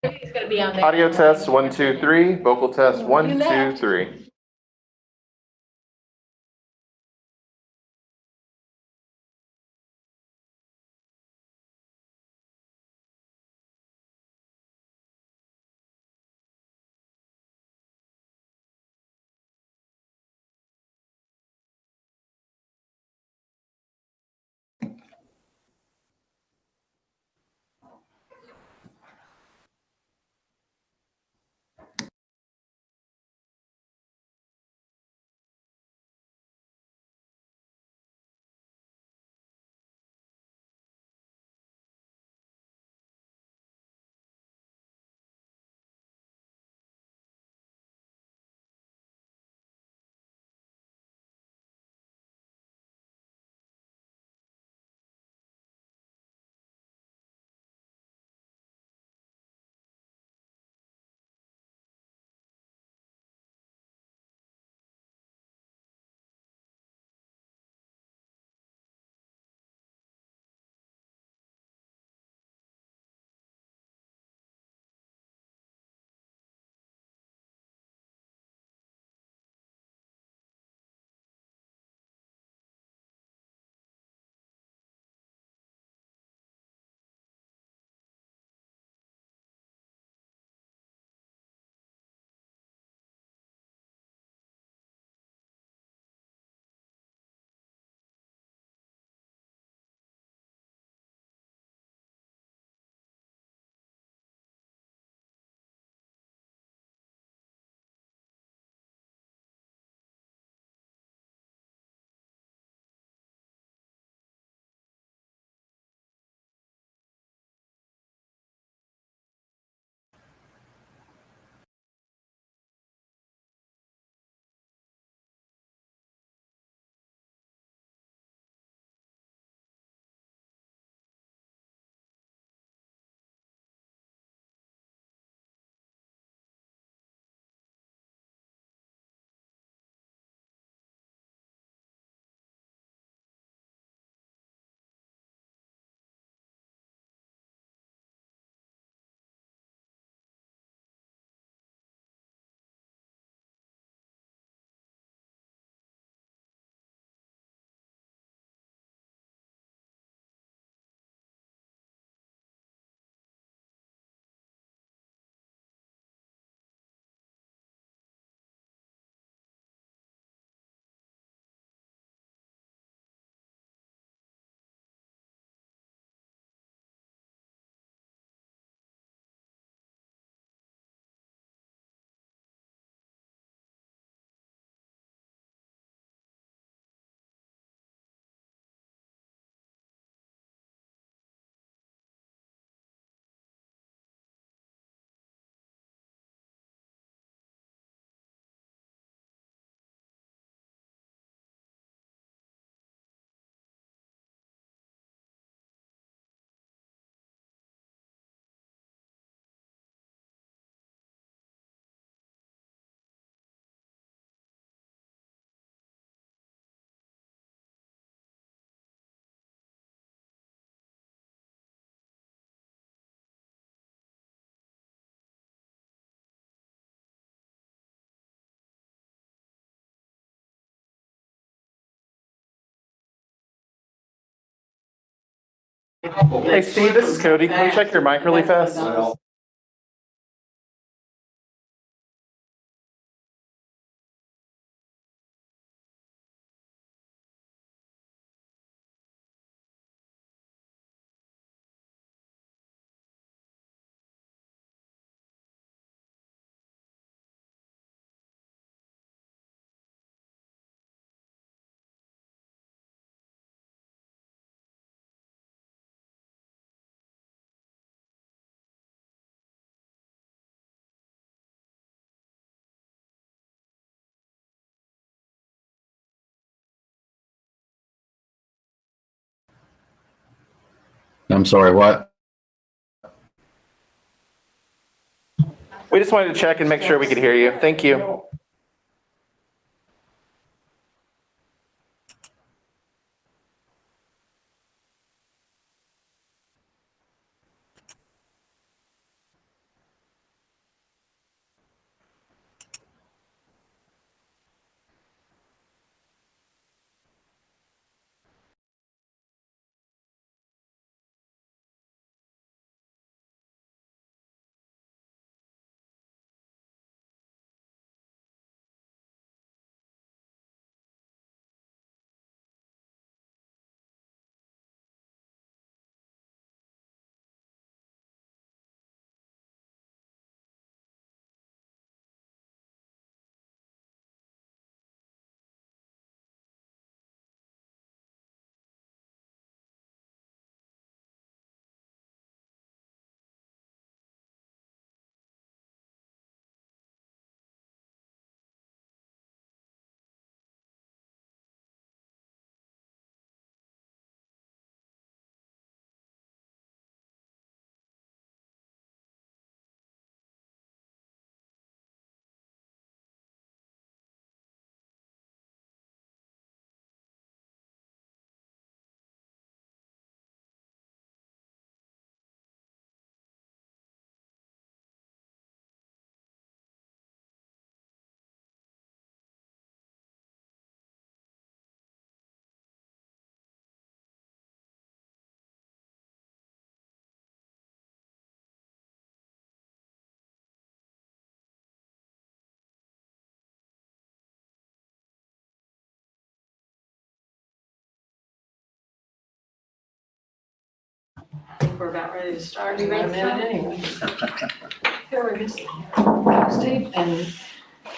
It's gonna be on there. Audio test, 1, 2, 3. Vocal test, 1, 2, 3. Hey Steve, this is Cody. Can we check your mic really fast? I'm sorry, what? We just wanted to check and make sure we could hear you. Thank you. think we're about ready to start. You ready to start? Anyway. Here we go. Steve and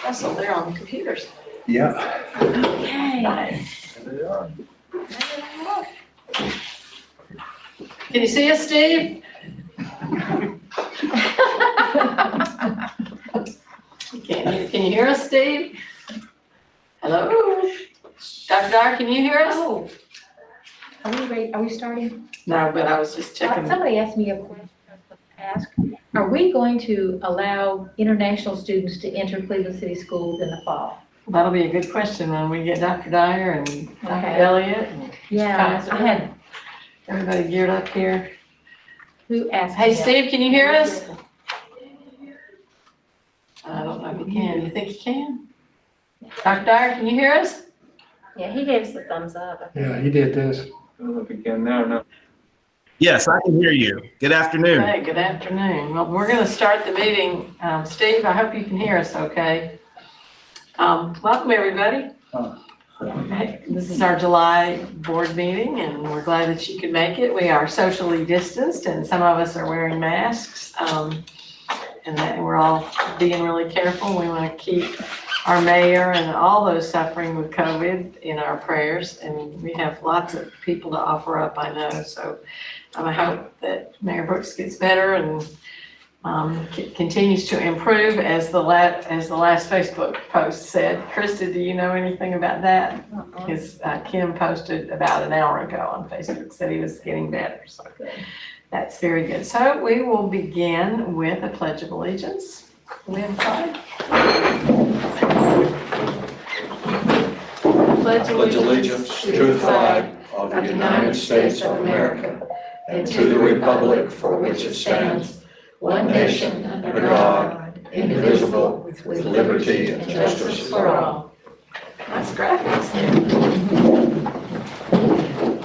Russell, they're on the computers. Yeah. Okay. Can you see us, Steve? Can you hear us, Steve? Hello? Dr. Dyer, can you hear us? Oh. Are we ready? Are we starting? No, but I was just checking. Somebody asked me a question to ask. Are we going to allow international students to enter Cleveland City Schools in the fall? That'll be a good question when we get Dr. Dyer and Dr. Okay. Elliott and Yeah, I had, everybody geared up here. who asked? Hey, me that? Steve, can you hear us? I don't know if you can. You think you can? Dr. Dyer, can you hear us? Yeah, he gave us the thumbs up. Yeah, he did this. I don't know if you can now or not. Yes, I can hear you. Good afternoon. Hey, good afternoon. Well, we're going to start the meeting. Steve, I hope you can hear us okay. Welcome, everybody. Hey, this is our July board meeting, and we're glad that you could make it. We are socially distanced, and some of us are wearing masks, and that we're all being really careful. We want to keep our mayor and all those suffering with COVID in our prayers, and we have lots of people to offer up, I know. So I hope that Mayor Brooks gets better and continues to improve, as the last Facebook post said. Krista, do you know anything about that? Because Kim posted about an hour ago on Facebook, said he was getting better. So that's very good. So we will begin with a Pledge of Allegiance. We have a Pledge allegiance to the flag of the United States of America and to the republic for which it stands, one nation, under God, indivisible, with liberty and justice for all. nice graphics there.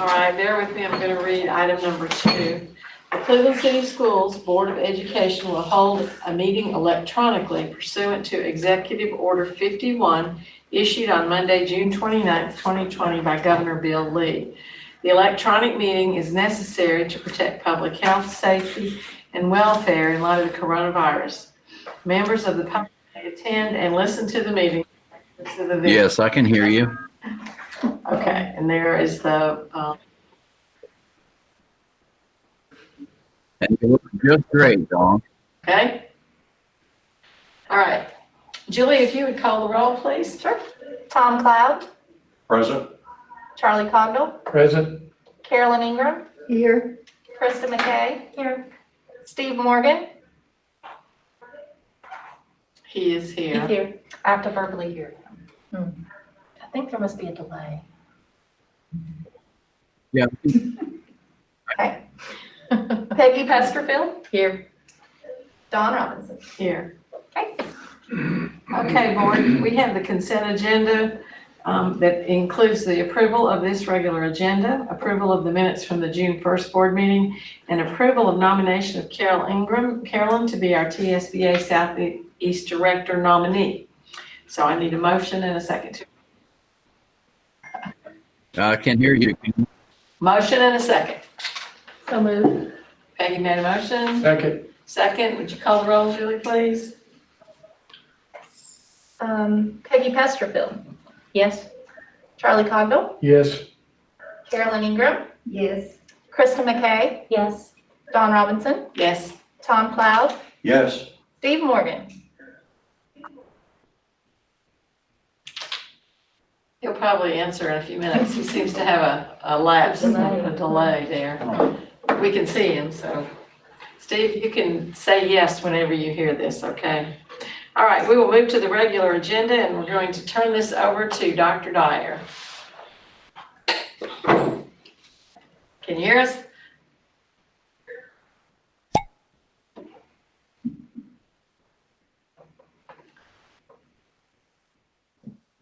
All right, bear with me. I'm going to read item number 2. The Cleveland City Schools Board of Education will hold a meeting electronically pursuant to Executive Order 51, issued on Monday, June 29th, 2020 by Governor Bill Lee. The electronic meeting is necessary to protect public health, safety, and welfare in light of the coronavirus. Members of the public may attend and listen to the meeting. Yes, I can hear you. Okay, and there is the, And you look just great, Dawn. okay? All right. Julie, if you would call the roll, please. Sure. Tom Cloud, Present? Charlie Cogdill, Present? Carolyn Ingram, Here. Krista McKay, Here. Steve Morgan. He is here. He's here. I have to verbally hear him. I think there must be a delay. Yeah. Okay. Peggy Pesterfield, Here. Don Robinson. Here. Okay. Okay, board, we have the consent agenda that includes the approval of this regular agenda, approval of the minutes from the June 1st board meeting, and approval of nomination of Carolyn to be our TSBA Southeast Director nominee. So I need a motion and a second. I can hear you. Motion and a second. So moved. Peggy made a motion. Second? Second, would you call the roll, Julie, please? Peggy Pesterfield, Yes. Charlie Cogdill, Yes. Carolyn Ingram, Yes. Krista McKay, Yes. Don Robinson, Yes. Tom Cloud, Yes. Steve Morgan. He'll probably answer in a few minutes. He seems to have a lapse, a delay there. We can see him, so. Steve, you can say yes whenever you hear this, okay? All right, we will move to the regular agenda, and we're going to turn this over to Dr. Dyer. Can you hear us?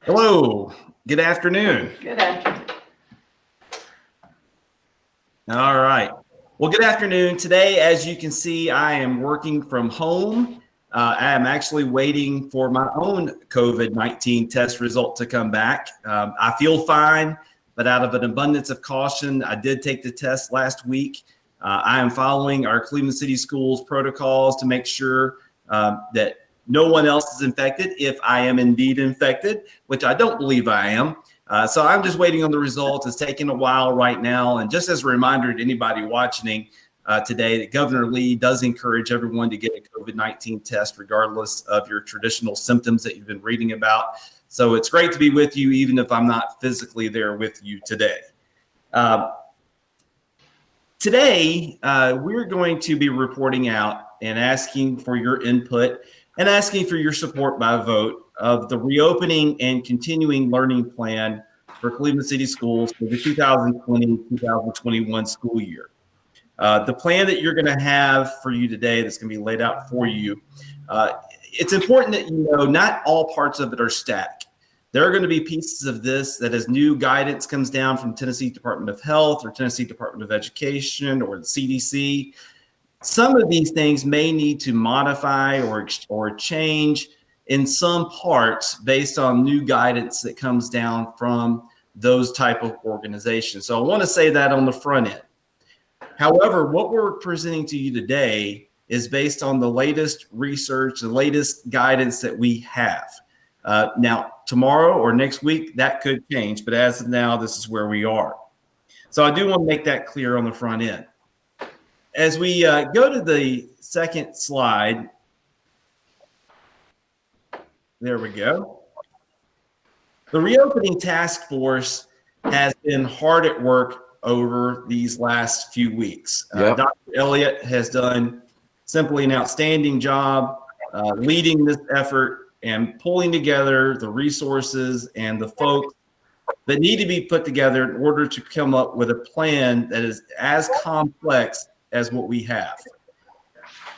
Hello. Good afternoon. Good afternoon. All right. Well, good afternoon. Today, as you can see, I am working from home. I am actually waiting for my own COVID-19 test result to come back. I feel fine, but out of an abundance of caution, I did take the test last week. I am following our Cleveland City Schools protocols to make sure that no one else is infected if I am indeed infected, which I don't believe I am. So I'm just waiting on the results. It's taking a while right now. And just as a reminder to anybody watching today, that Governor Lee does encourage everyone to get a COVID-19 test regardless of your traditional symptoms that you've been reading about. So it's great to be with you, even if I'm not physically there with you today. Today, we're going to be reporting out and asking for your input and asking for your support by vote of the reopening and continuing learning plan for Cleveland City Schools for the 2020-2021 school year. The plan that you're going to have for you today that's going to be laid out for you, it's important that you know not all parts of it are static. There are going to be pieces of this that as new guidance comes down from Tennessee Department of Health or Tennessee Department of Education or the CDC, some of these things may need to modify or change in some parts based on new guidance that comes down from those type of organizations. So I want to say that on the front end. However, what we're presenting to you today is based on the latest research, the latest guidance that we have. Now, tomorrow or next week, that could change, but as of now, this is where we are. So I do want to make that clear on the front end. As we go to the second slide, there we go. The reopening task force has been hard at work over these last few weeks. Yep. Dr. Elliott has done simply an outstanding job leading this effort and pulling together the resources and the folks that need to be put together in order to come up with a plan that is as complex as what we have.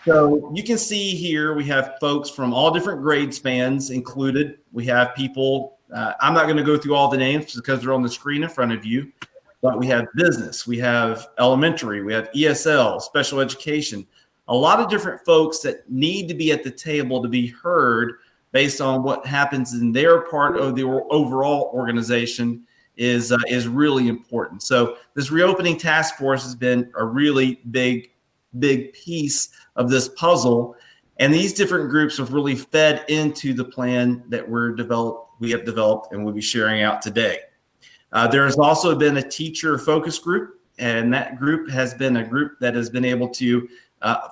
So you can see here we have folks from all different grade spans included. We have people, I'm not going to go through all the names because they're on the screen in front of you, but we have business, we have elementary, we have ESL, special education, a lot of different folks that need to be at the table to be heard based on what happens in their part of the overall organization is really important. So this reopening task force has been a really big piece of this puzzle. And these different groups have really fed into the plan that we have developed and we'll be sharing out today. There has also been a teacher focus group, and that group has been a group that has been able to,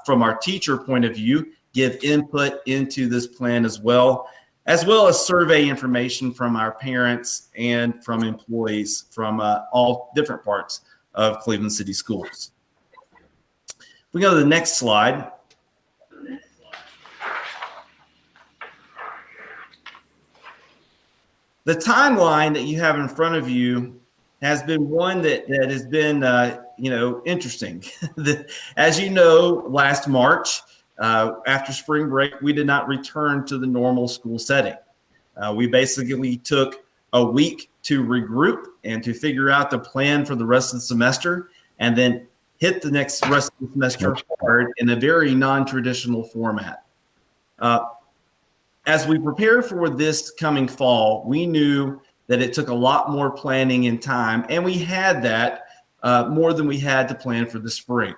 from our teacher point of view, give input into this plan as well as survey information from our parents and from employees from all different parts of Cleveland City Schools. We go to the next slide. The timeline that you have in front of you has been one that has been, interesting. As you know, last March, after spring break, we did not return to the normal school setting. We basically took a week to regroup and to figure out the plan for the rest of the semester, and then hit the next rest of the semester hard in a very non-traditional format. As we prepared for this coming fall, we knew that it took a lot more planning and time, and we had that more than we had to plan for the spring.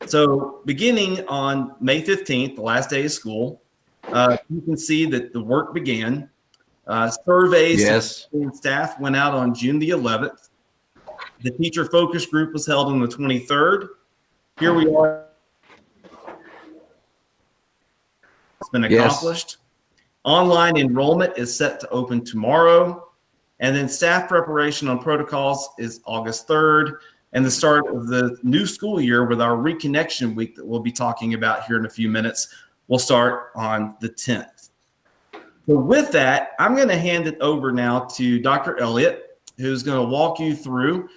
So beginning on May 15th, the last day of school, you can see that the work began. Surveys to staff went out on June the 11th. The teacher focus group was held on the 23rd. Here we are. It's been accomplished. Online enrollment is set to open tomorrow. And then staff preparation on protocols is August 3rd. And the start of the new school year with our Reconnection week that we'll be talking about here in a few minutes will start on the 10th. So with that, I'm going to hand it over now to Dr. Elliott, who's going to walk you through.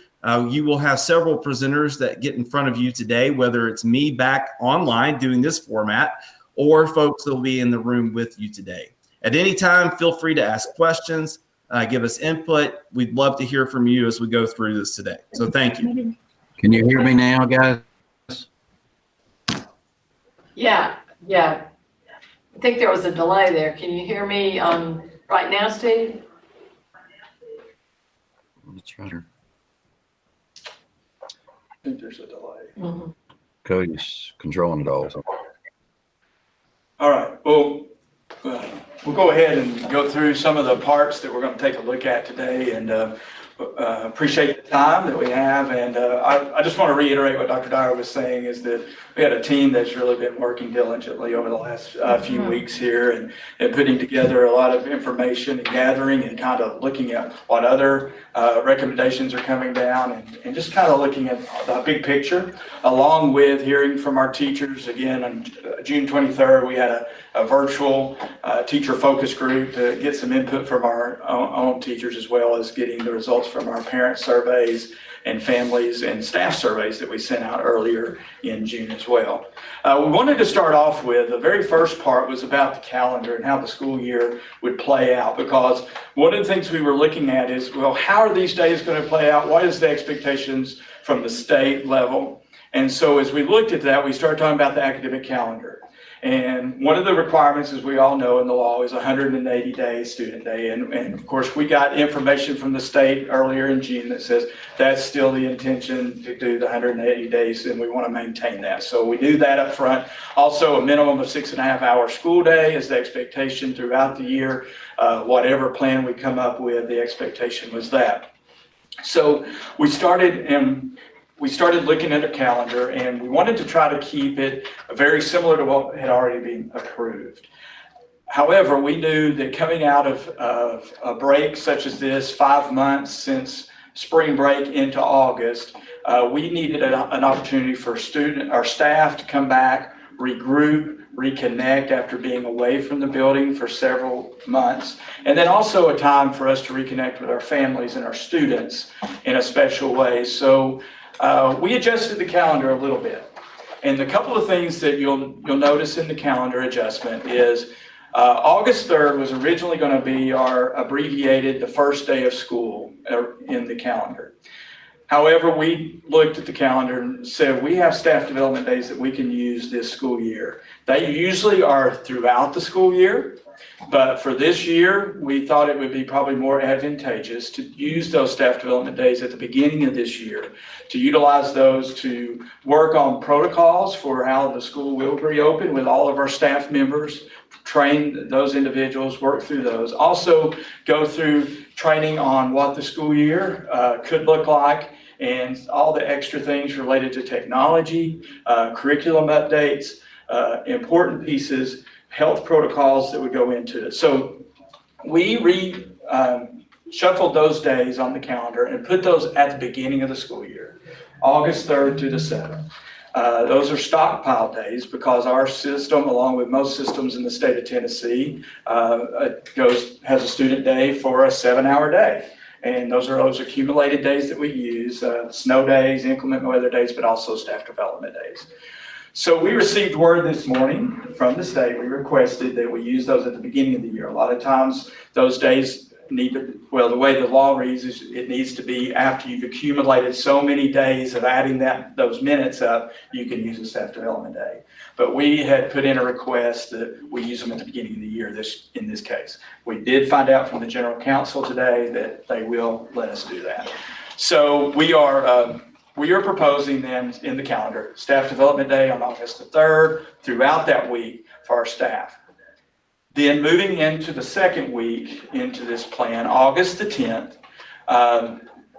You will have several presenters that get in front of you today, whether it's me back online doing this format or folks that will be in the room with you today. At any time, feel free to ask questions, give us input. We'd love to hear from you as we go through this today. So thank you. Can you hear me now, guys? Yeah. I think there was a delay there. Can you hear me right now, Steve? Let me try to. think there's a delay. Mhm. Cody's controlling it all. So. All right, well, we'll go ahead and go through some of the parts that we're going to take a look at today, and appreciate the time that we have. And I just want to reiterate what Dr. Dyer was saying, is that we had a team that's really been working diligently over the last few weeks here, and putting together a lot of information and gathering and kind of looking at what other recommendations are coming down, and just kind of looking at the big picture, along with hearing from our teachers. Again, on June 23rd, we had a virtual teacher focus group to get some input from our own teachers, as well as getting the results from our parent surveys and families and staff surveys that we sent out earlier in June as well. We wanted to start off with, the very first part was about the calendar and how the school year would play out, because one of the things we were looking at is, well, how are these days going to play out? What is the expectations from the state level? And so as we looked at that, we started talking about the academic calendar. And one of the requirements, as we all know in the law, is 180 days student day. And of course, we got information from the state earlier in June that says that's still the intention, to do the 180 days, and we want to maintain that. So we do that up front. Also, a minimum of 6.5 hour school day is the expectation throughout the year. Whatever plan we come up with, the expectation was that. So we started looking at a calendar, and we wanted to try to keep it very similar to what had already been approved. However, we knew that coming out of a break such as this, 5 months since spring break into August, we needed an opportunity for our staff to come back, regroup, reconnect after being away from the building for several months, and then also a time for us to reconnect with our families and our students in a special way. So we adjusted the calendar a little bit, and a couple of things that you'll notice in the calendar adjustment is August 3rd was originally going to be our abbreviated the first day of school in the calendar. However, we looked at the calendar and said we have staff development days that we can use this school year. They usually are throughout the school year, but for this year, we thought it would be probably more advantageous to use those staff development days at the beginning of this year, to utilize those to work on protocols for how the school will reopen with all of our staff members, train those individuals, work through those. Also go through training on what the school year could look like, and all the extra things related to technology, curriculum updates, important pieces, health protocols that would go into it. So we shuffled those days on the calendar and put those at the beginning of the school year, August 3rd to the 7th. Those are stockpile days because our system, along with most systems in the state of Tennessee, has a student day for a 7-hour day. And those are those accumulated days that we use, snow days, inclement weather days, but also staff development days. So we received word this morning from the state. We requested that we use those at the beginning of the year. A lot of times those days the way the law reads is it needs to be after you've accumulated so many days of adding those minutes up, you can use a staff development day. But we had put in a request that we use them at the beginning of the year in this case. We did find out from the general counsel today that they will let us do that. So we are proposing then in the calendar, staff development day on August the 3rd throughout that week for our staff. Then moving into the second week into this plan, August the 10th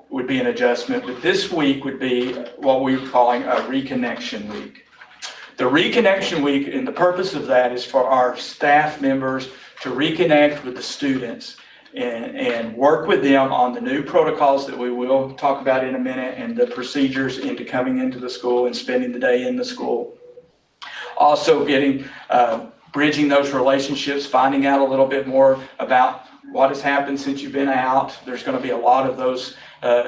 would be an adjustment, but this week would be what we're calling a reconnection week. The reconnection week, and the purpose of that is for our staff members to reconnect with the students and work with them on the new protocols that we will talk about in a minute, and the procedures into coming into the school and spending the day in the school. Also bridging those relationships, finding out a little bit more about what has happened since you've been out. There's going to be a lot of those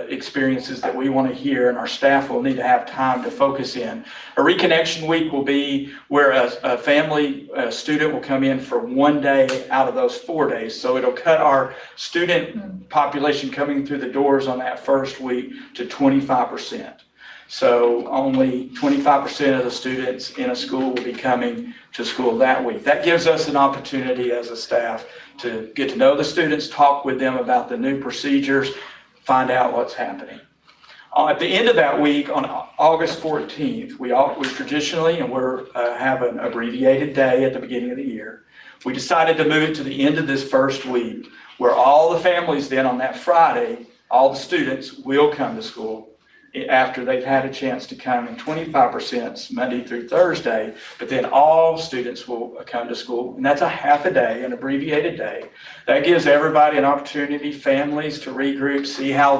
experiences that we want to hear, and our staff will need to have time to focus in. A reconnection week will be where a student will come in for 1 day out of those 4 days. So it'll cut our student population coming through the doors on that first week to 25%. So only 25% of the students in a school will be coming to school that week. That gives us an opportunity as a staff to get to know the students, talk with them about the new procedures, find out what's happening. At the end of that week, on August 14th, we traditionally, and we're have an abbreviated day at the beginning of the year. We decided to move it to the end of this first week, where all the families then on that Friday, all the students will come to school after they've had a chance to come, and 25% Monday through Thursday, but then all students will come to school, and that's a half a day, an abbreviated day. That gives everybody an opportunity, families to regroup, see how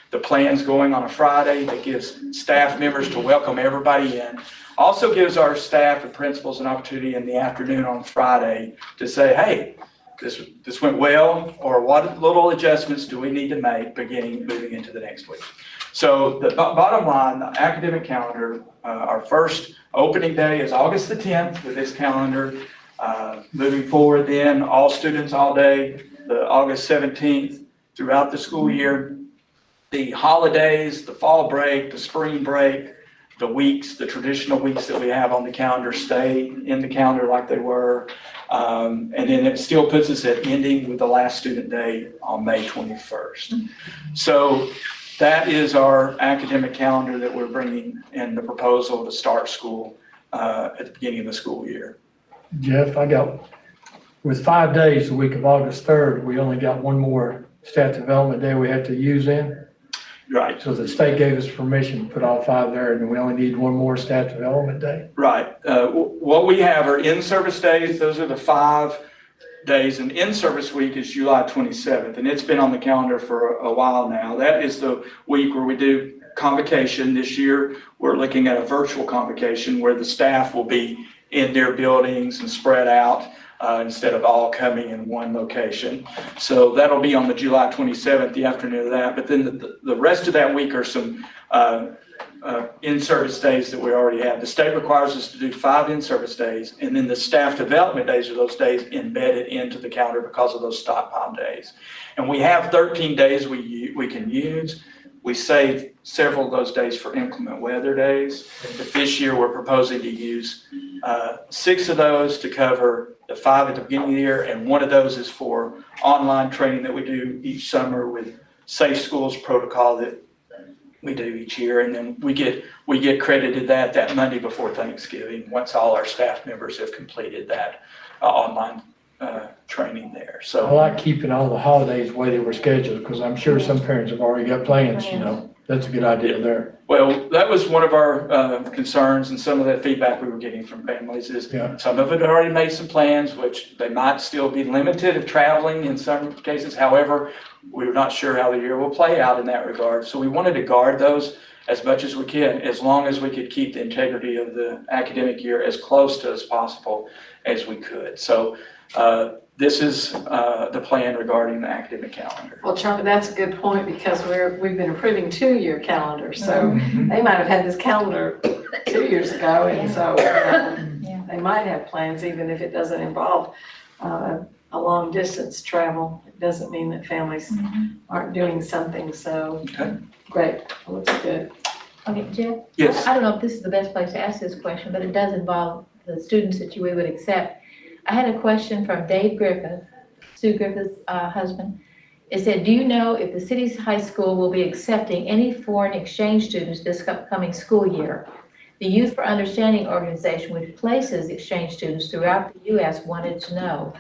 the plan's going on a Friday. That gives staff members to welcome everybody in. Also gives our staff and principals an opportunity in the afternoon on Friday to say, hey, this went well, or what little adjustments do we need to make moving into the next week. So the bottom line, the academic calendar, our first opening day is August the 10th with this calendar. Moving forward then, all students all day, the August 17th throughout the school year. The holidays, the fall break, the spring break, the weeks, the traditional weeks that we have on the calendar stay in the calendar like they were. And then it still puts us at ending with the last student day on May 21st. So that is our academic calendar that we're bringing in the proposal to start school at the beginning of the school year. Jeff, with 5 days, the week of August 3rd, we only got one more staff development day we have to use in. Right. So the state gave us permission to put all 5 there, and we only need one more staff development day. Right. What we have are in-service days. Those are the 5 days, and in-service week is July 27th, and it's been on the calendar for a while now. That is the week where we do convocation. This year, we're looking at a virtual convocation where the staff will be in their buildings and spread out instead of all coming in one location. So that'll be on the July 27th, the afternoon of that. But then the rest of that week are some in-service days that we already have. The state requires us to do 5 in-service days, and then the staff development days are those days embedded into the calendar because of those stockpile days. And we have 13 days we can use. We saved several of those days for inclement weather days. But this year we're proposing to use 6 of those to cover the 5 at the beginning of the year, and 1 of those is for online training that we do each summer with Safe Schools protocol that we do each year, and then we get credited that Monday before Thanksgiving once all our staff members have completed that online training there. I So like keeping all the holidays the way they were scheduled, because I'm sure some parents have already got plans, That's a good idea there. well, that was one of our concerns, and some of the feedback we were getting from families is some of it had already made some plans, which they might still be limited of traveling in some cases. However, we're not sure how the year will play out in that regard. So we wanted to guard those as much as we can, as long as we could keep the integrity of the academic year as close to as possible as we could. So this is the plan regarding the academic calendar. Well, Charlie, that's a good point, because we've been approving 2-year calendars. So they might have had this calendar 2 years ago, and so they might have plans, even if it doesn't involve a long distance travel. It doesn't mean that families aren't doing something. So great, well, looks good. Okay, Jeff? Yes. I don't know if this is the best place to ask this question, but it does involve the students that we would accept. I had a question from Dave Griffith, Sue Griffith's husband. It said, do you know if the city's high school will be accepting any foreign exchange students this upcoming school year? The Youth for Understanding organization, which places exchange students throughout the U.S., wanted to know.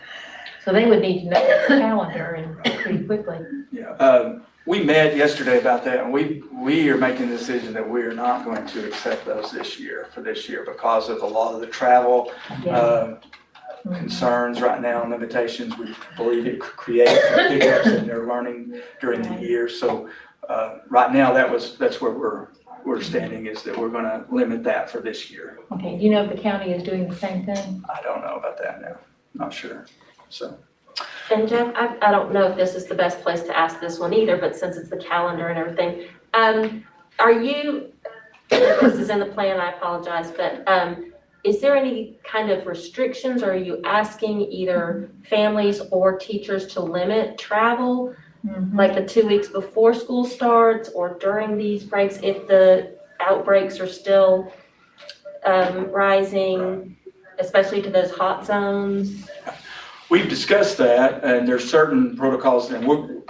So they would need to know the calendar and pretty quickly. Yeah, we met yesterday about that, and we are making the decision that we are not going to accept those this year because of a lot of the travel concerns right now and limitations. We believe it could create some hiccups in their learning during the year. So right now that's where we're standing, is that we're going to limit that for this year. Okay, do you know if the county is doing the same thing? I don't know about that now. Not sure. So. And Jeff, I don't know if this is the best place to ask this one either, but since it's the calendar and everything, are you, this is in the plan, I apologize, but is there any kind of restrictions, or are you asking either families or teachers to limit travel, like the 2 weeks before school starts or during these breaks, if the outbreaks are still rising, especially to those hot zones? we've discussed that, and there's certain protocols, and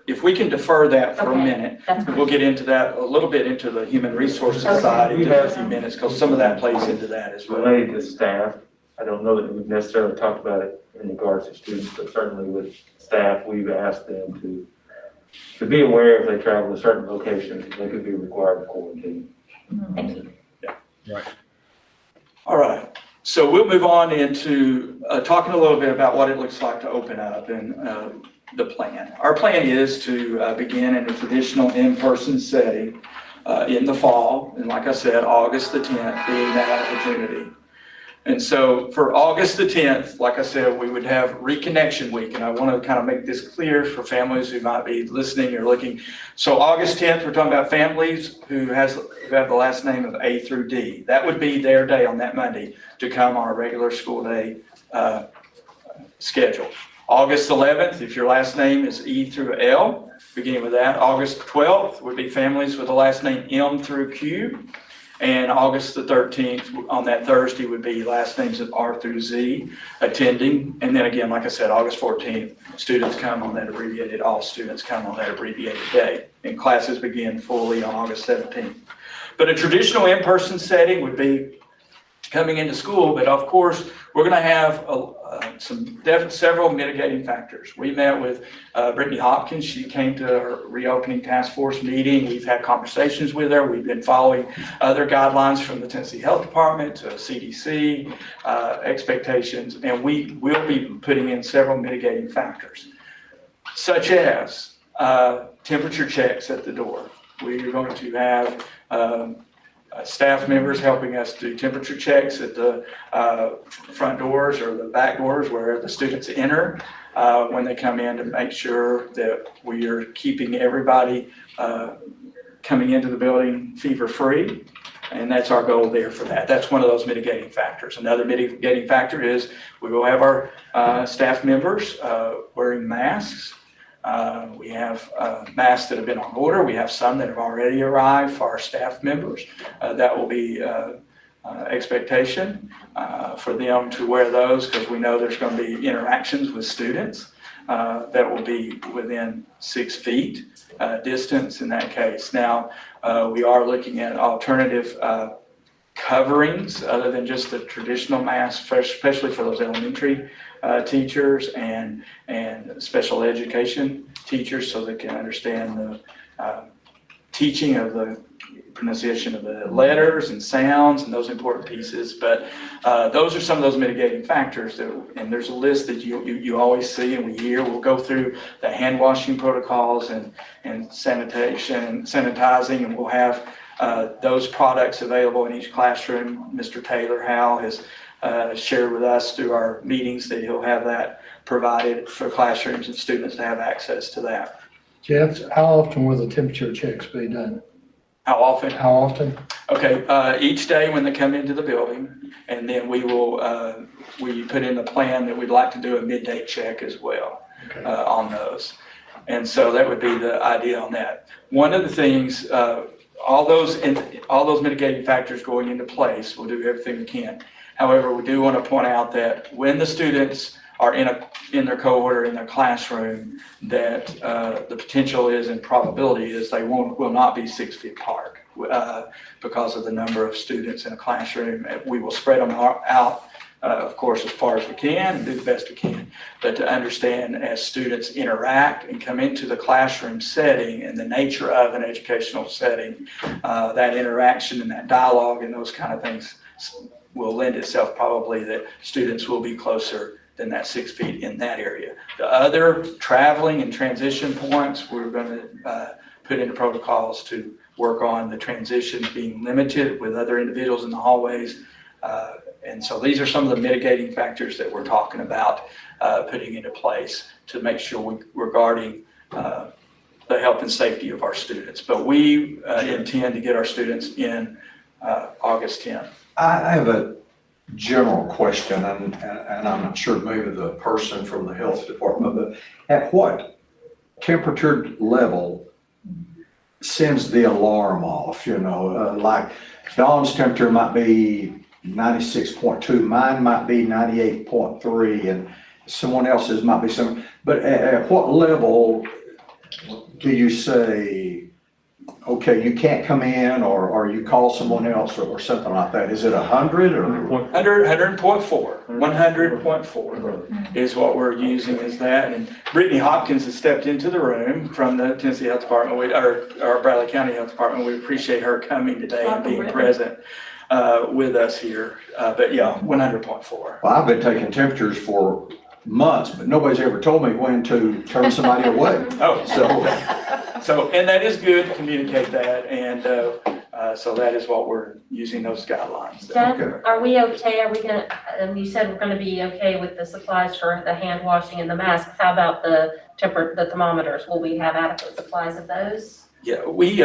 if we can defer that for a Okay. minute, That's fine. we'll get into that a little bit into the Human Resources side in just a few minutes, because some of that plays into that as well. Related to staff, I don't know that we've necessarily talked about it in regards to students, but certainly with staff, we've asked them to be aware if they travel to certain locations, they could be required to quarantine. Thank you. All right, so we'll move on into talking a little bit about what it looks like to open up and the plan. Our plan is to begin in a traditional in-person setting in the fall, and like I said, August the 10th being that opportunity. And so for August the 10th, like I said, we would have Reconnection Week, and I want to kind of make this clear for families who might be listening or looking. So August 10th, we're talking about families who have the last name of A through D. That would be their day on that Monday to come on a regular school day schedule. August 11th, if your last name is E through L, beginning with that. August 12th would be families with the last name M through Q. And August the 13th, on that Thursday, would be last names of R through Z attending. And then again, like I said, August 14th, students come on that abbreviated, all students come on that abbreviated day. And classes begin fully on August 17th. But a traditional in-person setting would be coming into school, but of course, we're going to have several mitigating factors. We met with Brittany Hopkins. She came to our reopening task force meeting. We've had conversations with her. We've been following other guidelines from the Tennessee Health Department to CDC expectations, and we will be putting in several mitigating factors, such as temperature checks at the door. We're going to have staff members helping us do temperature checks at the front doors or the back doors where the students enter when they come in, to make sure that we are keeping everybody coming into the building fever-free. And that's our goal there for that. That's one of those mitigating factors. Another mitigating factor is we will have our staff members wearing masks. We have masks that have been on order. We have some that have already arrived for our staff members. That will be expectation for them to wear those, because we know there's going to be interactions with students that will be within 6 feet distance in that case. Now, we are looking at alternative coverings other than just the traditional mask, especially for those elementary teachers and special education teachers, so they can understand the teaching of the pronunciation of the letters and sounds and those important pieces. But those are some of those mitigating factors and there's a list that you always see and we hear. We'll go through the hand washing protocols and sanitizing, and we'll have those products available in each classroom. Mr. Taylor Howell has shared with us through our meetings that he'll have that provided for classrooms and students to have access to that. Jeff, how often will the temperature checks be done? How often? How often? Okay, each day when they come into the building, and then we will, we put in the plan that we'd like to do a midday check as well on those. And so that would be the idea on that. One of the things, all those mitigating factors going into place, we'll do everything we can. However, we do want to point out that when the students are in their cohort or in their classroom, that the potential is and probability is they will not be 6 feet apart because of the number of students in a classroom. We will spread them out, of course, as far as we can and do the best we can. But to understand, as students interact and come into the classroom setting and the nature of an educational setting, that interaction and that dialogue and those kind of things will lend itself probably that students will be closer than that 6 feet in that area. The other traveling and transition points, we're going to put into protocols to work on the transitions being limited with other individuals in the hallways. And so these are some of the mitigating factors that we're talking about putting into place to make sure we're guarding the health and safety of our students. But we intend to get our students in August 10th. I have a general question, and I'm not sure maybe the person from the health department, but at what temperature level sends the alarm off? You know, like Dawn's temperature might be 96.2, mine might be 98.3, someone else's might be some, but at what level do you say, okay, you can't come in, or you call someone else, or something like that? Is it 100 or? 100.4 is what we're using as that. And Brittany Hopkins has stepped into the room from the Tennessee Health Department, or Bradley County Health Department. We appreciate her coming today and being present with us here. But yeah, 100.4. Well, I've been taking temperatures for months, but nobody's ever told me when to turn somebody away. Oh, so, and that is good to communicate that. And so that is what we're using, those guidelines. Jen, are we okay? Are we gonna, you said we're gonna be okay with the supplies for the hand washing and the masks. How about the thermometers? Will we have adequate supplies of those? Yeah, we,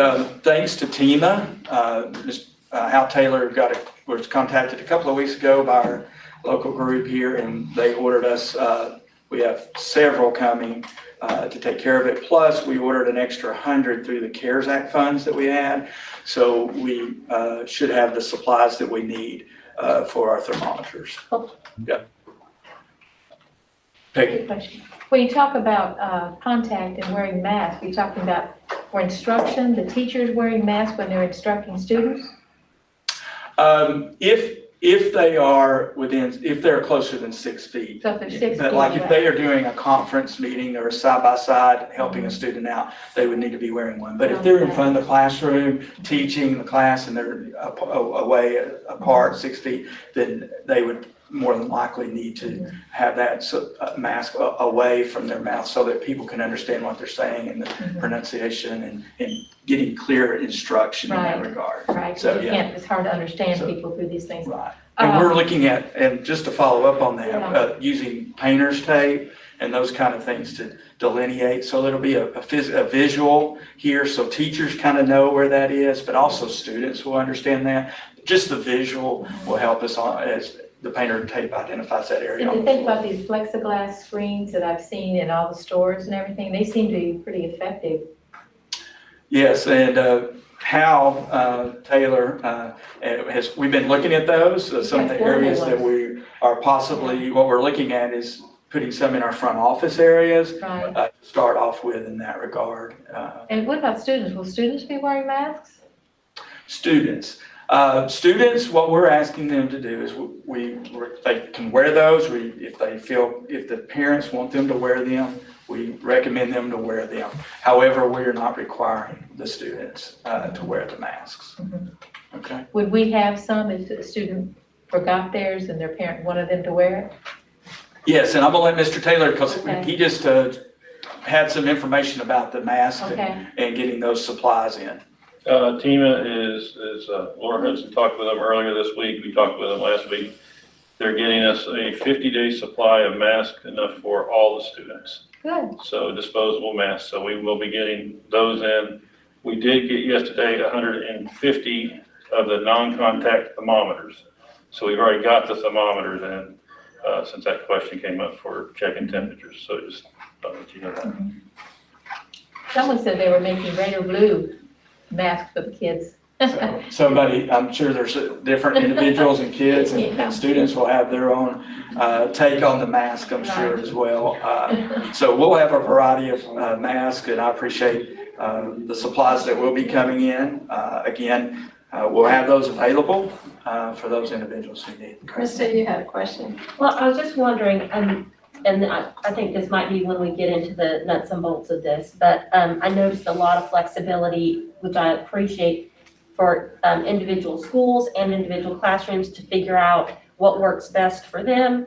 thanks to TEMA, Ms. Al Taylor was contacted a couple of weeks ago by our local group here, and they ordered us, we have several coming to take care of it. Plus, we ordered an extra 100 through the CARES Act funds that we had. So we should have the supplies that we need for our thermometers. Yeah. Peggy. Good question. When you talk about contact and wearing masks, are you talking about for instruction, the teachers wearing masks when they're instructing students? If they are if they're closer than 6 feet. So if they're 6 feet. But like if they are doing a conference meeting or a side-by-side helping a student out, they would need to be wearing one. But if they're in front of the classroom, teaching the class, and they're away apart 6 feet, then they would more than likely need to have that mask away from their mouth so that people can understand what they're saying and the pronunciation and getting clear instruction in that regard. Right, So, you yeah. can't, it's hard to understand people through these things. Right. And we're looking at, and just to follow up on that, using painter's tape and those kind of things to delineate. So there'll be a visual here, so teachers kind of know where that is, but also students will understand that. Just the visual will help us as the painter tape identifies that area. And to think about these plexiglass screens that I've seen in all the stores and everything, they seem to be pretty effective. Yes, and Hal Taylor we've been looking at those. Some of the areas that we are possibly, what we're looking at is putting some in our front office areas to start off with in that regard. And what about students? Will students be wearing masks? Students, what we're asking them to do is they can wear those. If the parents want them to wear them, we recommend them to wear them. However, we're not requiring the students to wear the masks. Okay. Would we have some if a student forgot theirs and their parent wanted them to wear it? Yes, and I'm gonna let Mr. Taylor, because he just had some information about the mask and getting those supplies in. TEMA is Laura Hudson talked with them earlier this week. We talked with them last week. They're getting us a 50-day supply of masks, enough for all the students. Good. So disposable masks. So we will be getting those in. We did get yesterday 150 of the non-contact thermometers. So we've already got the thermometers in since that question came up for checking temperatures. So just thought that you know that. Someone said they were making red or blue masks for the kids. So somebody, I'm sure there's different individuals and kids and students will have their own take on the mask, I'm sure as well. So we'll have a variety of masks, and I appreciate the supplies that will be coming in. Again, we'll have those available for those individuals who need. Krista, you had a question. Well, I was just wondering, and I think this might be when we get into the nuts and bolts of this, but I noticed a lot of flexibility, which I appreciate, for individual schools and individual classrooms to figure out what works best for them.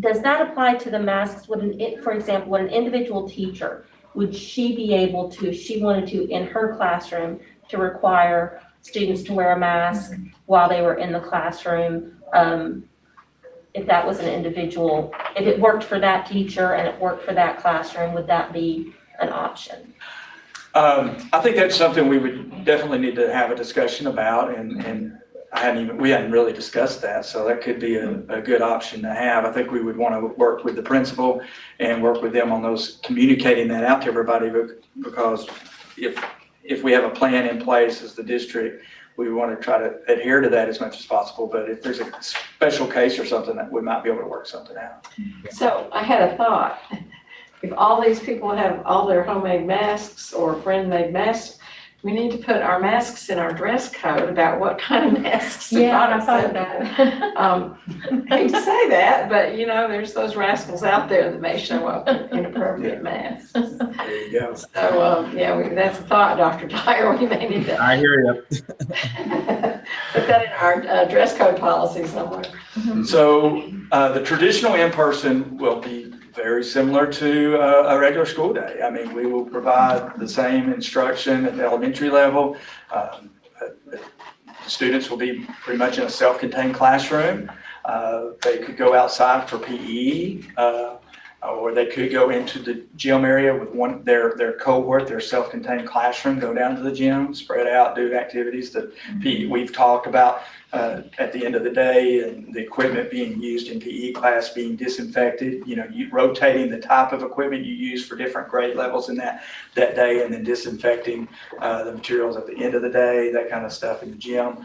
Does that apply to the masks? For example, would an individual teacher, would she be able to, if she wanted to, in her classroom, to require students to wear a mask while they were in the classroom? If that was an individual, if it worked for that teacher and it worked for that classroom, would that be an option? I think that's something we would definitely need to have a discussion about, and we hadn't really discussed that, so that could be a good option to have. I think we would want to work with the principal and work with them on those, communicating that out to everybody, because if we have a plan in place as the district, we want to try to adhere to that as much as possible. But if there's a special case or something, that we might be able to work something out. So I had a thought. If all these people have all their homemade masks or friend-made masks, we need to put our masks in our dress code about what kind of masks to Yeah, buy. I thought of that. Hate to say that, but there's those rascals out there that may show up in inappropriate masks. There you go. So, that's a thought, Dr. Dyer. We may need to I hear you. put that in our dress code policy somewhere. So the traditional in-person will be very similar to a regular school day. I mean, we will provide the same instruction at the elementary level. Students will be pretty much in a self-contained classroom. They could go outside for PE, or they could go into the gym area with their cohort, their self-contained classroom, go down to the gym, spread out, do activities that we've talked about at the end of the day, and the equipment being used in PE class being disinfected, rotating the type of equipment you use for different grade levels in that day, and then disinfecting the materials at the end of the day, that kind of stuff in the gym.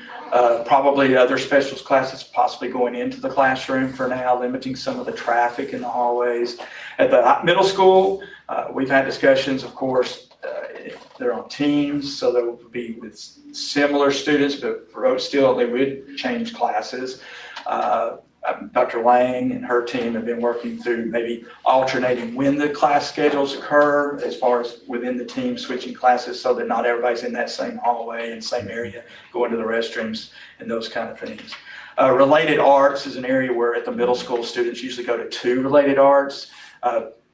Probably other specials classes possibly going into the classroom for now, limiting some of the traffic in the hallways. At the middle school, we've had discussions, of course, they're on teams, so there will be with similar students, but still they would change classes. Dr. Lang and her team have been working through maybe alternating when the class schedules occur as far as within the team switching classes so that not everybody's in that same hallway and same area, going to the restrooms and those kind of things. Related arts is an area where at the middle school students usually go to 2 related arts,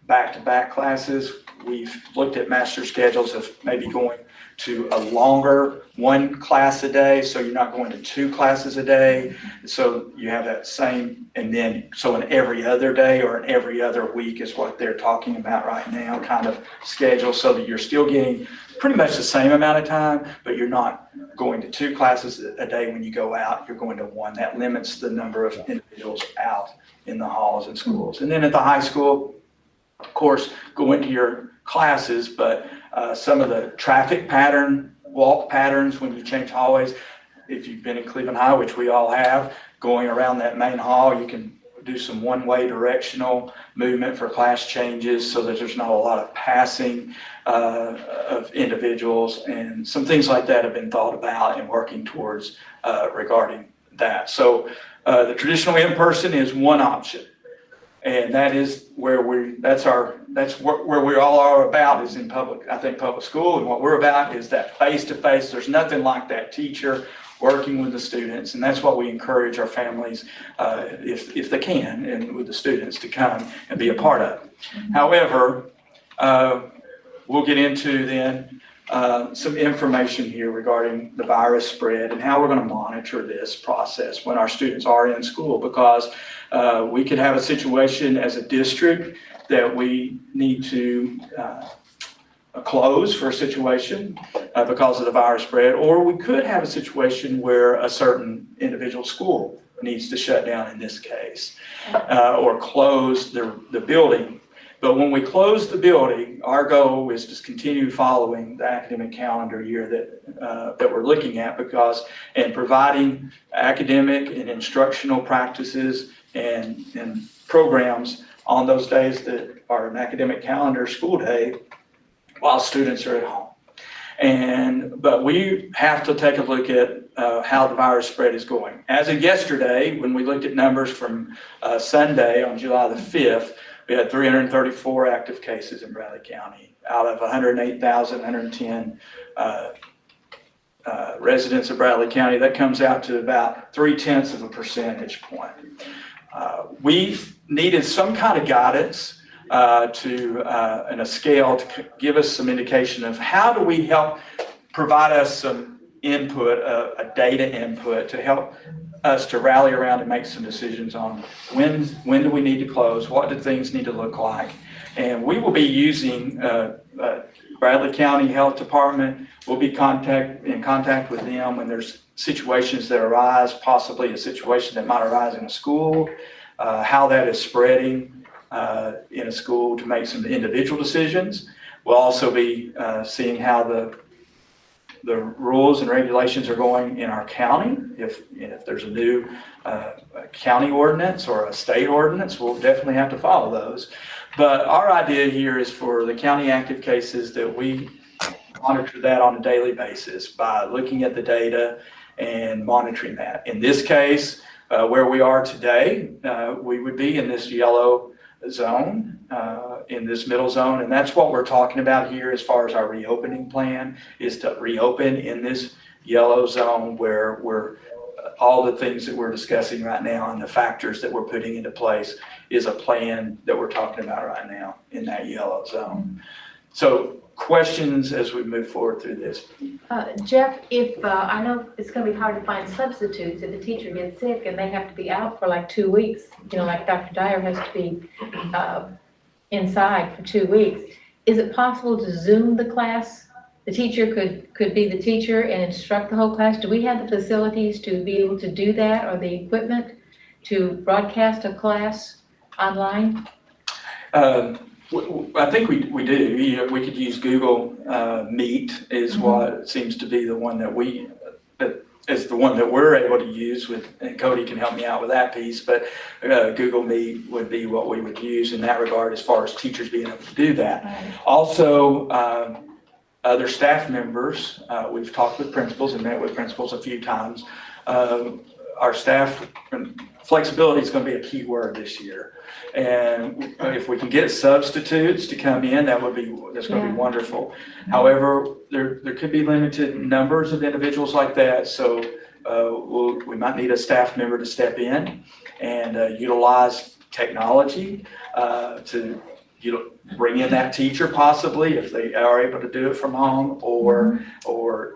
back-to-back classes. We've looked at master schedules of maybe going to a longer 1 class a day, so you're not going to 2 classes a day. So you have that same, and then so an every other day or an every other week is what they're talking about right now, kind of schedule, so that you're still getting pretty much the same amount of time, but you're not going to 2 classes a day when you go out, you're going to 1. That limits the number of individuals out in the halls and schools. And then at the high school, of course, go into your classes, but some of the traffic walk patterns when you change hallways, if you've been in Cleveland High, which we all have, going around that main hall, you can do some one-way directional movement for class changes so that there's not a lot of passing of individuals, and some things like that have been thought about and working towards regarding that. So the traditional in-person is one option. And that is where that's where we all are about, is in public school. And what we're about is that face-to-face. There's nothing like that teacher working with the students. And that's what we encourage our families, if they can, and with the students to come and be a part of. However, we'll get into then some information here regarding the virus spread and how we're going to monitor this process when our students are in school, because we could have a situation as a district that we need to close for a situation because of the virus spread, or we could have a situation where a certain individual school needs to shut down in this case, or close the building. But when we close the building, our goal is to continue following the academic calendar year that we're looking at, and providing academic and instructional practices and programs on those days that are an academic calendar school day while students are at home. But we have to take a look at how the virus spread is going. As of yesterday, when we looked at numbers from Sunday on July the 5th, we had 334 active cases in Bradley County out of 108,110 residents of Bradley County. That comes out to about 0.3 percentage point. We needed some kind of guidance and a scale to give us some indication of how do we help provide us some input, a data input to help us to rally around and make some decisions on when do we need to close, what do things need to look like. And we will be using Bradley County Health Department. We'll be in contact with them when there's situations that arise, possibly a situation that might arise in a school, how that is spreading in a school to make some individual decisions. We'll also be seeing how the the rules and regulations are going in our county. If there's a new county ordinance or a state ordinance, we'll definitely have to follow those. But our idea here is for the county active cases that we monitor that on a daily basis by looking at the data and monitoring that. In this case, where we are today, we would be in this yellow zone, in this middle zone, and that's what we're talking about here as far as our reopening plan, is to reopen in this yellow zone where we're all the things that we're discussing right now and the factors that we're putting into place is a plan that we're talking about right now in that yellow zone. So questions as we move forward through this? Jeff, if, I know it's gonna be hard to find substitutes if the teacher gets sick and they have to be out for like 2 weeks, like Dr. Dyer has to be inside for 2 weeks. Is it possible to Zoom the class? The teacher could be the teacher and instruct the whole class. Do we have the facilities to be able to do that, or the equipment to broadcast a class online? I think we do. We could use Google Meet is what seems to be the one that is the one that we're able to use with, and Cody can help me out with that piece, but Google Meet would be what we would use in that regard as far as teachers being able to do that. Right. Also, other staff members, we've talked with principals and met with principals a few times. Our staff flexibility is going to be a key word this year. And if we can get substitutes to come in, that's going to be wonderful. However, there could be limited numbers of individuals like that. So we might need a staff member to step in and utilize technology to bring in that teacher possibly if they are able to do it from home, or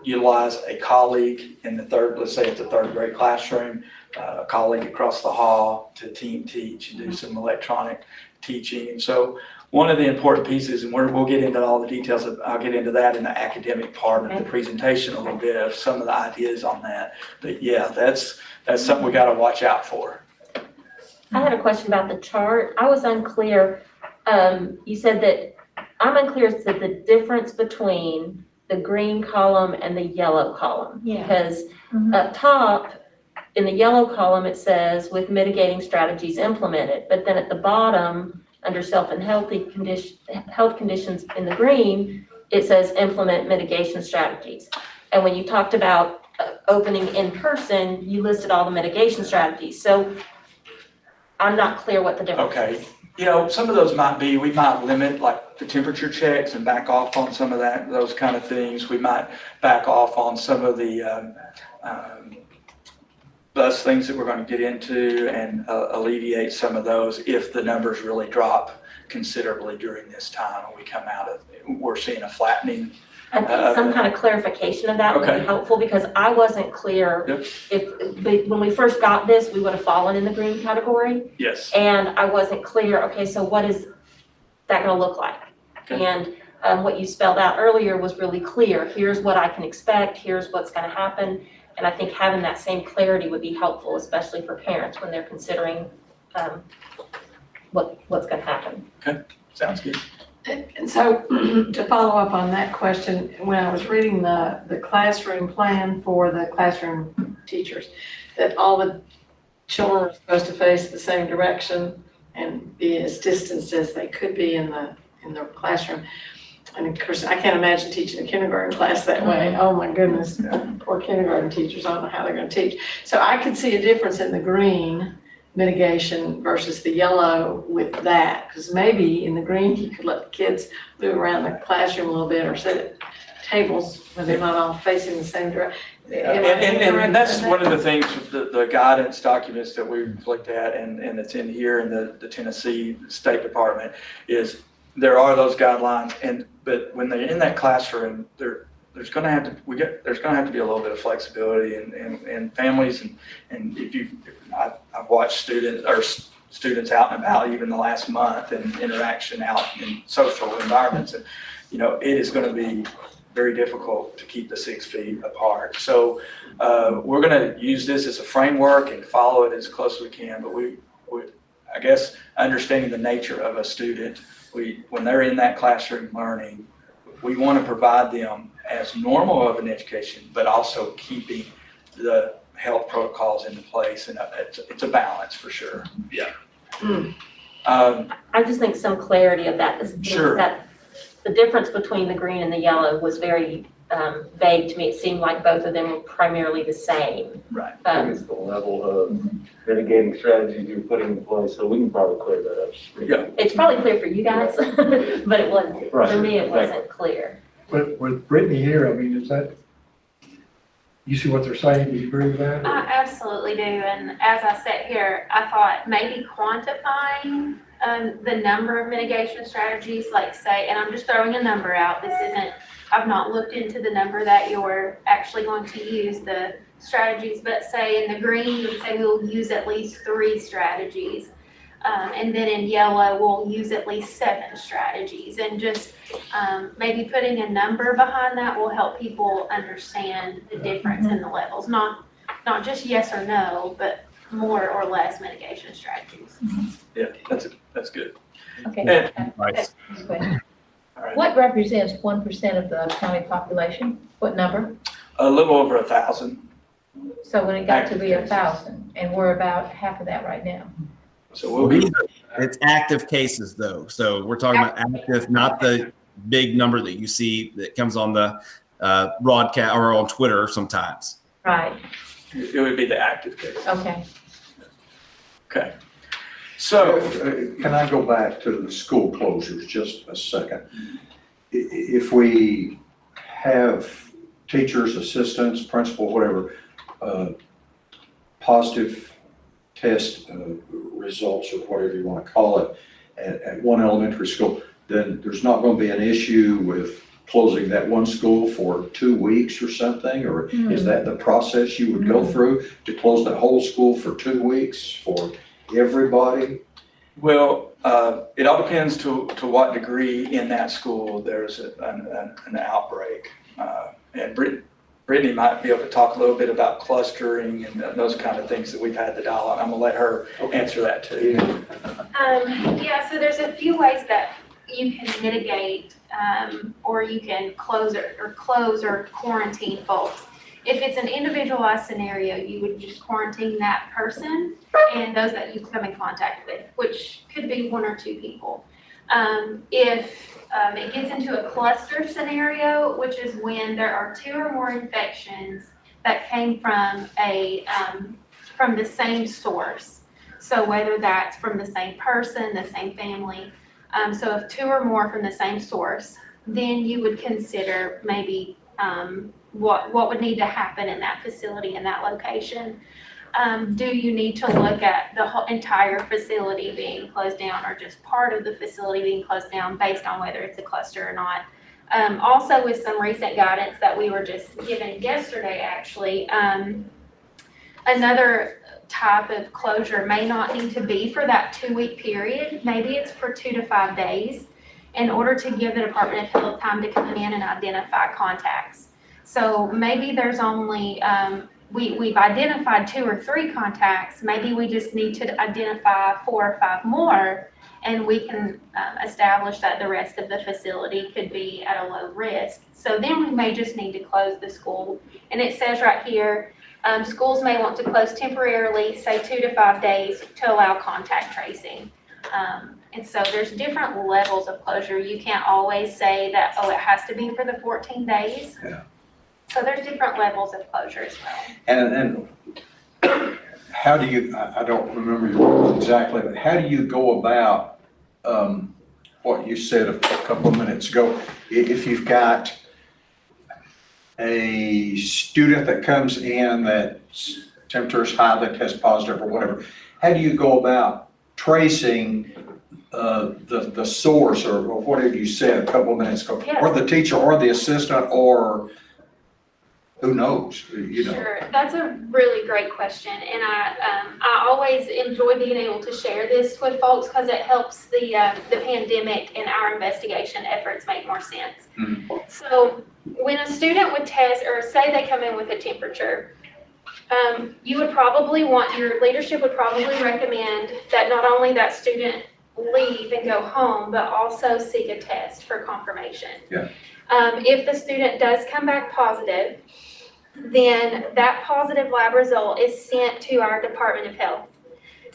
utilize a colleague in the let's say it's a third grade classroom, a colleague across the hall to team teach and do some electronic teaching. And so one of the important pieces, and we'll get into all the details, I'll get into that in the academic part of the presentation a little bit of some of the ideas on that. But yeah, that's something we got to watch out for. I had a question about the chart. I was unclear. You said that, I'm unclear as to the difference between the green column and the yellow column. Yeah. Because up top, in the yellow column, it says with mitigating strategies implemented, but then at the bottom, under health conditions in the green, it says implement mitigation strategies. And when you talked about opening in person, you listed all the mitigation strategies. So I'm not clear what the difference is. Okay. Some of those we might limit like the temperature checks and back off on some of those kind of things. We might back off on some of the bus things that we're going to get into and alleviate some of those if the numbers really drop considerably during this time and we come out of, we're seeing a flattening. I think some kind of clarification of that would be helpful, because I wasn't clear when we first got this, we would have fallen in the green category. Yes. And I wasn't clear, okay, so what is that going to look like? Okay. And what you spelled out earlier was really clear. Here's what I can expect, here's what's going to happen. And I think having that same clarity would be helpful, especially for parents when they're considering what's going to happen. Okay, sounds good. And so to follow up on that question, when I was reading the classroom plan for the classroom teachers, that all the children are supposed to face the same direction and be as distanced as they could be in the classroom. And of course, I can't imagine teaching a kindergarten class that way. Oh my goodness, poor kindergarten teachers, I don't know how they're going to teach. So I could see a difference in the green mitigation versus the yellow with that, because maybe in the green you could let the kids move around the classroom a little bit or sit at tables where they're not all facing the same direction. And that's one of the things with the guidance documents that we've looked at and it's in here in the Tennessee State Department, is there are those guidelines, but when they're in that classroom, there's going to have to be a little bit of flexibility and families and I've watched students out and about even the last month and interaction out in social environments, and it is going to be very difficult to keep the 6 feet apart. So we're going to use this as a framework and follow it as close as we can. But we I guess understanding the nature of a student, when they're in that classroom learning, we want to provide them as normal of an education, but also keeping the health protocols into place, and it's a balance for sure. Yeah. I just think some clarity of that is Sure. that the difference between the green and the yellow was very vague to me. It seemed like both of them were primarily the same. Right. I think it's the level of mitigating strategies you're putting in place, so we can probably clear that up. Yeah. It's probably clear for you guys, but it wasn't, for Right, me, it exactly. wasn't clear. With Brittany here, I mean, is that, you see what they're saying, do you agree with that? I absolutely do, and as I sat here, I thought maybe quantifying the number of mitigation strategies, like say, and I'm just throwing a number out, this isn't, I've not looked into the number that you're actually going to use, the strategies, but say in the green, you would say we'll use at least 3 strategies. And then in yellow, we'll use at least 7 strategies, and just maybe putting a number behind that will help people understand the difference in the levels, not just yes or no, but more or less mitigation strategies. Yeah, that's good. Okay. Right. All right. What represents 1% of the county population? What number? A little over 1,000. So when it got to be Active cases. 1,000, and we're about half of that right now. So we'll be, It's active cases though. So we're talking about active, not the big number that you see that comes on the broadcast or on Twitter sometimes. Right, it would be the active case. okay. Okay. So, Can I go back to the school closures just a second? If we have teachers, assistants, principal, whatever, positive test results or whatever you want to call it at one elementary school, then there's not going to be an issue with closing that one school for 2 weeks or something? Or is that the process you would go through to close that whole school for 2 weeks for everybody? well, it all depends to what degree in that school there's an outbreak. And Brittany might be able to talk a little bit about clustering and those kind of things that we've had the dialogue. I'm gonna let her answer that too. Yeah, so there's a few ways that you can mitigate, or you can close or quarantine folks. If it's an individualized scenario, you would just quarantine that person and those that you come in contact with, which could be 1 or 2 people. If it gets into a cluster scenario, which is when there are 2 or more infections that came from from the same source. So whether that's from the same person, the same family. So if 2 or more from the same source, then you would consider maybe what would need to happen in that facility, in that location. Do you need to look at the whole entire facility being closed down, or just part of the facility being closed down based on whether it's a cluster or not? Also, with some recent guidance that we were just given yesterday, actually, another type of closure may not need to be for that 2-week period. Maybe it's for 2 to 5 days in order to give the Department of Health time to come in and identify contacts. So maybe there's only, we've identified 2 or 3 contacts. Maybe we just need to identify 4 or 5 more, and we can establish that the rest of the facility could be at a low risk. So then we may just need to close the school. And it says right here, schools may want to close temporarily, say 2 to 5 days, to allow contact tracing. And so there's different levels of closure. You can't always say that, oh, it has to be for the 14 days. Yeah. So there's different levels of closure as well. And how do you, I don't remember your words exactly, but how do you go about what you said a couple of minutes ago? If you've got a student that comes in that's temperature is high, they test positive or whatever, how do you go about tracing the source or whatever you said a couple of minutes ago? Yes. Or the teacher or the assistant or who knows, you know? Sure, that's a really great question, and I always enjoy being able to share this with folks because it helps the pandemic and our investigation efforts make more sense. Mhm. So when a student would test, or say they come in with a temperature, you would probably want, your leadership would probably recommend that not only that student leave and go home, but also seek a test for confirmation. Yeah. If the student does come back positive, then that positive lab result is sent to our Department of Health.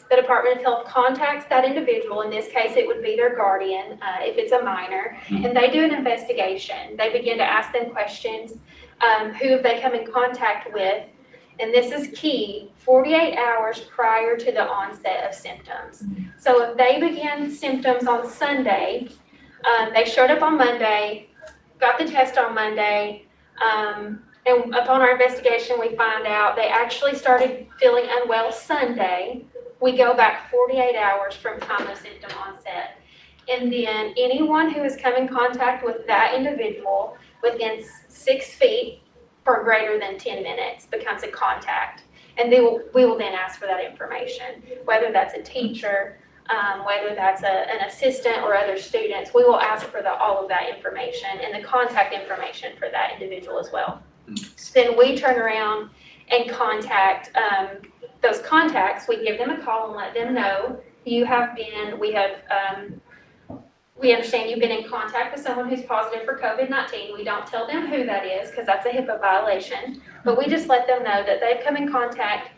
The Department of Health contacts that individual, in this case it would be their guardian, if it's a minor, and they do an investigation. They begin to ask them questions, who have they come in contact with, and this is key, 48 hours prior to the onset of symptoms. So if they begin symptoms on Sunday, they showed up on Monday, got the test on Monday, and upon our investigation, we find out they actually started feeling unwell Sunday. We go back 48 hours from time of symptom onset. And then anyone who has come in contact with that individual within 6 feet for greater than 10 minutes becomes a contact. And we will then ask for that information, whether that's a teacher, whether that's an assistant or other students. We will ask for all of that information and the contact information for that individual as well. So then we turn around and contact those contacts. We give them a call and let them know we understand you've been in contact with someone who's positive for COVID-19. We don't tell them who that is because that's a HIPAA violation, but we just let them know that they've come in contact.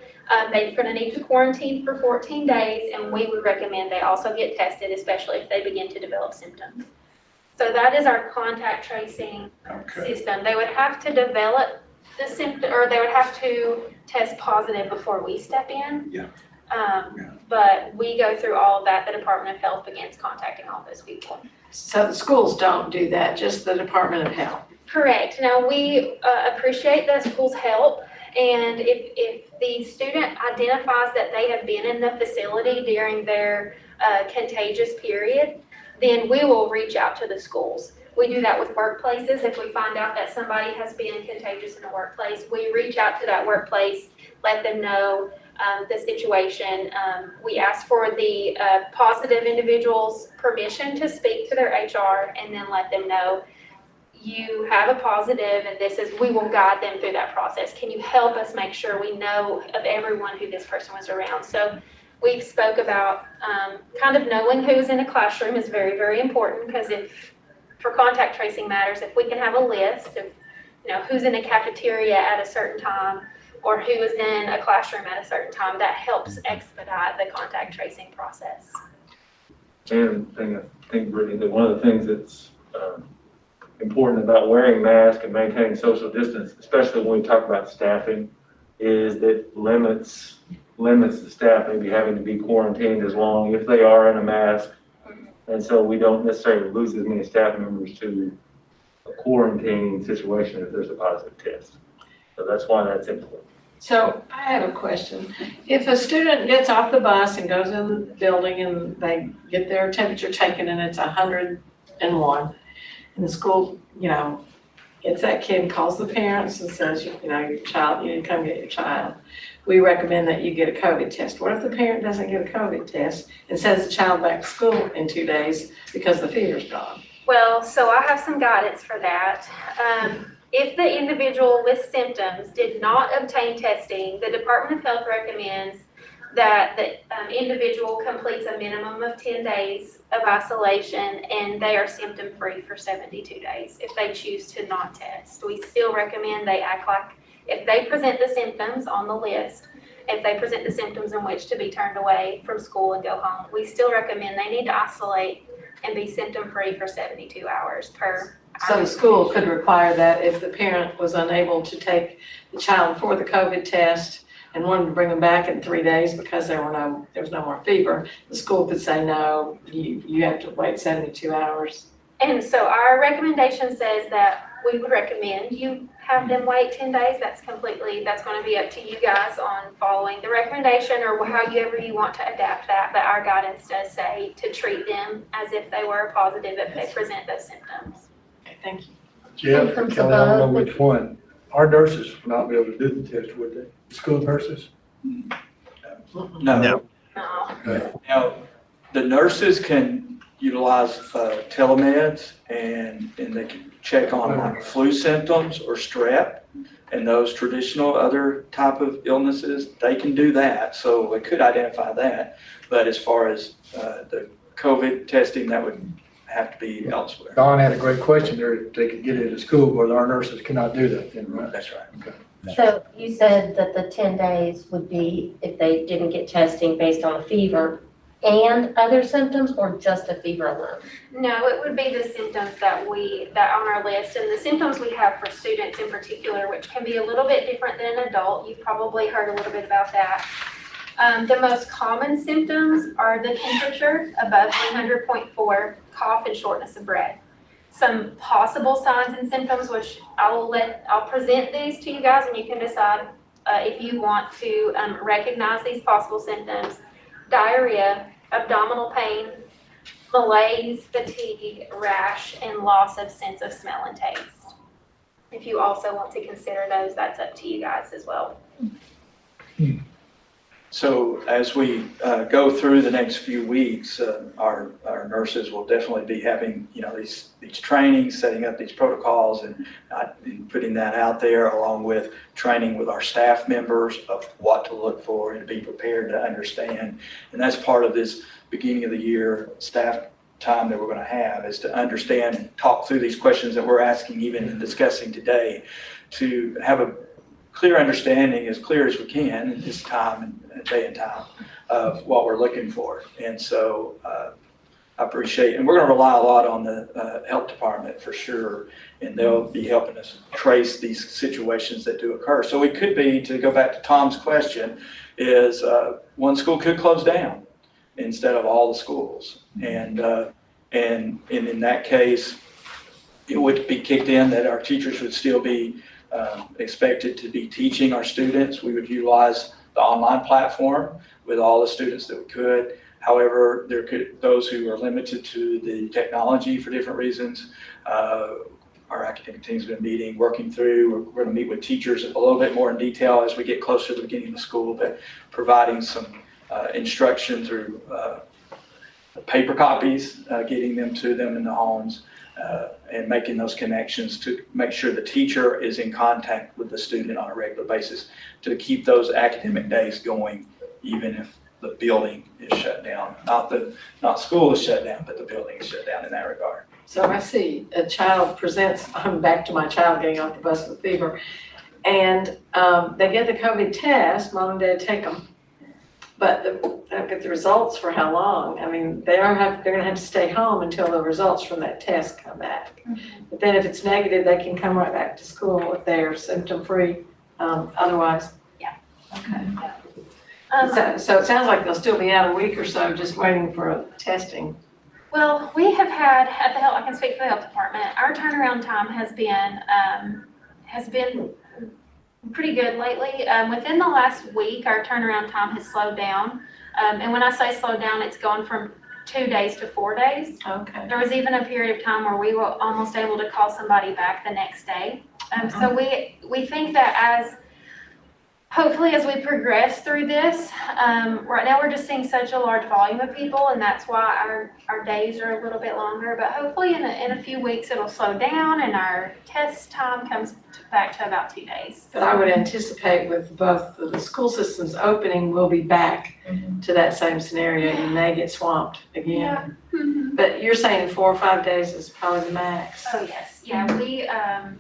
They're going to need to quarantine for 14 days, and we would recommend they also get tested, especially if they begin to develop symptoms. So that is our contact tracing system. They would have to develop the symptom, or they would have to test positive before we step in. Yeah. But we go through all of that. The Department of Health begins contacting all those people. So the schools don't do that, just the Department of Health. Correct. Now, we appreciate the school's help, and if the student identifies that they have been in the facility during their contagious period, then we will reach out to the schools. We do that with workplaces. If we find out that somebody has been contagious in a workplace, we reach out to that workplace, let them know the situation. We ask for the positive individual's permission to speak to their HR, and then let them know you have a positive, and we will guide them through that process. Can you help us make sure we know of everyone who this person was around? So we've spoke about kind of knowing who's in a classroom is very, very important, because for contact tracing matters, if we can have a list of who's in a cafeteria at a certain time, or who is in a classroom at a certain time, that helps expedite the contact tracing process. And I think, Brittany, that one of the things that's important about wearing masks and maintaining social distance, especially when we talk about staffing, is that limits the staff maybe having to be quarantined as long if they are in a mask. And so we don't necessarily lose as many staff members to a quarantine situation if there's a positive test. So that's why that's important. So I have a question. If a student gets off the bus and goes in the building and they get their temperature taken and it's 101, and the school, gets that kid and calls the parents and says, your child, you need to come get your child. We recommend that you get a COVID test. What if the parent doesn't get a COVID test and sends the child back to school in 2 days because the fever's gone? Well, so I have some guidance for that. If the individual with symptoms did not obtain testing, the Department of Health recommends that the individual completes a minimum of 10 days of isolation, and they are symptom-free for 72 days if they choose to not test. We still recommend they act like, if they present the symptoms on the list, if they present the symptoms in which to be turned away from school and go home, we still recommend they need to isolate and be symptom-free for 72 hours per. So the school could require that if the parent was unable to take the child for the COVID test and wanted to bring them back in 3 days because there was no more fever, the school could say, no, you have to wait 72 hours. And so our recommendation says that we would recommend you have them wait 10 days. That's going to be up to you guys on following the recommendation or however you want to adapt that. But our guidance does say to treat them as if they were positive if they present those symptoms. Okay, thank you. Jeff, Symptoms Kelly, I don't know above. which one. Our nurses would not be able to do the test, would they? School nurses? No. No. Now, the nurses can utilize telemeds, and they can check on like flu symptoms or strep and those traditional other type of illnesses. They can do that, so they could identify that. But as far as the COVID testing, that would have to be elsewhere. Don had a great question there. They could get it at school, but our nurses cannot do that then, right? That's right. Okay. So you said that the 10 days would be if they didn't get testing based on a fever and other symptoms, or just a fever alone? No, it would be the symptoms that on our list, and the symptoms we have for students in particular, which can be a little bit different than an adult. You've probably heard a little bit about that. The most common symptoms are the temperature above 100.4, cough, and shortness of breath. Some possible signs and symptoms, which I'll present these to you guys, and you can decide if you want to recognize these possible symptoms: diarrhea, abdominal pain, malaise, fatigue, rash, and loss of sense of smell and taste. If you also want to consider those, that's up to you guys as well. So as we go through the next few weeks, our nurses will definitely be having, these trainings, setting up these protocols, and putting that out there, along with training with our staff members of what to look for and to be prepared to understand. And that's part of this beginning of the year staff time that we're going to have, is to understand and talk through these questions that we're asking, even and discussing today, to have a clear understanding, as clear as we can at this time and day and time, of what we're looking for. And so I appreciate, and we're going to rely a lot on the health department for sure, and they'll be helping us trace these situations that do occur. So it could be, to go back to Tom's question, is one school could close down instead of all the schools. And in that case, it would be kicked in that our teachers would still be expected to be teaching our students. We would utilize the online platform with all the students that we could. However, there could those who are limited to the technology for different reasons. Our academic team's been meeting, working through. We're going to meet with teachers a little bit more in detail as we get closer to the beginning of the school, but providing some instruction through paper copies, getting them to them in the homes, and making those connections to make sure the teacher is in contact with the student on a regular basis to keep those academic days going, even if the building is shut down. Not school is shut down, but the building is shut down in that regard. So I see a child presents, I'm back to my child getting off the bus with fever, and they get the COVID test, mom and dad take them, but they don't get the results for how long? I mean, they're gonna have to stay home until the results from that test come back. But then if it's negative, they can come right back to school if they're symptom-free, otherwise. Yeah. Okay. So it sounds like they'll still be out a week or so, just waiting for testing. Well, we have had at the health, I can speak for the health department, our turnaround time has been pretty good lately. Within the last week, our turnaround time has slowed down. And when I say slowed down, it's gone from 2 days to 4 days. Okay. There was even a period of time where we were almost able to call somebody back the next day. So we think that hopefully as we progress through this, right now we're just seeing such a large volume of people, and that's why our days are a little bit longer. But hopefully in a few weeks it'll slow down and our test time comes back to about 2 days. But I would anticipate with both the school systems opening, we'll be back to that same scenario. You may get swamped again. Yeah. Mm-hmm. But you're saying 4 or 5 days is probably the max. Oh, yes. Yeah,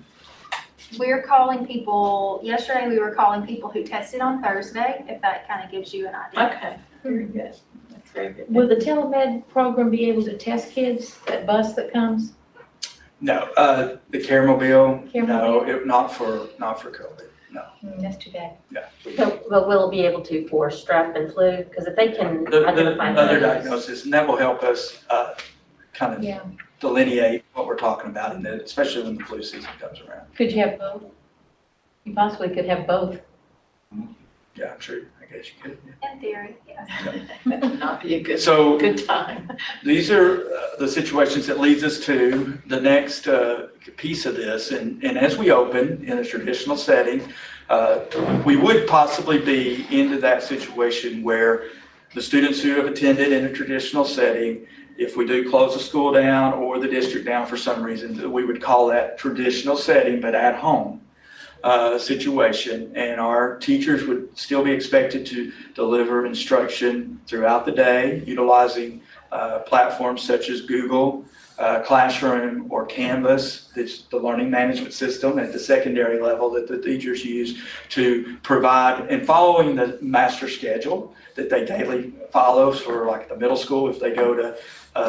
we're calling people, yesterday we were calling people who tested on Thursday, if that kind of gives you an idea. Okay, very good. That's very good. Will the telemed program be able to test kids, that bus that comes? No, the Caramobile, no, Caramobile? not for COVID, no. That's too bad. Yeah. But will it be able to for strep and flu? Because if they can The identify other those. diagnosis, and that will help us kind of Yeah. delineate what we're talking about, and especially when the flu season comes around. Could you have both? You possibly could have both. Yeah, I'm sure, I guess you could. In theory, yes. That would not be a So good time. these are the situations that leads us to the next piece of this. And as we open in a traditional setting, we would possibly be into that situation where the students who have attended in a traditional setting, if we do close the school down or the district down for some reason, we would call that traditional setting, but at home situation. And our teachers would still be expected to deliver instruction throughout the day, utilizing platforms such as Google Classroom or Canvas, the learning management system at the secondary level that the teachers use to provide, and following the master schedule that they daily follow for like the middle school. If they go to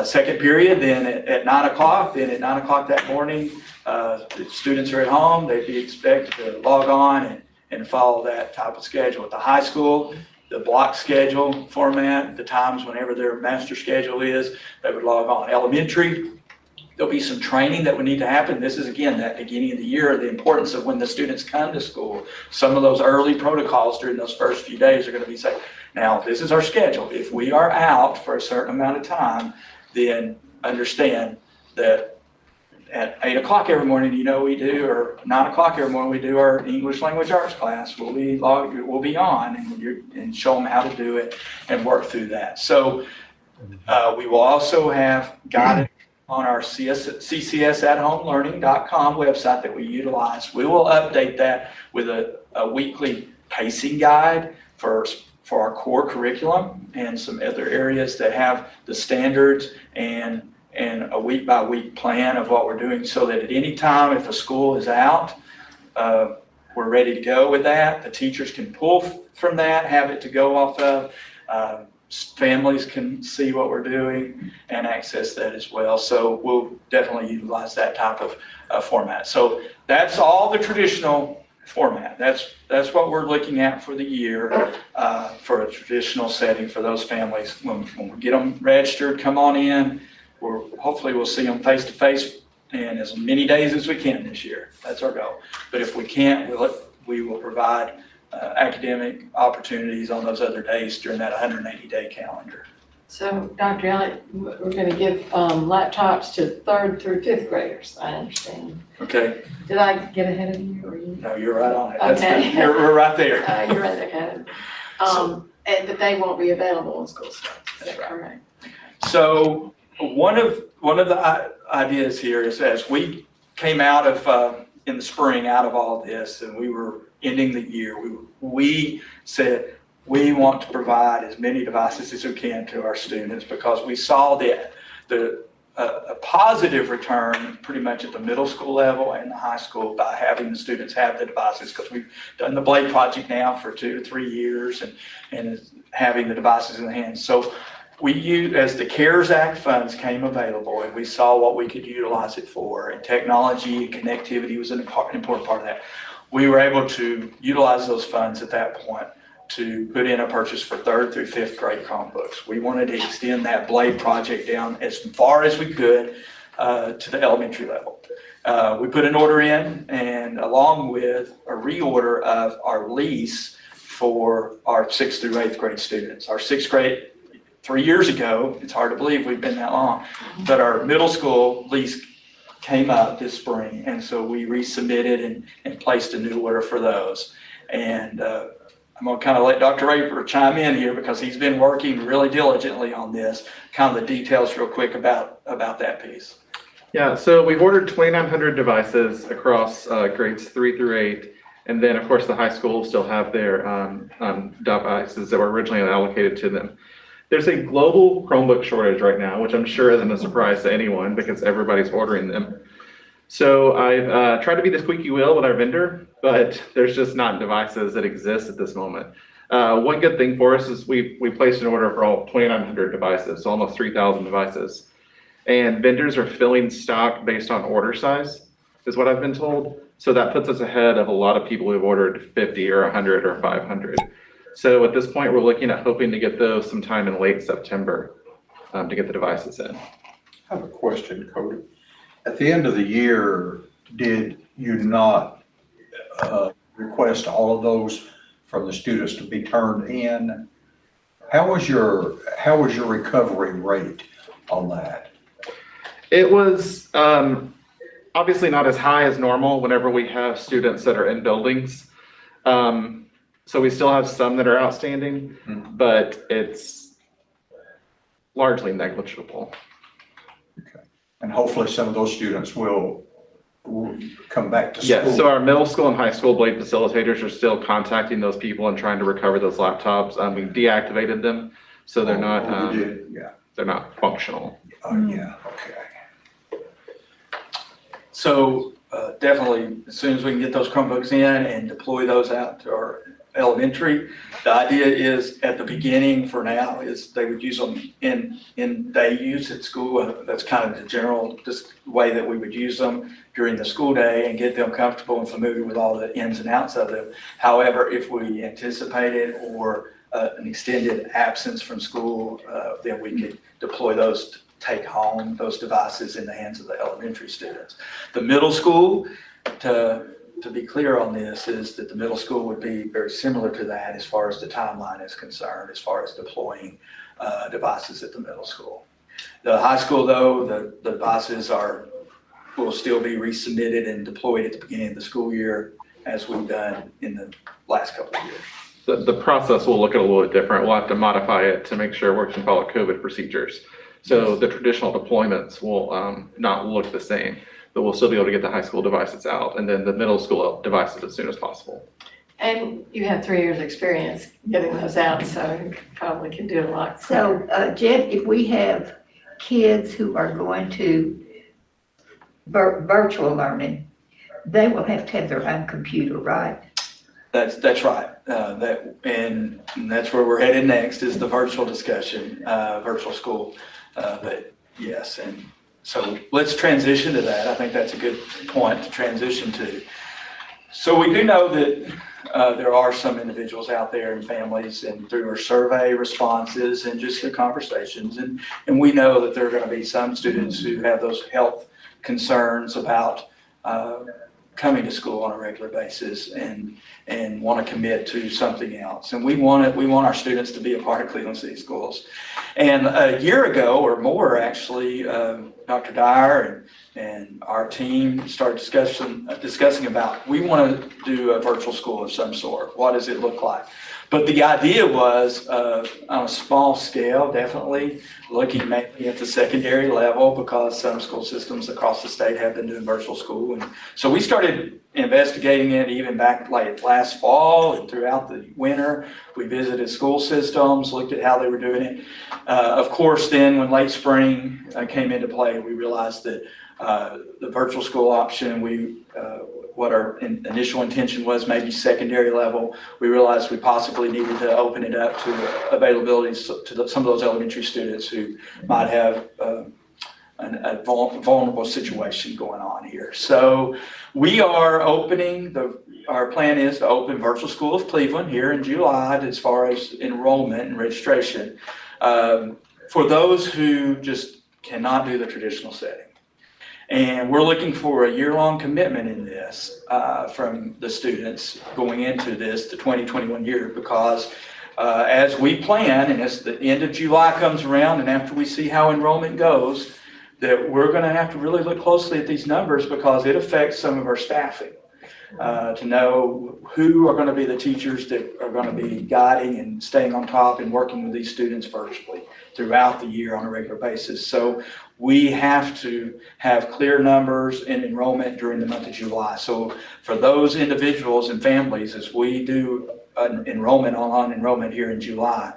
second period, then at 9 o'clock, then at 9 o'clock that morning, the students are at home, they'd be expected to log on and follow that type of schedule. At the high school, the block schedule format, the times whenever their master schedule is, they would log on. Elementary, there'll be some training that would need to happen. This is, again, that beginning of the year, the importance of when the students come to school. Some of those early protocols during those first few days are going to be saying, now, this is our schedule. If we are out for a certain amount of time, then understand that at 8 o'clock every morning, we do, or 9 o'clock every morning, we do our English language arts class. We'll be on and show them how to do it and work through that. So we will also have guidance on our CCSatHomeLearning.com website that we utilize. We will update that with a weekly pacing guide for our core curriculum and some other areas that have the standards and a week-by-week plan of what we're doing, so that at any time, if a school is out, we're ready to go with that. The teachers can pull from that, have it to go off of. Families can see what we're doing and access that as well. So we'll definitely utilize that type of format. So that's all the traditional format. That's what we're looking at for the year, for a traditional setting for those families. When we get them registered, come on in. Hopefully we'll see them face to face in as many days as we can this year. That's our goal. But if we can't, we will provide academic opportunities on those other days during that 180-day calendar. So, Dr. Elliott, we're going to give laptops to 3rd through 5th graders, I understand. Okay. Did I get ahead of you, or you? No, you're right on it. Okay. We're right there. You're right ahead. But they won't be available when school starts. Is that correct? So one of the ideas here is, as we came out of in the spring out of all this, and we were ending the year, we said we want to provide as many devices as we can to our students, because we saw a positive return pretty much at the middle school level and the high school by having the students have the devices, because we've done the Blade project now for 2 to 3 years and having the devices in the hands. So we used, as the CARES Act funds came available and we saw what we could utilize it for, and technology and connectivity was an important part of that, we were able to utilize those funds at that point to put in a purchase for 3rd through 5th grade Chromebooks. We wanted to extend that Blade project down as far as we could to the elementary level. We put an order in, and along with a reorder of our lease for our 6th through 8th grade students. Our 6th grade, 3 years ago, it's hard to believe we've been that long, but our middle school lease came up this spring, and so we resubmitted and placed a new order for those. And I'm gonna kind of let Dr. Raper chime in here, because he's been working really diligently on this, kind of the details real quick about that piece. Yeah, so we've ordered 2,900 devices across grades 3 through 8. And then, of course, the high school will still have their devices that were originally allocated to them. There's a global Chromebook shortage right now, which I'm sure isn't a surprise to anyone because everybody's ordering them. So I've tried to be the squeaky wheel with our vendor, but there's just not devices that exist at this moment. One good thing for us is we placed an order for all 2,900 devices, so almost 3,000 devices. And vendors are filling stock based on order size, is what I've been told. So that puts us ahead of a lot of people who've ordered 50 or 100 or 500. So at this point, we're looking at hoping to get those sometime in late September to get the devices in. I have a question, Cody. At the end of the year, did you not request all of those from the students to be turned in? How was your recovery rate on that? It was obviously not as high as normal whenever we have students that are in buildings. So we still have some that are outstanding, but it's largely negligible. Okay. And hopefully some of those students will come back to school. Yes, so our middle school and high school Blade facilitators are still contacting those people and trying to recover those laptops. We deactivated them, so they're not. You did, yeah. they're not functional. Yeah, okay. So definitely, as soon as we can get those Chromebooks in and deploy those out to our elementary, the idea is at the beginning for now is they would use them in day use at school. That's kind of the general just way that we would use them during the school day and get them comfortable and familiar with all the ins and outs of them. However, if we anticipated or an extended absence from school, then we could deploy those to take home those devices in the hands of the elementary students. The middle school, to be clear on this, is that the middle school would be very similar to that as far as the timeline is concerned, as far as deploying devices at the middle school. The high school, though, the devices will still be resubmitted and deployed at the beginning of the school year, as we've done in the last couple of years. The process will look at a little bit different. We'll have to modify it to make sure it works and follow COVID procedures. So the traditional deployments will not look the same, but we'll still be able to get the high school devices out and then the middle school devices as soon as possible. And you have 3 years' experience getting those out, so you probably can do a lot. So, Jed, if we have kids who are going to virtual learning, they will have to have their own computer, right? That's right. And that's where we're headed next is the virtual discussion, virtual school. But yes, and so let's transition to that. I think that's a good point to transition to. So we do know that there are some individuals out there and families, and through our survey responses and just the conversations, and we know that there are going to be some students who have those health concerns about coming to school on a regular basis and want to commit to something else. And we want our students to be a part of Cleveland City Schools. And a year ago or more, actually, Dr. Dyer and our team started discussing about, we want to do a virtual school of some sort. What does it look like? But the idea was on a small scale, definitely looking mainly at the secondary level, because some school systems across the state have been doing virtual school. And so we started investigating it even back like last fall and throughout the winter. We visited school systems, looked at how they were doing it. Of course, then when late spring came into play, we realized that the virtual school option, what our initial intention was, maybe secondary level. We realized we possibly needed to open it up to availability to some of those elementary students who might have a vulnerable situation going on here. So we are opening, our plan is to open Virtual School of Cleveland here in July as far as enrollment and registration for those who just cannot do the traditional setting. And we're looking for a year-long commitment in this from the students going into this, the 2021 year, because as we plan, and as the end of July comes around, and after we see how enrollment goes, that we're going to have to really look closely at these numbers, because it affects some of our staffing to know who are going to be the teachers that are going to be guiding and staying on top and working with these students virtually throughout the year on a regular basis. So we have to have clear numbers in enrollment during the month of July. So for those individuals and families, as we do an enrollment, online enrollment here in July,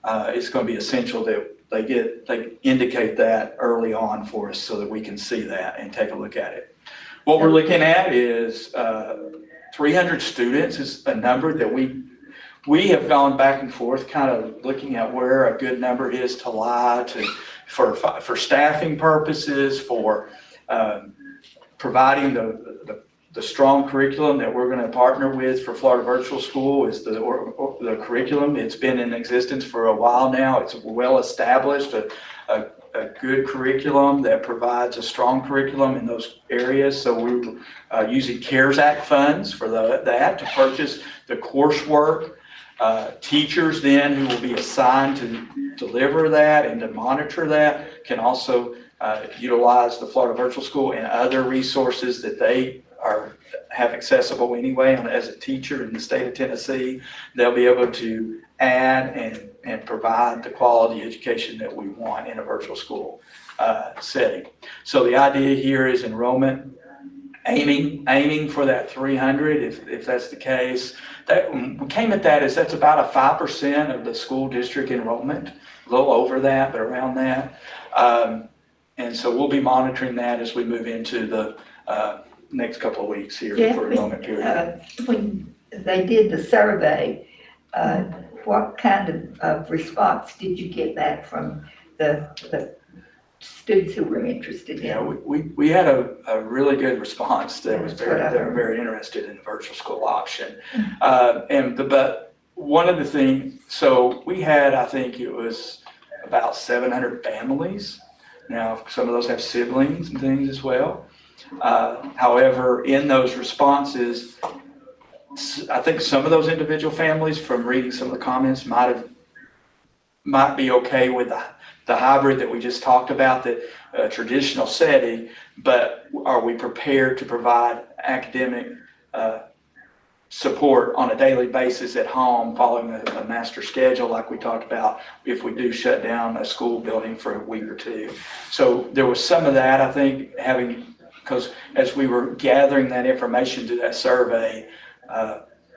it's going to be essential that they indicate that early on for us so that we can see that and take a look at it. What we're looking at is 300 students is a number that we have gone back and forth, kind of looking at where a good number is to lie for staffing purposes, for providing the strong curriculum that we're going to partner with for Florida Virtual School is the curriculum. It's been in existence for a while now. It's well established, a good curriculum that provides a strong curriculum in those areas. So we're using CARES Act funds for that to purchase the coursework. Teachers then who will be assigned to deliver that and to monitor that can also utilize the Florida Virtual School and other resources that they have accessible anyway as a teacher in the state of Tennessee. They'll be able to add and provide the quality education that we want in a virtual school setting. So the idea here is enrollment aiming for that 300, if that's the case. That, we came at that as that's about a 5% of the school district enrollment, a little over that, but around that. And so we'll be monitoring that as we move into the next couple of weeks here for enrollment period. When they did the survey, what kind of response did you get back from the students who were interested in? Yeah, we had a really good response that was they were very interested in the virtual school option. But one of the things, so we had, I think it was about 700 families. Now, some of those have siblings and things as well. However, in those responses, I think some of those individual families, from reading some of the comments, might be okay with the hybrid that we just talked about, that traditional setting, but are we prepared to provide academic support on a daily basis at home following a master schedule like we talked about if we do shut down a school building for a week or two. So there was some of that, I think, because as we were gathering that information to that survey,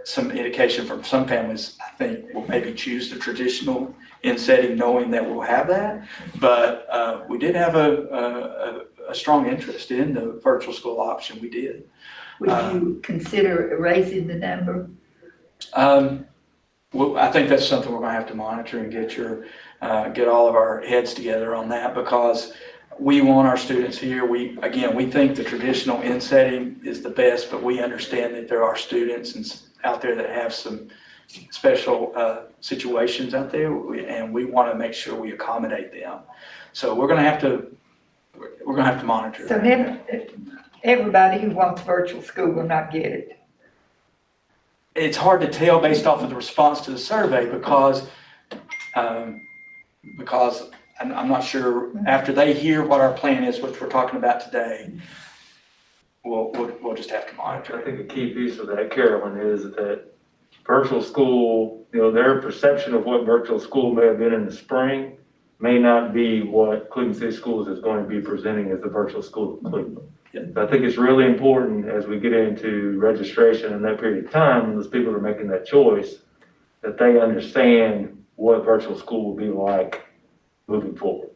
some indication from some families, I think, will maybe choose the traditional in setting knowing that we'll have that. But we did have a strong interest in the virtual school option. We did. Would you consider raising the number? Well, I think that's something we're going to have to monitor and get all of our heads together on that, because we want our students here. We think the traditional in setting is the best, but we understand that there are students out there that have some special situations out there, and we want to make sure we accommodate them. So we're going to have to monitor. So everybody who wants virtual school will not get it. It's hard to tell based off of the response to the survey, because I'm not sure after they hear what our plan is, which we're talking about today, we'll just have to monitor. I think a key piece of that, Carolyn, is that virtual school, their perception of what virtual school may have been in the spring may not be what Cleveland City Schools is going to be presenting as the virtual school of Cleveland. Yeah. So I think it's really important as we get into registration in that period of time, those people are making that choice, that they understand what virtual school will be like moving forward.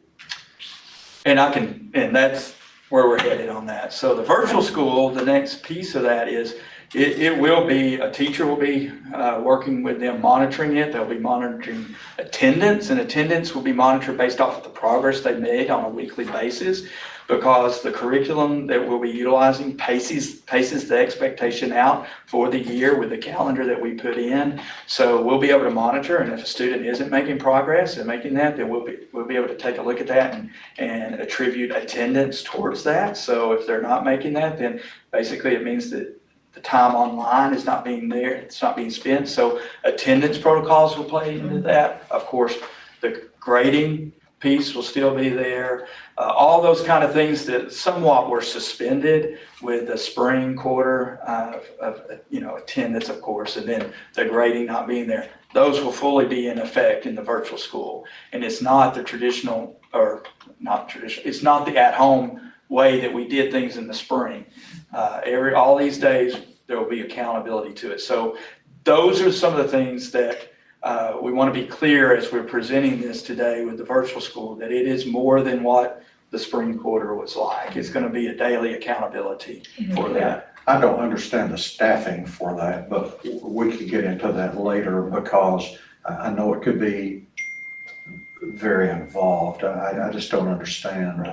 And that's where we're headed on that. So the virtual school, the next piece of that is it will be, a teacher will be working with them, monitoring it. They'll be monitoring attendance, and attendance will be monitored based off of the progress they made on a weekly basis, because the curriculum that we'll be utilizing paces the expectation out for the year with the calendar that we put in. So we'll be able to monitor, and if a student isn't making progress and making that, then we'll be able to take a look at that and attribute attendance towards that. So if they're not making that, then basically it means that the time online is not being there, it's not being spent. So attendance protocols will play into that. Of course, the grading piece will still be there. All those kind of things that somewhat were suspended with the spring quarter of attendance, of course, and then the grading not being there. Those will fully be in effect in the virtual school. And it's not the traditional, or not traditional, it's not the at-home way that we did things in the spring. All these days, there will be accountability to it. So those are some of the things that we want to be clear as we're presenting this today with the virtual school, that it is more than what the spring quarter was like. It's going to be a daily accountability for that. I don't understand the staffing for that, but we could get into that later, because I know it could be very involved. I just don't understand.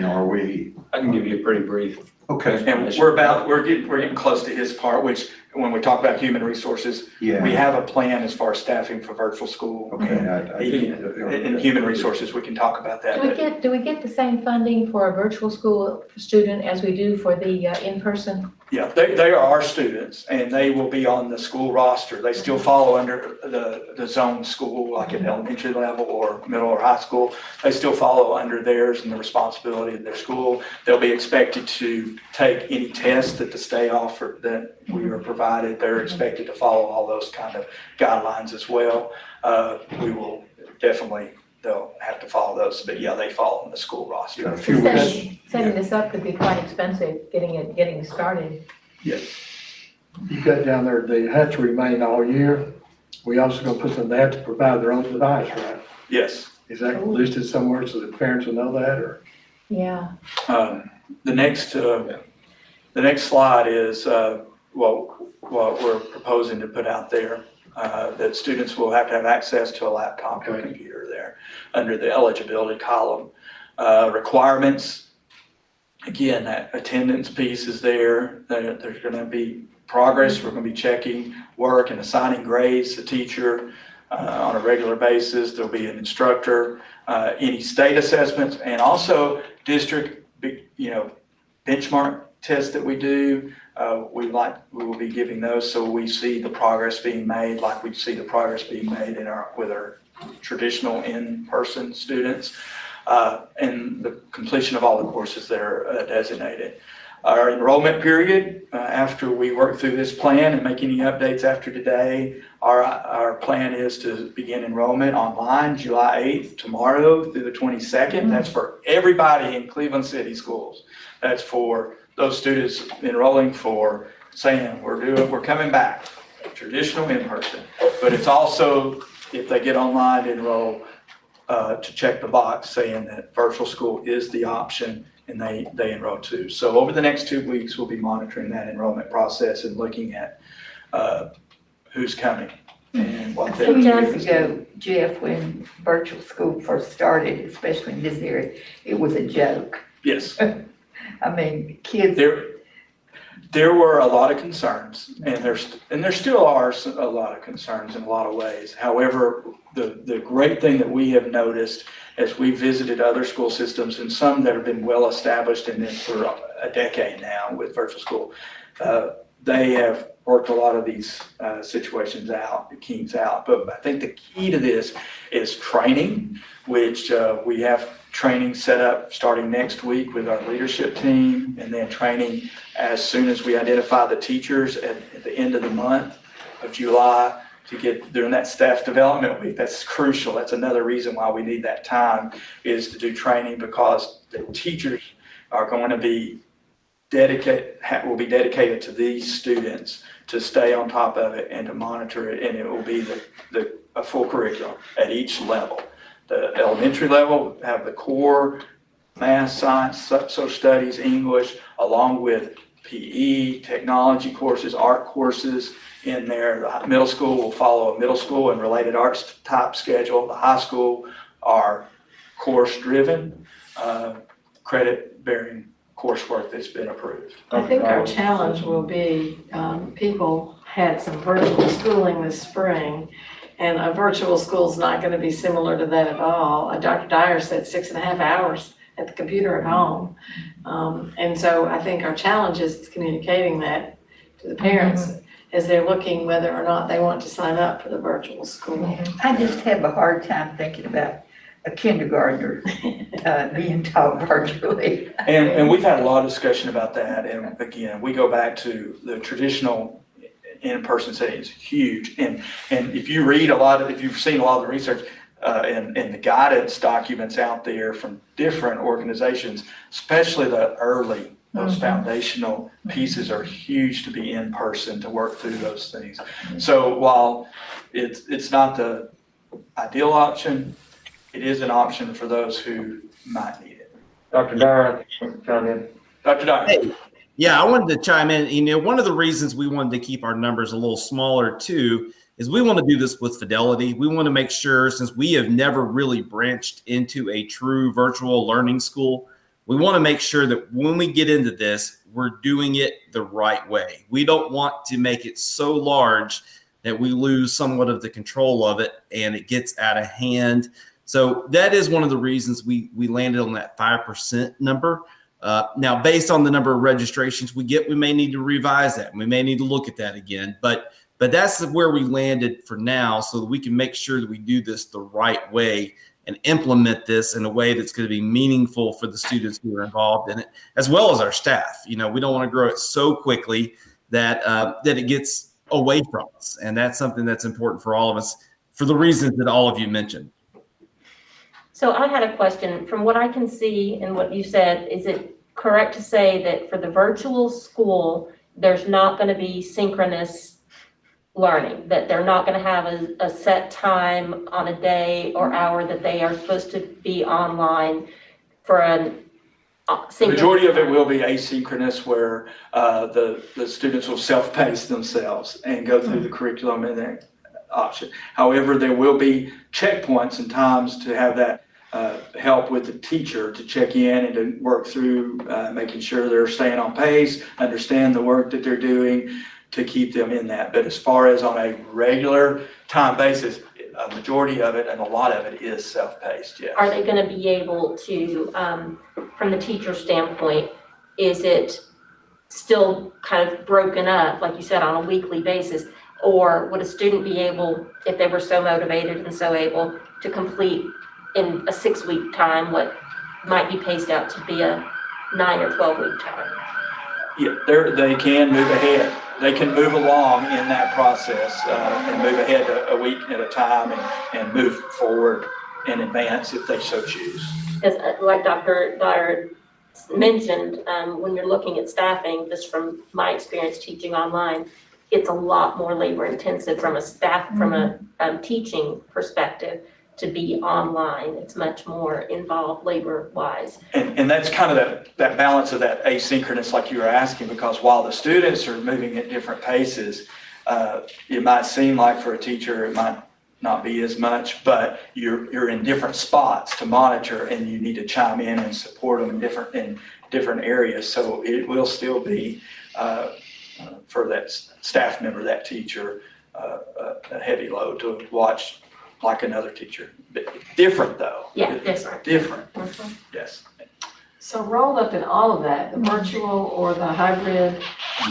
Are we? I can give you a pretty brief. Okay. And we're getting close to his part, which when we talk about human resources, Yeah. we have a plan as far as staffing for virtual school. Okay. In human resources, we can talk about that. Do we get the same funding for a virtual school student as we do for the in-person? Yeah, they are our students, and they will be on the school roster. They still follow under the zone school, like at elementary level or middle or high school. They still follow under theirs and the responsibility of their school. They'll be expected to take any tests that the state offered that we are provided. They're expected to follow all those kind of guidelines as well. We will definitely they'll have to follow those, but yeah, they fall on the school roster. A few weeks. Setting this up could be quite expensive, getting started. Yes. You got down there, they have to remain all year. We also gonna put them, they have to provide their own device, right? Yes. Is that listed somewhere so that parents will know that, or? Yeah. The next slide is, what we're proposing to put out there, that students will have to have access to a laptop or computer there under the eligibility column. Requirements, again, that attendance piece is there. There's gonna be progress. We're gonna be checking work and assigning grades to teacher on a regular basis. There'll be an instructor, any state assessments, and also district, benchmark tests that we do. We will be giving those so we see the progress being made, like we see the progress being made with our traditional in-person students, and the completion of all the courses that are designated. Our enrollment period, after we work through this plan and make any updates after today, our plan is to begin enrollment online July 8th, tomorrow through the 22nd. That's for everybody in Cleveland City Schools. That's for those students enrolling for saying we're coming back, traditional in-person. But it's also, if they get online, enroll to check the box saying that virtual school is the option, and they enroll too. So over the next 2 weeks, we'll be monitoring that enrollment process and looking at who's coming and what A they're few doing. years ago, Jeff, when virtual school first started, especially in this area, it was a joke. Yes. I mean, kids. There were a lot of concerns, and there still are a lot of concerns in a lot of ways. However, the great thing that we have noticed as we visited other school systems, and some that have been well established in this for a decade now with virtual school, they have worked a lot of these situations out, the kinks out. But I think the key to this is training, which we have training set up starting next week with our leadership team, and then training as soon as we identify the teachers at the end of the month of July to get during that staff development week. That's crucial. That's another reason why we need that time, is to do training, because the teachers are going to be dedicated to these students to stay on top of it and to monitor it, and it will be a full curriculum at each level. The elementary level have the core math, science, social studies, English, along with PE, technology courses, art courses in there. The middle school will follow a middle school and related arts type schedule. The high school are course-driven, credit-bearing coursework that's been approved. I think our challenge will be, people had some virtual schooling this spring, and a virtual school is not going to be similar to that at all. Dr. Dyer said 6.5 hours at the computer at home. And so I think our challenge is communicating that to the parents as they're looking whether or not they want to sign up for the virtual school. I just have a hard time thinking about a kindergartner being taught virtually. And we've had a lot of discussion about that. And again, we go back to the traditional in-person setting is huge. And if you read if you've seen a lot of the research and the guidance documents out there from different organizations, especially the early, those foundational pieces are huge to be in person to work through those things. So while it's not the ideal option, it is an option for those who might need it. Dr. Dyer, chime in. Dr. Dyer. Hey, yeah, I wanted to chime in. One of the reasons we wanted to keep our numbers a little smaller too is we want to do this with fidelity. We want to make sure, since we have never really branched into a true virtual learning school, we want to make sure that when we get into this, we're doing it the right way. We don't want to make it so large that we lose somewhat of the control of it and it gets out of hand. So that is one of the reasons we landed on that 5% number. Now, based on the number of registrations we get, we may need to revise that. We may need to look at that again. But that's where we landed for now, so that we can make sure that we do this the right way and implement this in a way that's going to be meaningful for the students who are involved in it, as well as our staff. We don't want to grow it so quickly that it gets away from us. And that's something that's important for all of us for the reasons that all of you mentioned. So I had a question. From what I can see and what you said, is it correct to say that for the virtual school, there's not going to be synchronous learning, that they're not going to have a set time on a day or hour that they are supposed to be online for a The majority of it will be asynchronous, where the students will self-pace themselves and go through the curriculum and their option. However, there will be checkpoints and times to have that help with the teacher to check in and to work through making sure they're staying on pace, understand the work that they're doing, to keep them in that. But as far as on a regular time basis, a majority of it and a lot of it is self-paced, yes. Are they going to be able to, from the teacher standpoint, is it still kind of broken up, like you said, on a weekly basis? Or would a student be able, if they were so motivated and so able, to complete in a 6-week time what might be paced out to be a 9 or 12-week time? Yeah, they can move ahead. They can move along in that process and move ahead a week at a time and move forward in advance if they so choose. Because like Dr. Dyer mentioned, when you're looking at staffing, just from my experience teaching online, it's a lot more labor intensive from a staff, from a teaching perspective to be online. It's much more involved labor-wise. And that's kind of that balance of that asynchronous, like you were asking, because while the students are moving at different paces, it might seem like for a teacher it might not be as much, but you're in different spots to monitor and you need to chime in and support them in different areas. So it will still be for that staff member, that teacher, a heavy load to watch like another teacher. But different though. Yeah, different. Different, yes. So rolled up in all of that, the virtual or the hybrid,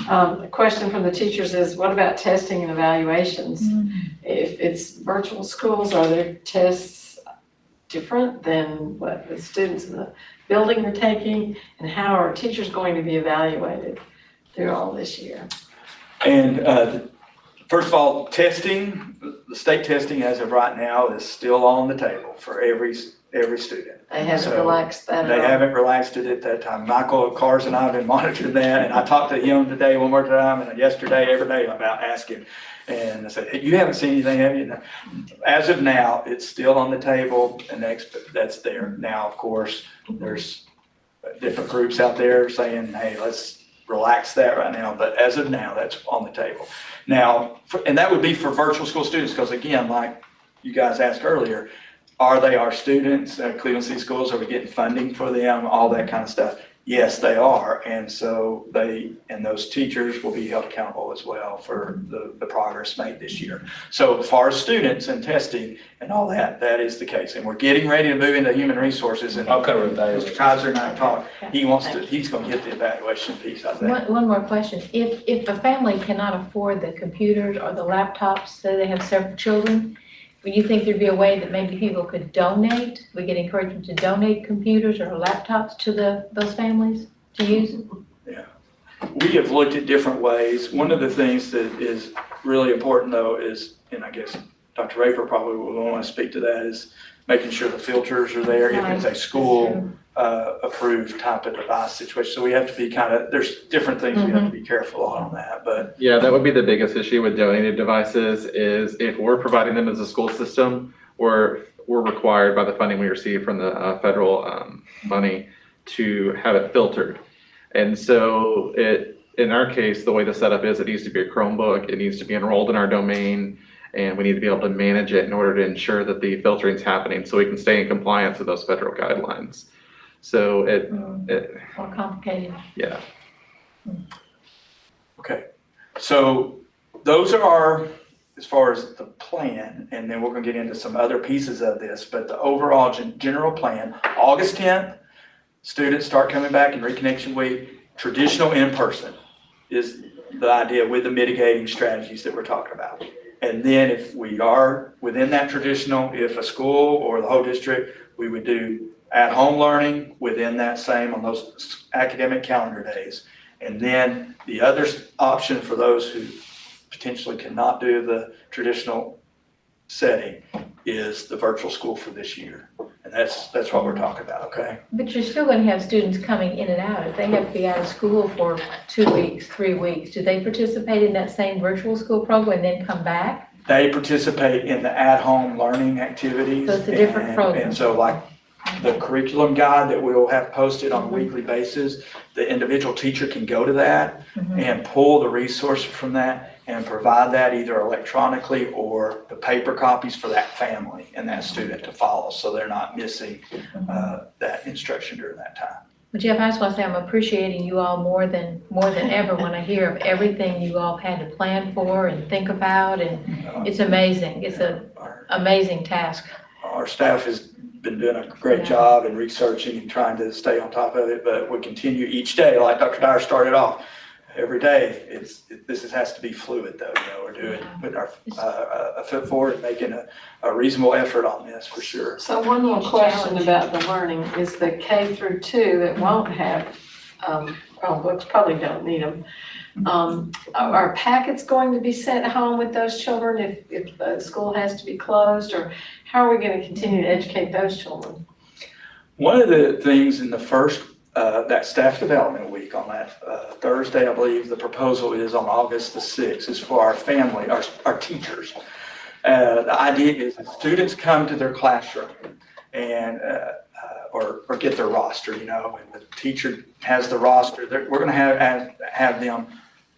the question from the teachers is, what about testing and evaluations? If it's virtual schools, are their tests different than what the students in the building are taking? And how are teachers going to be evaluated through all this year? And first of all, testing, the state testing as of right now is still on the table for every student. They haven't relaxed that at all. They haven't relaxed it at that time. Michael Cars and I have been monitoring that, and I talked to him today one more time, and yesterday, every day about asking. And I said, hey, you haven't seen anything, have you? No. As of now, it's still on the table, and that's there. Now, of course, there's different groups out there saying, hey, let's relax that right now. But as of now, that's on the table. Now, and that would be for virtual school students, because again, like you guys asked earlier, are they our students at Cleveland City Schools? Are we getting funding for them? All that kind of stuff. Yes, they are. And so those teachers will be held accountable as well for the progress made this year. So as far as students and testing and all that, that is the case. And we're getting ready to move into human resources. And I'll cover evaluation. Mr. Kaiser and I talked. He's going to get the evaluation piece, I think. One more question. If a family cannot afford the computers or the laptops, say they have several children, do you think there'd be a way that maybe people could donate? We could encourage them to donate computers or laptops to those families to use? Yeah. We have looked at different ways. One of the things that is really important though is, and I guess Dr. Rafer probably will want to speak to that, is making sure the filters are there if it's a school approved type of device situation. So we have to be there's different things we have to be careful on that, but. Yeah, that would be the biggest issue with donated devices is if we're providing them as a school system, we're required by the funding we receive from the federal money to have it filtered. And so in our case, the way the setup is, it needs to be a Chromebook, it needs to be enrolled in our domain, and we need to be able to manage it in order to ensure that the filtering is happening so we can stay in compliance with those federal guidelines. So it More complicated. yeah. Okay, so those are our, as far as the plan, and then we're gonna get into some other pieces of this, but the overall general plan, August 10th, students start coming back in Reconnection Week. Traditional in-person is the idea with the mitigating strategies that we're talking about. And then if we are within that traditional, if a school or the whole district, we would do at-home learning within that same on those academic calendar days. And then the other option for those who potentially cannot do the traditional setting is the virtual school for this year. And that's what we're talking about, okay? But you're still gonna have students coming in and out. If they have to be out of school for 2 weeks, 3 weeks, do they participate in that same virtual school program and then come back? They participate in the at-home learning activities. So it's a different and- program. And so like the curriculum guide that we'll have posted on a weekly basis, the individual teacher can go to that and pull the resources from that and provide that either electronically or the paper copies for that family and that student to follow, so they're not missing that instruction during that time. But Jeff, I just want to say I'm appreciating you all more than ever when I hear of everything you all had to plan for and think about, and it's amazing. It's an amazing task. Our staff has been doing a great job in researching and trying to stay on top of it, but we continue each day, like Dr. Dyer started off. Every day, this has to be fluid though, we're putting our a foot forward and making a reasonable effort on this for sure. So one more question about the learning is the K through 2 that won't have Chromebooks, probably don't need them. Are packets going to be sent home with those children if the school has to be closed, or how are we going to continue to educate those children? One of the things in the first, that staff development week on that Thursday, I believe the proposal is on August the 6th, is for our family, our teachers. The idea is that students come to their classroom and or get their roster, and the teacher has the roster. We're going to have them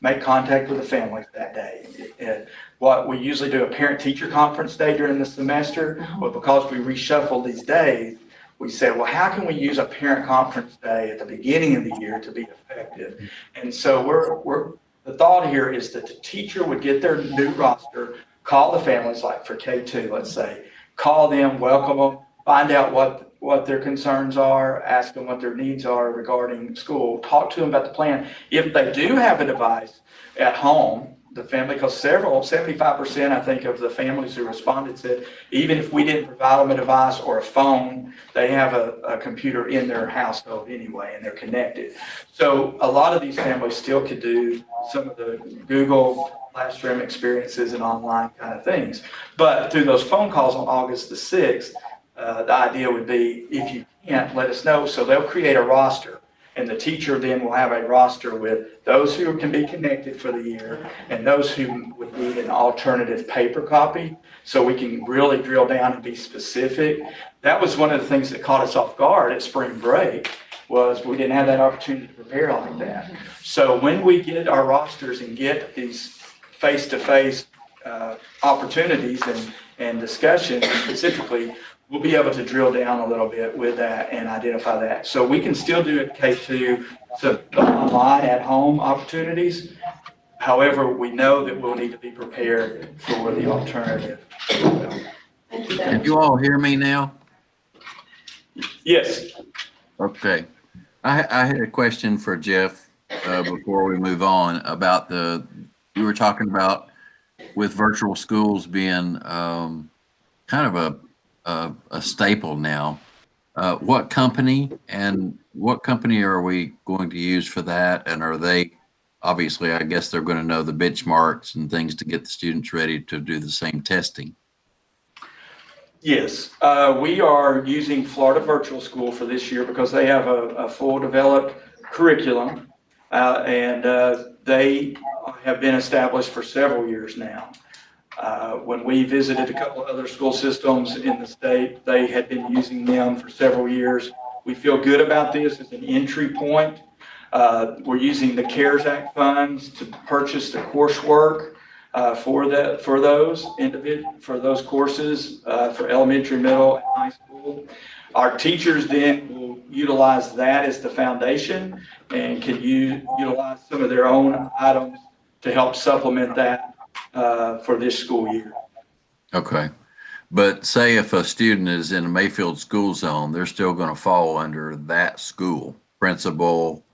make contact with the families that day. What we usually do a parent-teacher conference day during the semester, but because we reshuffle these days, we said, well, how can we use a parent conference day at the beginning of the year to be effective? And so the thought here is that the teacher would get their new roster, call the families, like for K2, let's say, call them, welcome them, find out what their concerns are, ask them what their needs are regarding school, talk to them about the plan. If they do have a device at home, the family, because 75%, I think, of the families who responded said, even if we didn't provide them a device or a phone, they have a computer in their household anyway, and they're connected. So a lot of these families still could do some of the Google Classroom experiences and online kind of things. But through those phone calls on August the 6th, the idea would be, if you can't, let us know. So they'll create a roster. And the teacher then will have a roster with those who can be connected for the year and those who would need an alternative paper copy, so we can really drill down and be specific. That was one of the things that caught us off guard at spring break, was we didn't have that opportunity to prepare like that. So when we get our rosters and get these face-to-face opportunities and discussions specifically, we'll be able to drill down a little bit with that and identify that. So we can still do it K2, so online at home opportunities. However, we know that we'll need to be prepared for the alternative. Can you all hear me now? Yes. Okay. I had a question for Jeff before we move on about you were talking about with virtual schools being kind of a staple now. What company are we going to use for that? And are they, obviously, I guess they're going to know the benchmarks and things to get the students ready to do the same testing. Yes, we are using Florida Virtual School for this year because they have a full developed curriculum, and they have been established for several years now. When we visited a couple of other school systems in the state, they had been using them for several years. We feel good about this as an entry point. We're using the CARES Act funds to purchase the coursework for those courses for elementary, middle, and high school. Our teachers then will utilize that as the foundation and can utilize some of their own items to help supplement that for this school year. Okay. But say if a student is in a Mayfield school zone, they're still going to fall under that school, principal,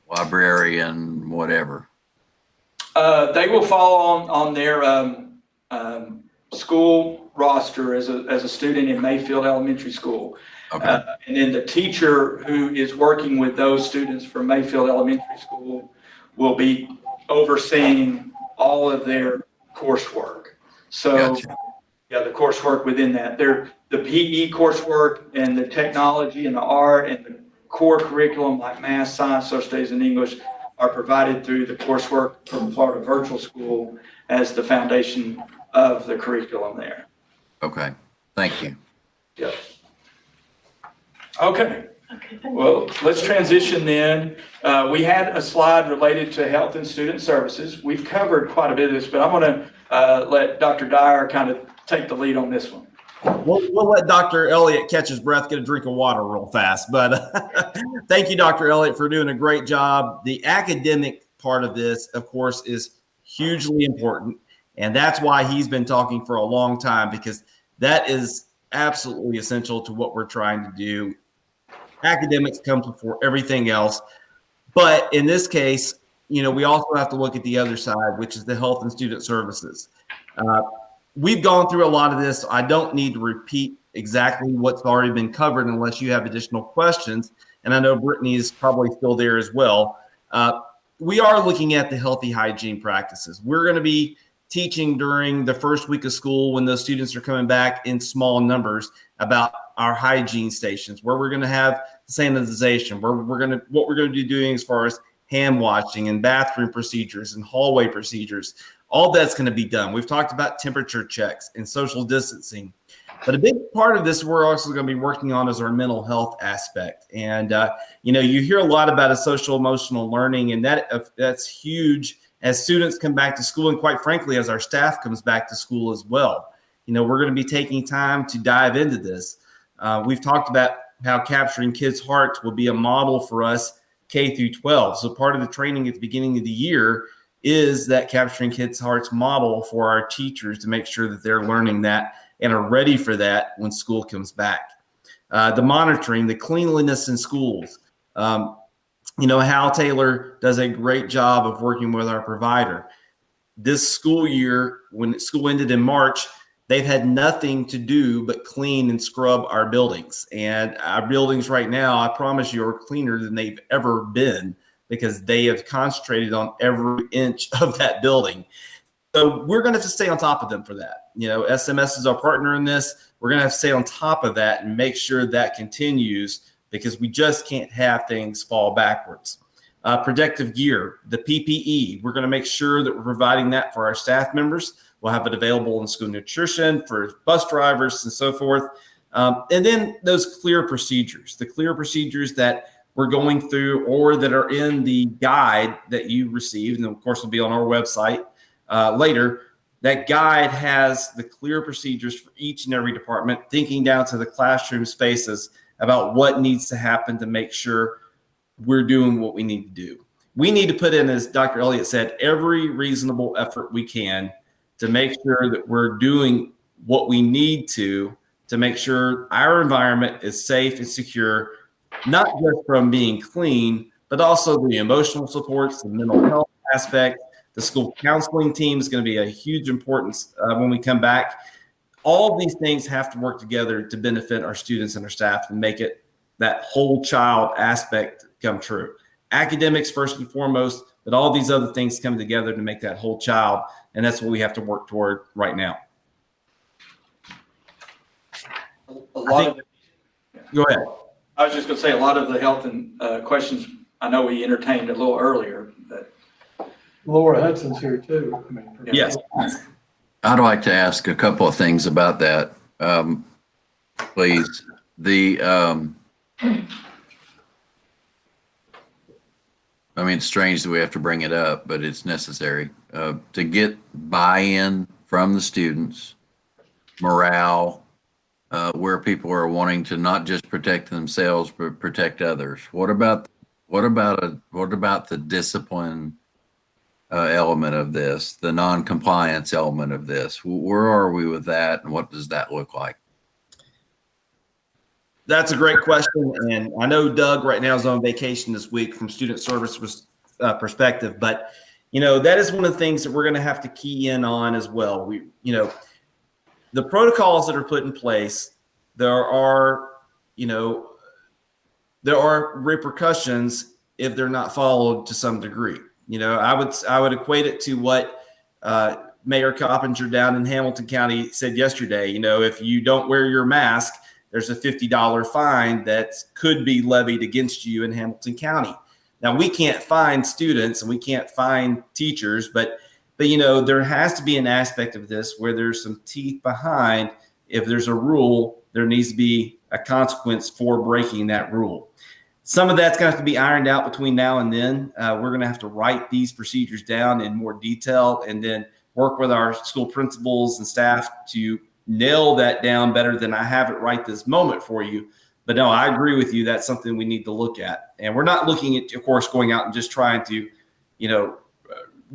librarian, whatever. They will fall on their school roster as a student in Mayfield Elementary School. Okay. And then the teacher who is working with those students from Mayfield Elementary School will be overseeing all of their coursework. So Gotcha. Yeah, the coursework within that. The PE coursework and the technology and the art and the core curriculum like math, science, social studies, and English are provided through the coursework from Florida Virtual School as the foundation of the curriculum there. Okay, thank you. Yep. Okay. Well, let's transition then. We had a slide related to health and student services. We've covered quite a bit of this, but I'm going to let Dr. Dyer kind of take the lead on this one. We'll let Dr. Elliott catch his breath, get a drink of water real fast. But thank you, Dr. Elliott, for doing a great job. The academic part of this, of course, is hugely important. And that's why he's been talking for a long time, because that is absolutely essential to what we're trying to do. Academics comes before everything else. But in this case, you know, we also have to look at the other side, which is the health and student services. We've gone through a lot of this. I don't need to repeat exactly what's already been covered unless you have additional questions. And I know Brittany is probably still there as well. We are looking at the healthy hygiene practices. We're going to be teaching during the first week of school when those students are coming back in small numbers about our hygiene stations, where we're going to have sanitization, what we're going to be doing as far as hand washing and bathroom procedures and hallway procedures. All that's going to be done. We've talked about temperature checks and social distancing. But a big part of this we're also going to be working on is our mental health aspect. And, you know, you hear a lot about a social emotional learning, and that's huge as students come back to school, and quite frankly, as our staff comes back to school as well. You know, we're going to be taking time to dive into this. We've talked about how capturing kids' hearts will be a model for us K through 12. So part of the training at the beginning of the year is that capturing kids' hearts model for our teachers to make sure that they're learning that and are ready for that when school comes back. The monitoring, the cleanliness in schools. You know, Hal Taylor does a great job of working with our provider. This school year, when school ended in March, they've had nothing to do but clean and scrub our buildings. And our buildings right now, I promise you, are cleaner than they've ever been, because they have concentrated on every inch of that building. So we're going to have to stay on top of them for that. You know, SMS is our partner in this. We're going to have to stay on top of that and make sure that continues, because we just can't have things fall backwards. Protective gear, the PPE, we're going to make sure that we're providing that for our staff members. We'll have it available in school nutrition for bus drivers and so forth. And then those clear procedures, the clear procedures that we're going through or that are in the guide that you received, and of course will be on our website later. That guide has the clear procedures for each and every department, thinking down to the classroom spaces about what needs to happen to make sure we're doing what we need to do. We need to put in, as Dr. Elliott said, every reasonable effort we can to make sure that we're doing what we need to make sure our environment is safe and secure, not just from being clean, but also the emotional supports, the mental health aspect. The school counseling team is going to be a huge importance when we come back. All these things have to work together to benefit our students and our staff and make it that whole child aspect come true. Academics first and foremost, but all these other things come together to make that whole child, and that's what we have to work toward right now. Go ahead. I was just going to say, a lot of the health and questions, I know we entertained a little earlier, but Laura Hudson's here too. I mean, yes. I'd like to ask a couple of things about that, please. I mean, it's strange that we have to bring it up, but it's necessary to get buy-in from the students, morale, where people are wanting to not just protect themselves but protect others. What about the discipline element of this, the non-compliance element of this? Where are we with that, and what does that look like? That's a great question, and I know Doug right now is on vacation this week from student service perspective, but you know, that is one of the things that we're going to have to key in on as well. You know, the protocols that are put in place, there are repercussions if they're not followed to some degree. You know, I would equate it to what Mayor Coppinger down in Hamilton County said yesterday, you know, if you don't wear your mask, there's a $50 fine that could be levied against you in Hamilton County. Now, we can't find students and we can't find teachers, but you know, there has to be an aspect of this where there's some teeth behind. If there's a rule, there needs to be a consequence for breaking that rule. Some of that's going to have to be ironed out between now and then. We're going to have to write these procedures down in more detail and then work with our school principals and staff to nail that down better than I have it right this moment for you. But no, I agree with you. That's something we need to look at. And we're not looking at, of course, going out and just trying to, you know,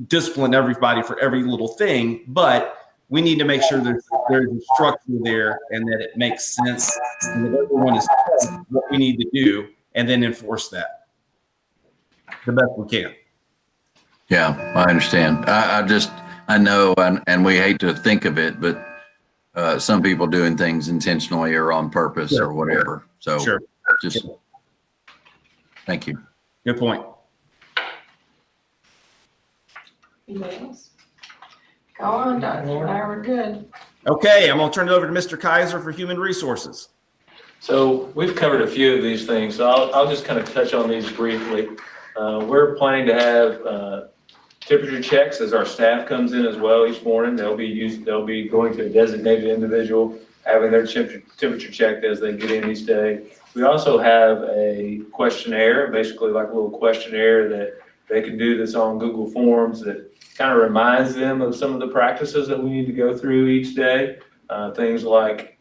discipline everybody for every little thing, but we need to make sure there's a structure there and that it makes sense and that everyone is told what we need to do and then enforce that the best we can. Yeah, I understand. I know, and we hate to think of it, but some people doing things intentionally or on purpose or whatever. So Sure. Just thank you. Good point. Anybody else? Go on, Dr. We're good. Okay, I'm going to turn it over to Mr. Kaiser for Human Resources. So we've covered a few of these things, so I'll just kind of touch on these briefly. We're planning to have temperature checks as our staff comes in as well each morning. They'll be going to a designated individual, having their temperature checked as they get in each day. We also have a questionnaire, basically like a little questionnaire that they can do that's on Google Forms that kind of reminds them of some of the practices that we need to go through each day. Things like,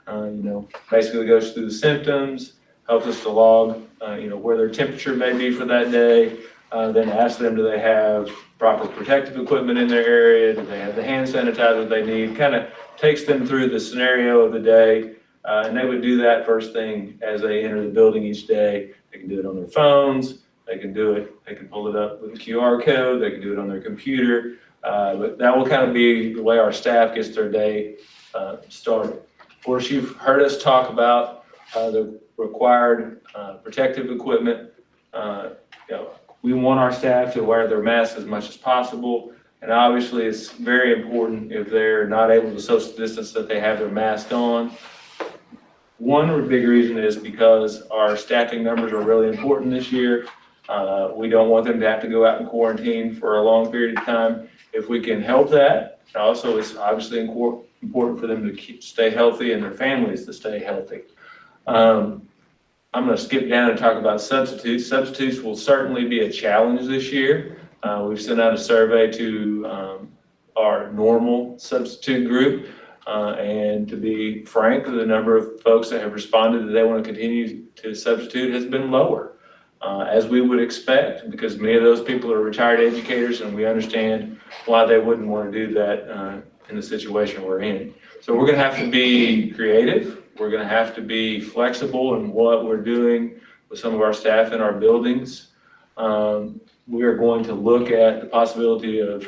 basically goes through the symptoms, helps us to log, where their temperature may be for that day. Then ask them, do they have proper protective equipment in their area? Do they have the hand sanitizer they need? Kind of takes them through the scenario of the day. And they would do that first thing as they enter the building each day. They can do it on their phones. They can do it, they can pull it up with a QR code, they can do it on their computer, but that will kind of be the way our staff gets their day started. Of course, you've heard us talk about the required protective equipment. We want our staff to wear their masks as much as possible, and obviously it's very important if they're not able to social distance that they have their mask on. One big reason is because our staffing numbers are really important this year. We don't want them to have to go out in quarantine for a long period of time. If we can help that, also it's obviously important for them to stay healthy and their families to stay healthy. I'm going to skip down and talk about substitutes. Substitutes will certainly be a challenge this year. We've sent out a survey to our normal substitute group. And to be frank, the number of folks that have responded that they want to continue to substitute has been lower. As we would expect, because many of those people are retired educators and we understand why they wouldn't want to do that in the situation we're in. So we're going to have to be creative. We're going to have to be flexible in what we're doing with some of our staff in our buildings. We are going to look at the possibility of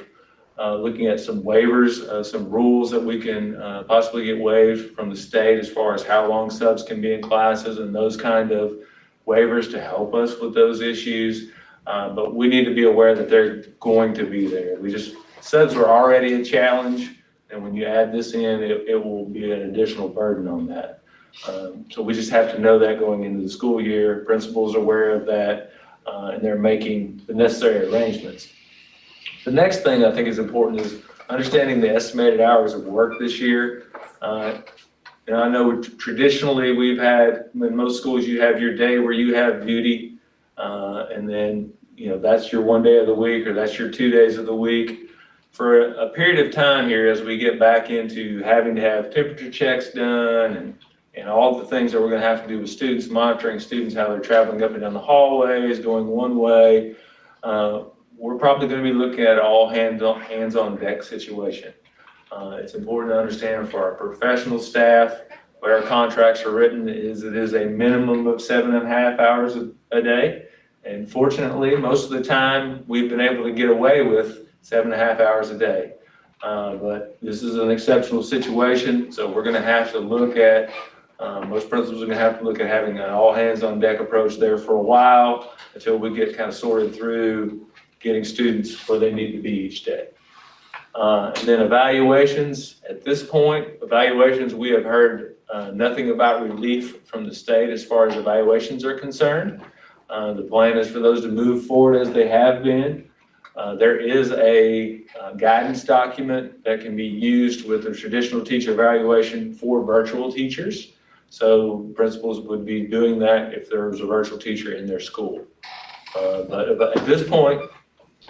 looking at some waivers, some rules that we can possibly get waived from the state as far as how long subs can be in classes and those kind of waivers to help us with those issues. But we need to be aware that they're going to be there. Subs are already a challenge, and when you add this in, it will be an additional burden on that. So we just have to know that going into the school year. Principals are aware of that, and they're making the necessary arrangements. The next thing I think is important is understanding the estimated hours of work this year. And I know traditionally we've had, in most schools, you have your day where you have duty, and then, that's your one day of the week or that's your 2 days of the week. For a period of time here, as we get back into having to have temperature checks done and all the things that we're going to have to do with students, monitoring students, how they're traveling up and down the hallways, going one way, we're probably going to be looking at all hands on deck situation. It's important to understand for our professional staff, what our contracts are written is it is a minimum of 7.5 hours a day. And fortunately, most of the time we've been able to get away with 7.5 hours a day. But this is an exceptional situation. So we're going to have to look at, most principals are going to have to look at having an all hands on deck approach there for a while until we get kind of sorted through getting students where they need to be each day. And then evaluations, at this point, we have heard nothing about relief from the state as far as evaluations are concerned. The plan is for those to move forward as they have been. There is a guidance document that can be used with the traditional teacher evaluation for virtual teachers. So principals would be doing that if there was a virtual teacher in their school. But at this point,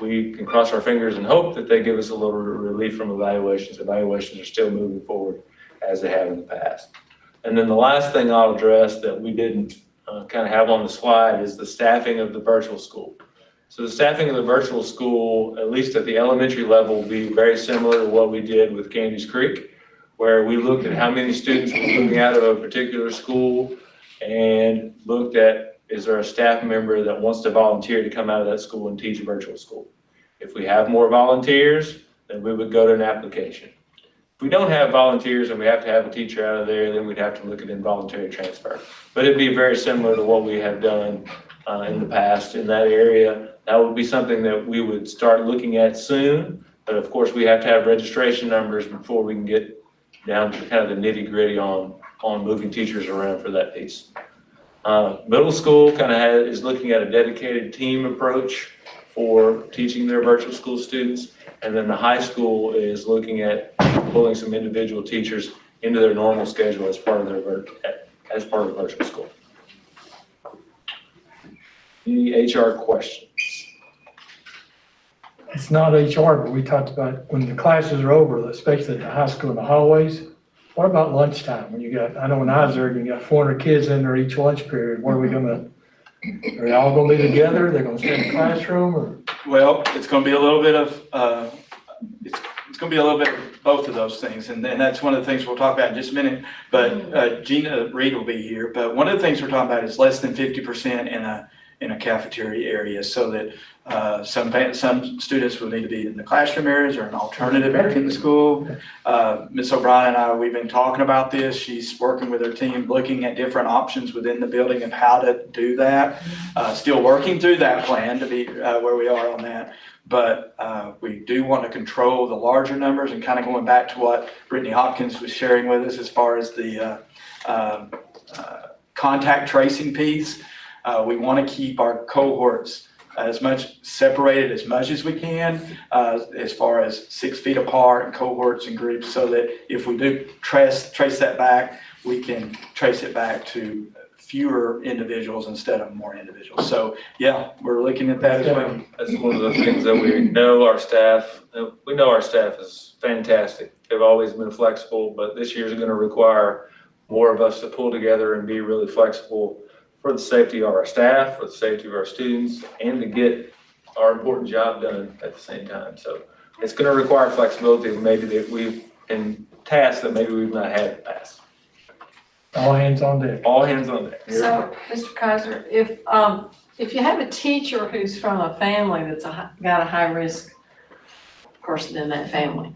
we can cross our fingers and hope that they give us a little relief from evaluations. Evaluations are still moving forward as they have in the past. And then the last thing I'll address that we didn't kind of have on the slide is the staffing of the virtual school. So the staffing of the virtual school, at least at the elementary level, will be very similar to what we did with Candies Creek, where we looked at how many students were moving out of a particular school and looked at, is there a staff member that wants to volunteer to come out of that school and teach virtual school? If we have more volunteers, then we would go to an application. If we don't have volunteers and we have to have a teacher out of there, then we'd have to look at involuntary transfer. But it'd be very similar to what we have done in the past in that area. That would be something that we would start looking at soon. But of course, we have to have registration numbers before we can get down to kind of the nitty gritty on moving teachers around for that piece. Middle school kind of is looking at a dedicated team approach for teaching their virtual school students. And then the high school is looking at pulling some individual teachers into their normal schedule as part of virtual school. Any HR questions? It's not HR, but we talked about when the classes are over, especially at the high school in the hallways. What about lunchtime? When you got, I know when I was there, you got 400 kids in there each lunch period. What are we gonna, are they all gonna be together? They're gonna stay in the classroom or? Well, it's gonna be a little bit of, it's gonna be a little bit of both of those things. And that's one of the things we'll talk about in just a minute. But Gina Reed will be here. But one of the things we're talking about is less than 50% in a cafeteria area, so that some students will need to be in the classroom areas or an alternative area in the school. Ms. O'Brien and I, we've been talking about this. She's working with her team, looking at different options within the building of how to do that. Still working through that plan to be where we are on that. But we do want to control the larger numbers, and kind of going back to what Brittany Hopkins was sharing with us as far as the contact tracing piece. We want to keep our cohorts as much separated as much as we can, as far as 6 feet apart in cohorts and groups, so that if we do trace that back, we can trace it back to fewer individuals instead of more individuals. So yeah, we're looking at that as well. That's one of the things that we know our staff is fantastic. They've always been flexible, but this year's going to require more of us to pull together and be really flexible for the safety of our staff, for the safety of our students, and to get our important job done at the same time. So it's going to require flexibility maybe that we've in tasks that maybe we've not had in the past. All hands on deck. All hands on deck. So, Mr. Kaiser, if you have a teacher who's from a family that's got a high-risk person in that family,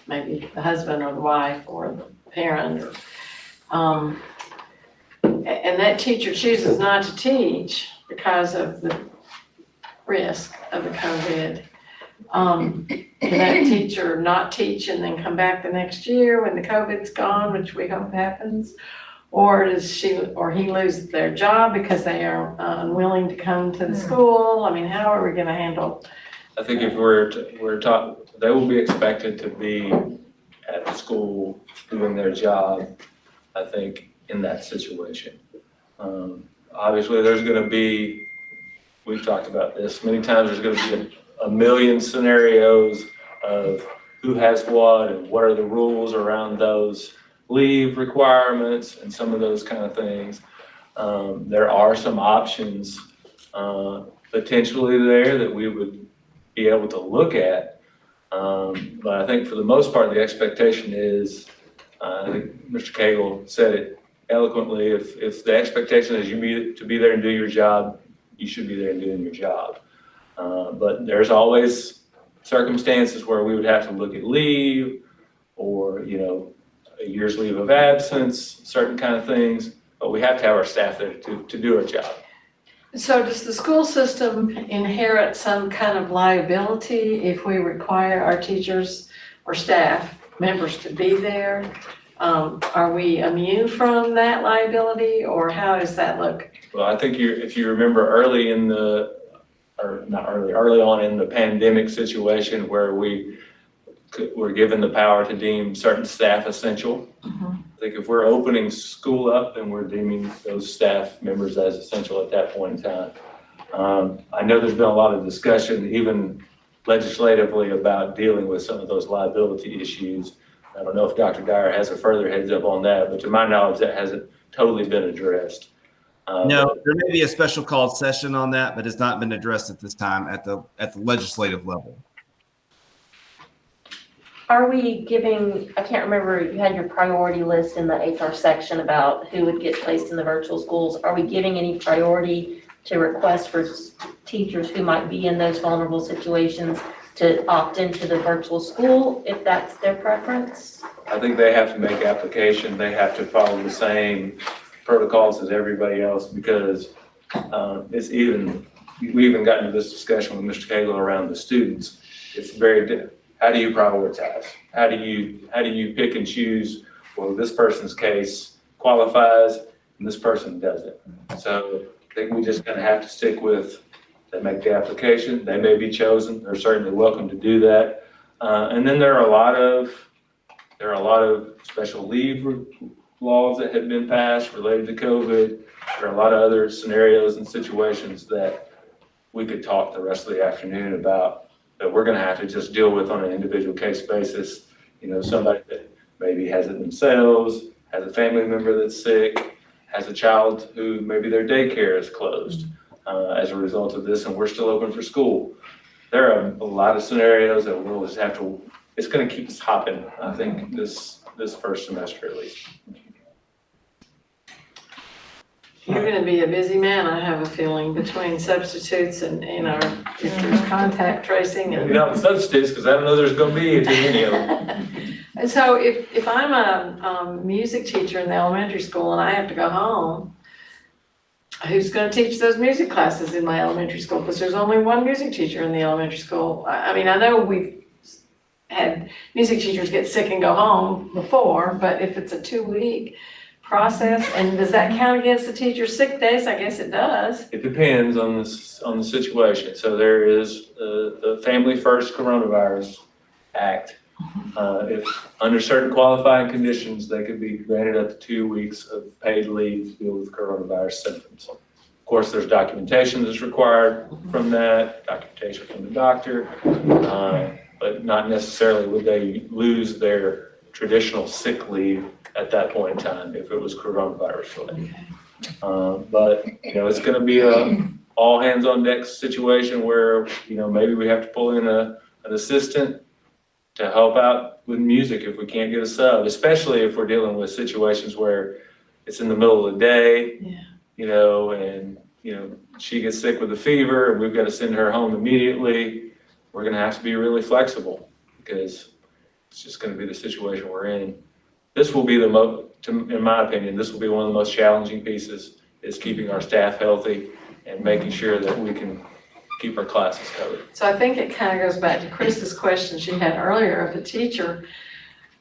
maybe the husband or the wife or the parent, or, and that teacher chooses not to teach because of the risk of the COVID, can that teacher not teach and then come back the next year when the COVID's gone, which we hope happens? Or does she or he lose their job because they are unwilling to come to the school? I mean, how are we gonna handle? I think if we're taught, they will be expected to be at the school doing their job, I think, in that situation. Obviously, there's gonna be, we've talked about this many times, there's gonna be a million scenarios of who has what and what are the rules around those leave requirements and some of those kind of things. There are some options potentially there that we would be able to look at. But I think for the most part, the expectation is, I think Mr. Cagle said it eloquently, if the expectation is you to be there and do your job, you should be there and doing your job. But there's always circumstances where we would have to look at leave or, a year's leave of absence, certain kind of things, but we have to have our staff there to do our job. So does the school system inherit some kind of liability if we require our teachers or staff members to be there? Are we immune from that liability, or how does that look? Well, I think if you remember early on in the pandemic situation where we were given the power to deem certain staff essential. I think if we're opening school up, then we're deeming those staff members as essential at that point in time. I know there's been a lot of discussion, even legislatively, about dealing with some of those liability issues. I don't know if Dr. Dyer has a further heads up on that, but to my knowledge, that hasn't totally been addressed. No, there may be a special called session on that, but it's not been addressed at this time at the legislative level. Are we giving, I can't remember, you had your priority list in the HR section about who would get placed in the virtual schools. Are we giving any priority to requests for teachers who might be in those vulnerable situations to opt into the virtual school if that's their preference? I think they have to make application. They have to follow the same protocols as everybody else, because we even got into this discussion with Mr. Cagle around the students. It's very how do you prioritize? How do you pick and choose? Well, this person's case qualifies and this person doesn't. So I think we just gonna have to stick with, they make the application, they may be chosen, they're certainly welcome to do that. And then there are a lot of special leave laws that have been passed related to COVID. There are a lot of other scenarios and situations that we could talk the rest of the afternoon about, that we're gonna have to just deal with on an individual case basis. You know, somebody that maybe has it themselves, has a family member that's sick, has a child who maybe their daycare is closed as a result of this, and we're still open for school. There are a lot of scenarios that we'll just have to, it's gonna keep us hopping, I think, this first semester at least. You're gonna be a busy man, I have a feeling, between substitutes and, if there's contact tracing and. You know, substitutes, because I don't know there's gonna be too many of them. And so if I'm a music teacher in the elementary school and I have to go home, who's gonna teach those music classes in my elementary school? Because there's only one music teacher in the elementary school. I mean, I know we've had music teachers get sick and go home before, but if it's a 2-week process, and does that count against the teacher's sick days? I guess it does. It depends on the situation. So there is the Family First Coronavirus Act. If under certain qualifying conditions, they could be granted up to 2 weeks of paid leave to deal with coronavirus symptoms. Of course, there's documentation that's required from that, documentation from the doctor, but not necessarily would they lose their traditional sick leave at that point in time if it was coronavirus related. But, you know, it's gonna be a all hands on deck situation where, you know, maybe we have to pull in an assistant to help out with music if we can't get a sub, especially if we're dealing with situations where it's in the middle of the day, you know, and, you know, she gets sick with a fever and we've got to send her home immediately. We're gonna have to be really flexible because it's just gonna be the situation we're in. This will be in my opinion, this will be one of the most challenging pieces, is keeping our staff healthy and making sure that we can keep our classes covered. So I think it kind of goes back to Chris's question she had earlier. If a teacher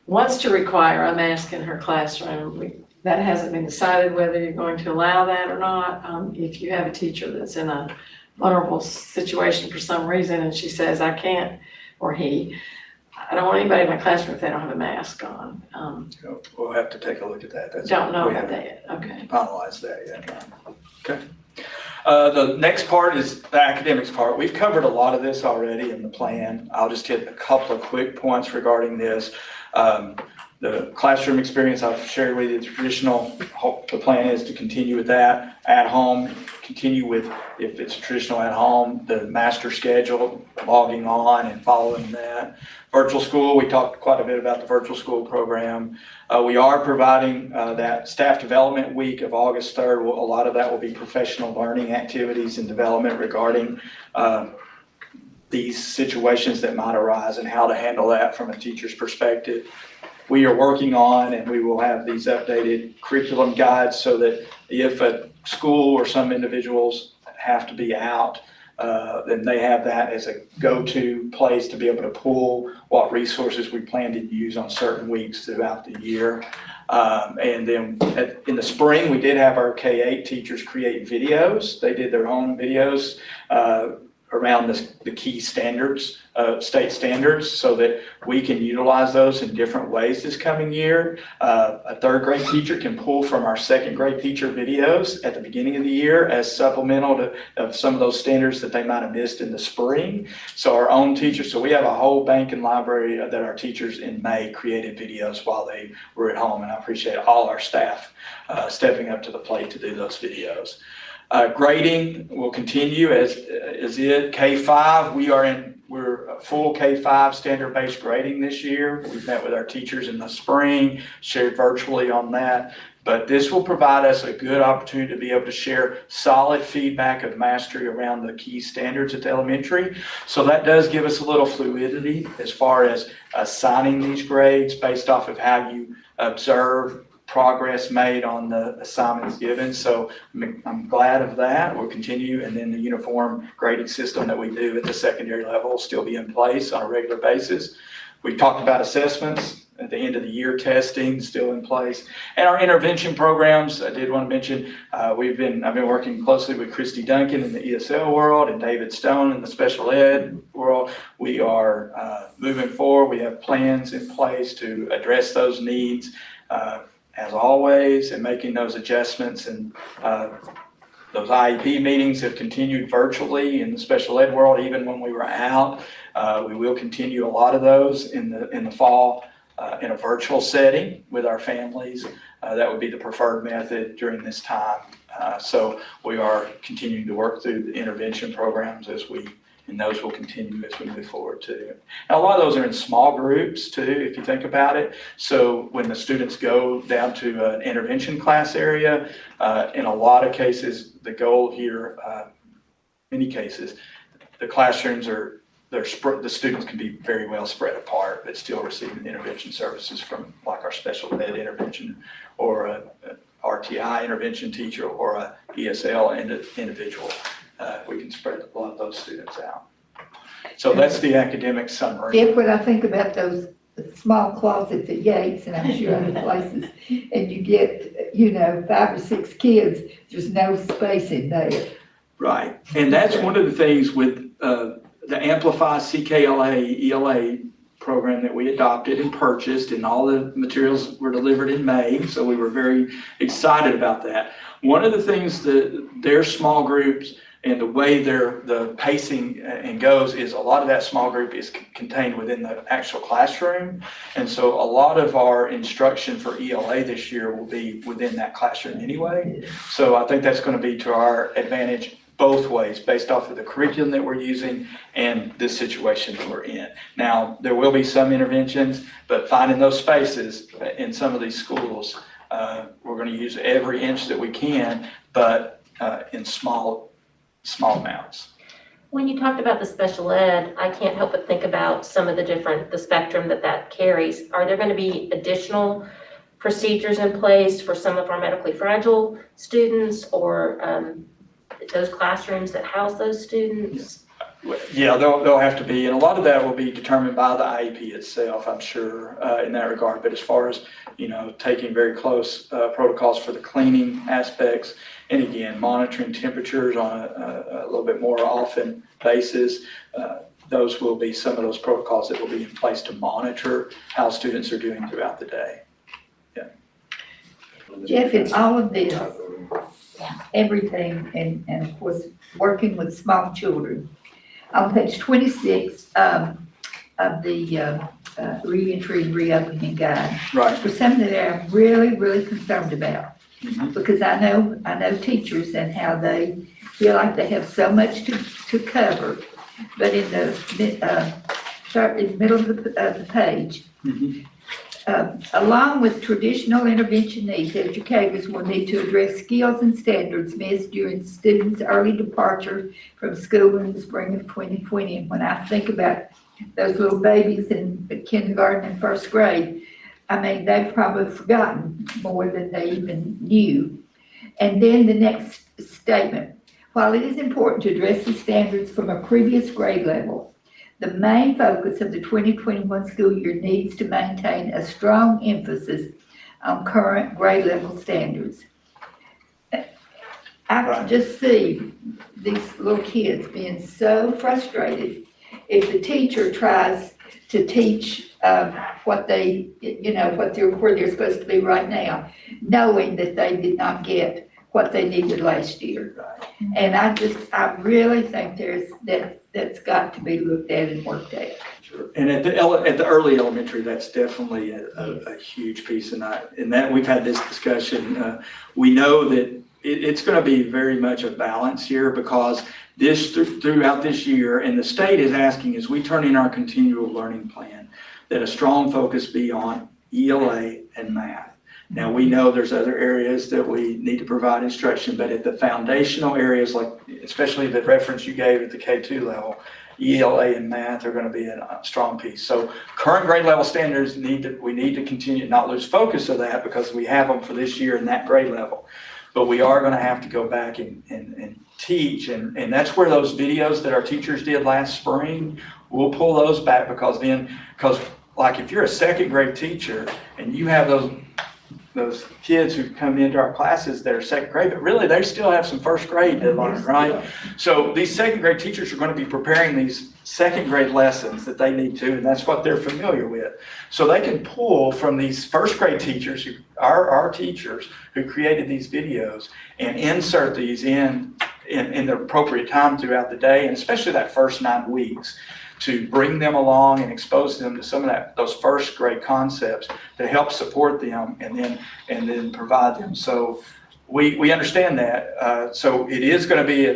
wants to require a mask in her classroom, that hasn't been decided whether you're going to allow that or not. If you have a teacher that's in a vulnerable situation for some reason and she says, I can't, or I don't want anybody in my classroom if they don't have a mask on. We'll have to take a look at that. Don't know we about haven't that yet, okay. Finalized that yet. Okay. The next part is the academics part. We've covered a lot of this already in the plan. I'll just hit a couple of quick points regarding this. The classroom experience I've shared with you, the plan is to continue with that. At home, continue with, if it's traditional at home, the master schedule, logging on and following that. Virtual school, we talked quite a bit about the virtual school program. We are providing that staff development week of August 3rd. A lot of that will be professional learning activities and development regarding these situations that might arise and how to handle that from a teacher's perspective. We are working on, and we will have these updated curriculum guides so that if a school or some individuals have to be out, then they have that as a go-to place to be able to pull what resources we plan to use on certain weeks throughout the year. And then in the spring, we did have our K-8 teachers create videos. They did their own videos around the key standards, state standards, so that we can utilize those in different ways this coming year. A third grade teacher can pull from our second grade teacher videos at the beginning of the year as supplemental to some of those standards that they might have missed in the spring. So our own teachers, so we have a whole bank and library that our teachers in May created videos while they were at home, and I appreciate all our staff stepping up to the plate to do those videos. Grading will continue as it. K-5, we're full K-5 standard-based grading this year. We've met with our teachers in the spring, shared virtually on that. But this will provide us a good opportunity to be able to share solid feedback of mastery around the key standards at the elementary. So that does give us a little fluidity as far as assigning these grades based off of how you observe progress made on the assignments given. So I'm glad of that. We'll continue, and then the uniform grading system that we do at the secondary level will still be in place on a regular basis. We talked about assessments at the end of the year, testing still in place, and our intervention programs. I did want to mention I've been working closely with Christy Duncan in the ESL world and David Stone in the special ed world. We are moving forward. We have plans in place to address those needs as always, and making those adjustments. And those IEP meetings have continued virtually in the special ed world, even when we were out. We will continue a lot of those in the fall in a virtual setting with our families. That would be the preferred method during this time. So we are continuing to work through the intervention programs and those will continue as we move forward too. Now, a lot of those are in small groups too, if you think about it. So when the students go down to an intervention class area, in a lot of cases, the goal here, many cases, the classrooms the students can be very well spread apart, but still receiving intervention services from like our special ed intervention or a RTI intervention teacher or a ESL individual. We can spread a lot of those students out. So that's the academic summary. If when I think about those small closets at Yates, and I'm sure other places, and you get, 5 or 6 kids, there's no space in there. Right, and that's one of the things with the Amplify CKLA ELA program that we adopted and purchased, and all the materials were delivered in May, so we were very excited about that. One of the things that their small groups and the way the pacing and goes is a lot of that small group is contained within the actual classroom. And so a lot of our instruction for ELA this year will be within that classroom anyway. So I think that's going to be to our advantage both ways based off of the curriculum that we're using and this situation that we're in. Now, there will be some interventions, but finding those spaces in some of these schools, we're going to use every inch that we can, but in small amounts. When you talked about the special ed, I can't help but think about some of the spectrum that carries. Are there going to be additional procedures in place for some of our medically fragile students or those classrooms that house those students? Yeah, they'll have to be, and a lot of that will be determined by the IEP itself, I'm sure, in that regard. But as far as, taking very close protocols for the cleaning aspects, and again, monitoring temperatures on a little bit more often basis, those will be some of those protocols that will be in place to monitor how students are doing throughout the day. Yeah. Jeff, in all of this, everything, and of course, working with small children, on page 26 of the reentry and reopening guide, Right. for something that I'm really, really concerned about. Mhm. Because I know teachers and how they feel like they have so much to cover, but in the middle of the page, Mhm. Along with traditional intervention needs, educators will need to address skills and standards missed during students' early departure from school in the spring of 2020. And when I think about those little babies in kindergarten and first grade, I mean, they've probably forgotten more than they even knew. And then the next statement, While it is important to address the standards from a previous grade level, the main focus of the 2021 school year needs to maintain a strong emphasis on current grade level standards. I can just see these little kids being so frustrated if the teacher tries to teach what they, where they're supposed to be right now, knowing that they did not get what they needed last year. And I really think that's got to be looked at and worked at. Sure. And at the early elementary, that's definitely a huge piece. And that we've had this discussion. We know that it's going to be very much a balance here because throughout this year, and the state is asking as we turn in our continual learning plan, that a strong focus be on ELA and math. Now, we know there's other areas that we need to provide instruction, but at the foundational areas, like especially the reference you gave at the K2 level, ELA and math are going to be a strong piece. So current grade level standards we need to continue to not lose focus of that because we have them for this year in that grade level. But we are going to have to go back and teach, and that's where those videos that our teachers did last spring, we'll pull those back because like if you're a second grade teacher and you have those kids who come into our classes that are second grade, but really they still have some first grade to learn, right? So these second grade teachers are going to be preparing these second grade lessons that they need to, and that's what they're familiar with. So they can pull from these first grade teachers who are our teachers who created these videos and insert these in the appropriate time throughout the day, and especially that first 9 weeks, to bring them along and expose them to some of those first grade concepts to help support them and then provide them. So we understand that. So it is going to be,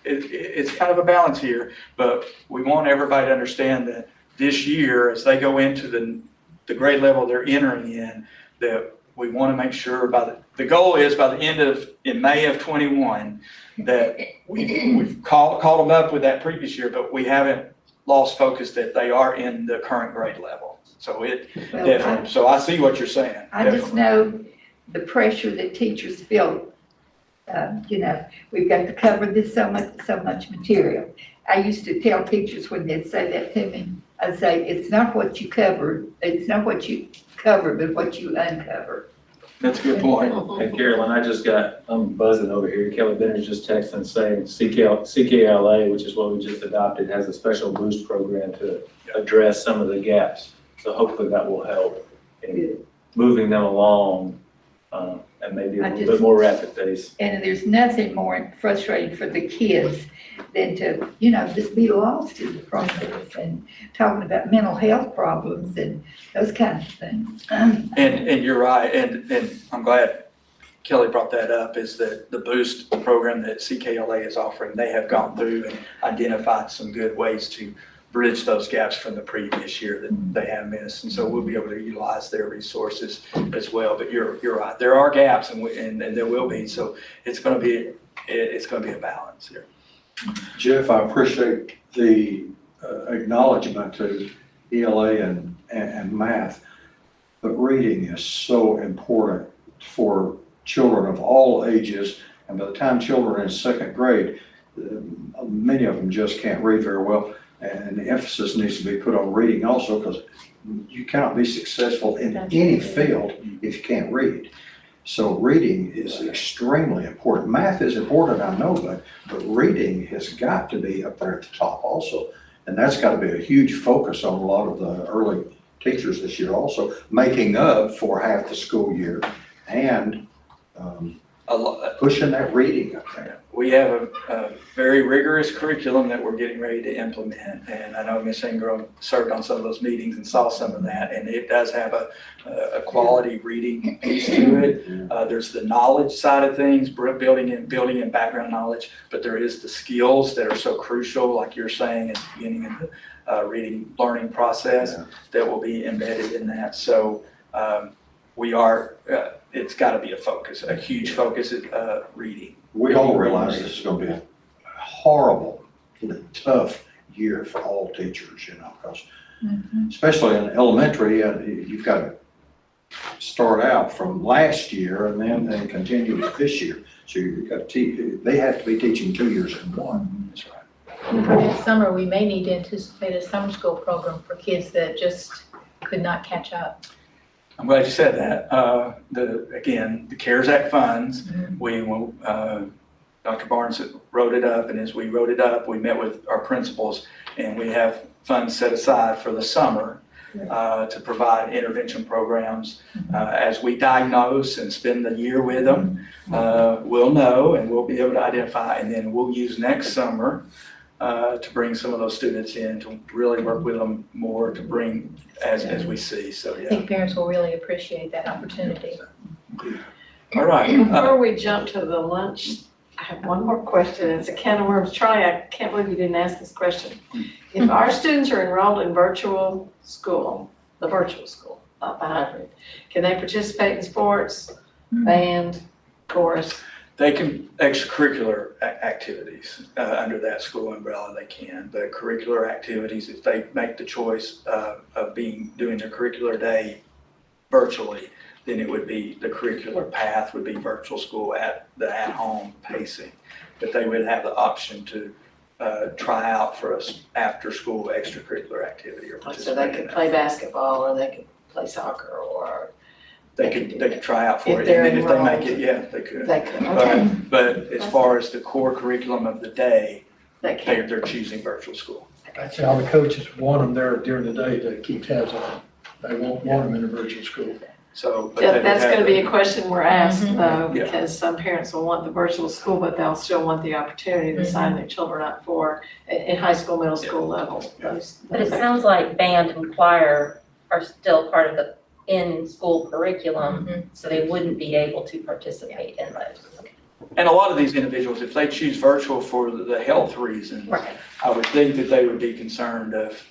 it's kind of a balance here, but we want everybody to understand that this year, as they go into the grade level they're entering in, that we want to make sure the goal is by the end in May of 21, that we've called them up with that previous year, but we haven't lost focus that they are in the current grade level. So so I see what you're saying. I just know the pressure that teachers feel. We've got to cover this so much material. I used to tell teachers when they'd say that to me, I'd say, it's not what you cover, but what you uncover. That's a good point. And Carolyn, I'm buzzing over here. Kelly Benner's just texting saying CKLA, which is what we just adopted, has a special boost program to address some of the gaps. So hopefully that will help in moving them along and maybe a little bit more rapid pace. And there's nothing more frustrating for the kids than to, just be lost in the process and talking about mental health problems and those kinds of things. And you're right, and I'm glad Kelly brought that up, is that the Boost program that CKLA is offering, they have gone through and identified some good ways to bridge those gaps from the previous year that they have missed. And so we'll be able to utilize their resources as well. But you're right, there are gaps and there will be, so it's going to be a balance here. Jeff, I appreciate the acknowledgement to ELA and math, but reading is so important for children of all ages. And by the time children are in second grade, many of them just can't read very well. And the emphasis needs to be put on reading also, because you cannot be successful in any field if you can't read. So reading is extremely important. Math is important, I know, but reading has got to be up there at the top also. And that's got to be a huge focus on a lot of the early teachers this year also, making up for half the school year and pushing that reading up there. We have a very rigorous curriculum that we're getting ready to implement, and I know Ms. Ingram served on some of those meetings and saw some of that, and it does have a quality reading piece to it. There's the knowledge side of things, building in background knowledge, but there is the skills that are so crucial, like you're saying at the beginning of the reading learning process, that will be embedded in that. So it's got to be a focus, a huge focus is reading. We all realize this is going to be a horrible, tough year for all teachers, because especially in elementary, you've got start out from last year and then continue with this year. So you've got they have to be teaching 2 years in one. That's right. For this summer, we may need to anticipate a summer school program for kids that just could not catch up. I'm glad you said that. Again, the CARES Act funds, Dr. Barnes wrote it up, and as we wrote it up, we met with our principals, and we have funds set aside for the summer to provide intervention programs. As we diagnose and spend the year with them, we'll know and we'll be able to identify, and then we'll use next summer to bring some of those students in to really work with them more to bring as we see. So, I yeah. think parents will really appreciate that opportunity. All right. Before we jump to the lunch, I have one more question. It's a can of worms. Charlie, I can't believe you didn't ask this question. If our students are enrolled in virtual school, the virtual school, not the hybrid, can they participate in sports, band, chorus? They can, extracurricular activities under that school umbrella, they can. But curricular activities, if they make the choice of doing their curricular day virtually, then it would be, the curricular path would be virtual school at the at-home pacing. But they would have the option to try out for us after-school extracurricular activity or So participate they in could that. play basketball, or they could play soccer, or They could try out for If it, they're and then if they make enrolled. it, yeah, they could. they could, okay, But as far as the core curriculum of the day, they can. they're choosing virtual school. That's how the coaches want them there during the day to keep tabs on them. They won't want them in a virtual school. So. but they would That's have gonna be a question we're asked Mhm. though, Yeah. because some parents will want the virtual school, but they'll still want the opportunity to sign their children up for, in high school, middle school level. Yeah. But it sounds like band and choir are still part of the in-school curriculum, so they wouldn't be able to participate in those. And a lot of these individuals, if they choose virtual for the health reasons, Right. I would think that they would be concerned of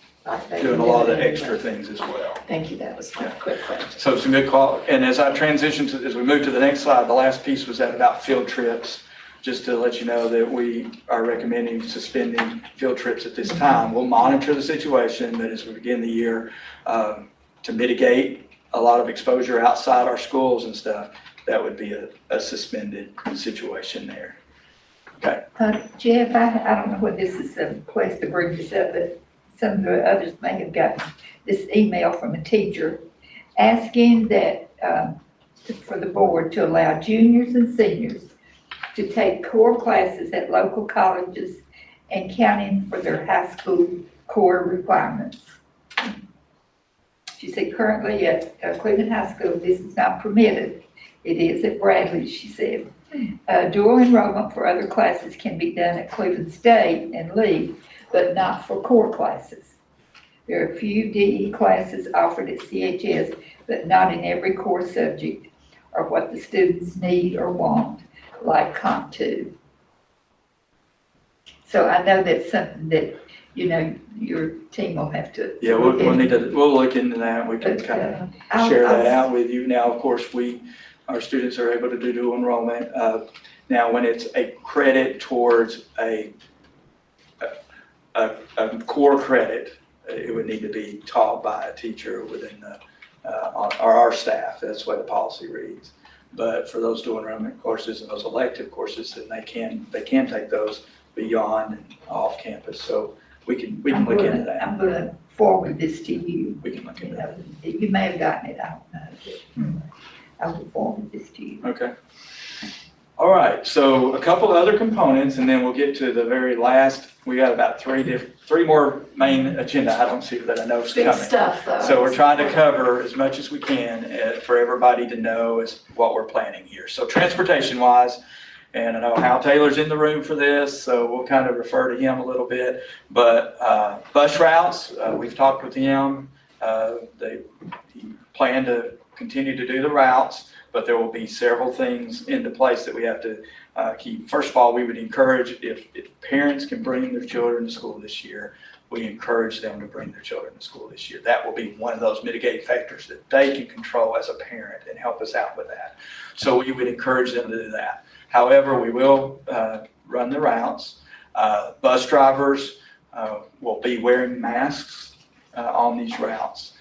doing a lot of the extra things as well. Thank you, that was my quick question. So some good call, and as I transition to, as we move to the next slide, the last piece was that about field trips. Just to let you know that we are recommending suspending field trips at this time. We'll monitor the situation, but as we begin the year, to mitigate a lot of exposure outside our schools and stuff, that would be a suspended situation there. Okay. Jeff, I don't know whether this is a place to bring this up, but some of the others may have gotten this email from a teacher asking that, for the board to allow juniors and seniors to take core classes at local colleges and counting for their high school core requirements. She said currently at Cleveland High School, this is not permitted. It is at Bradley, she said. Dual enrollment for other classes can be done at Cleveland State and Lee, but not for core classes. There are a few DE classes offered at CHS, but not in every core subject or what the students need or want, like Comp 2. So I know that's something that, you know, your team will have to. Yeah, we'll need to, we'll look into that. We can But, kind of I'll- share that I'll- out with you. Now, of course, our students are able to do dual enrollment. Now, when it's a credit towards a core credit, it would need to be taught by a teacher within our staff. That's the way the policy reads. But for those dual enrollment courses and those elective courses, then they can take those beyond and off campus. So we can look into that. I'm gonna forward this to you. We can look into that. You may have gotten it, I don't know. I will forward this to you. Okay. All right, so a couple of other components, and then we'll get to the very last. We got about three more main agenda items here that I know is Big coming. stuff though. So we're trying to cover as much as we can for everybody to know is what we're planning here. So transportation wise, and I know Hal Taylor's in the room for this, so we'll kind of refer to him a little bit. But bus routes, we've talked with him. They plan to continue to do the routes, but there will be several things into place that we have to keep. First of all, we would encourage, if parents can bring their children to school this year, we encourage them to bring their children to school this year. That will be one of those mitigating factors that they can control as a parent and help us out with that. So we would encourage them to do that. However, we will run the routes. Bus drivers will be wearing masks on these routes.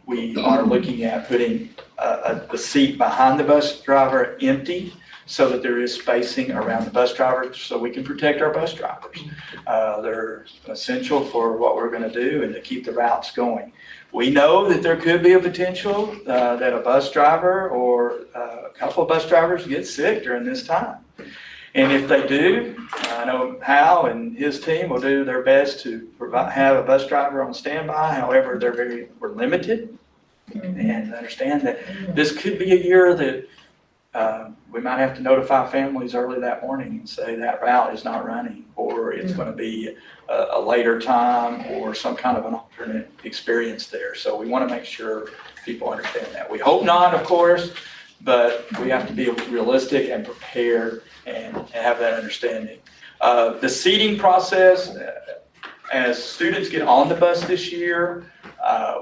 We are looking at putting the seat behind the bus driver empty so that there is spacing around the bus drivers so we can protect our bus drivers. They're essential for what we're going to do and to keep the routes going. We know that there could be a potential that a bus driver or a couple of bus drivers get sick during this time. And if they do, I know Hal and his team will do their best to have a bus driver on standby. However, we're limited, and understand that this could be a year that we might have to notify families early that morning and say that route is not running, or it's going to be a later time, or some kind of an alternate experience there. So we want to make sure people understand that. We hope not, of course, but we have to be realistic and prepared and have that understanding. The seating process, as students get on the bus this year,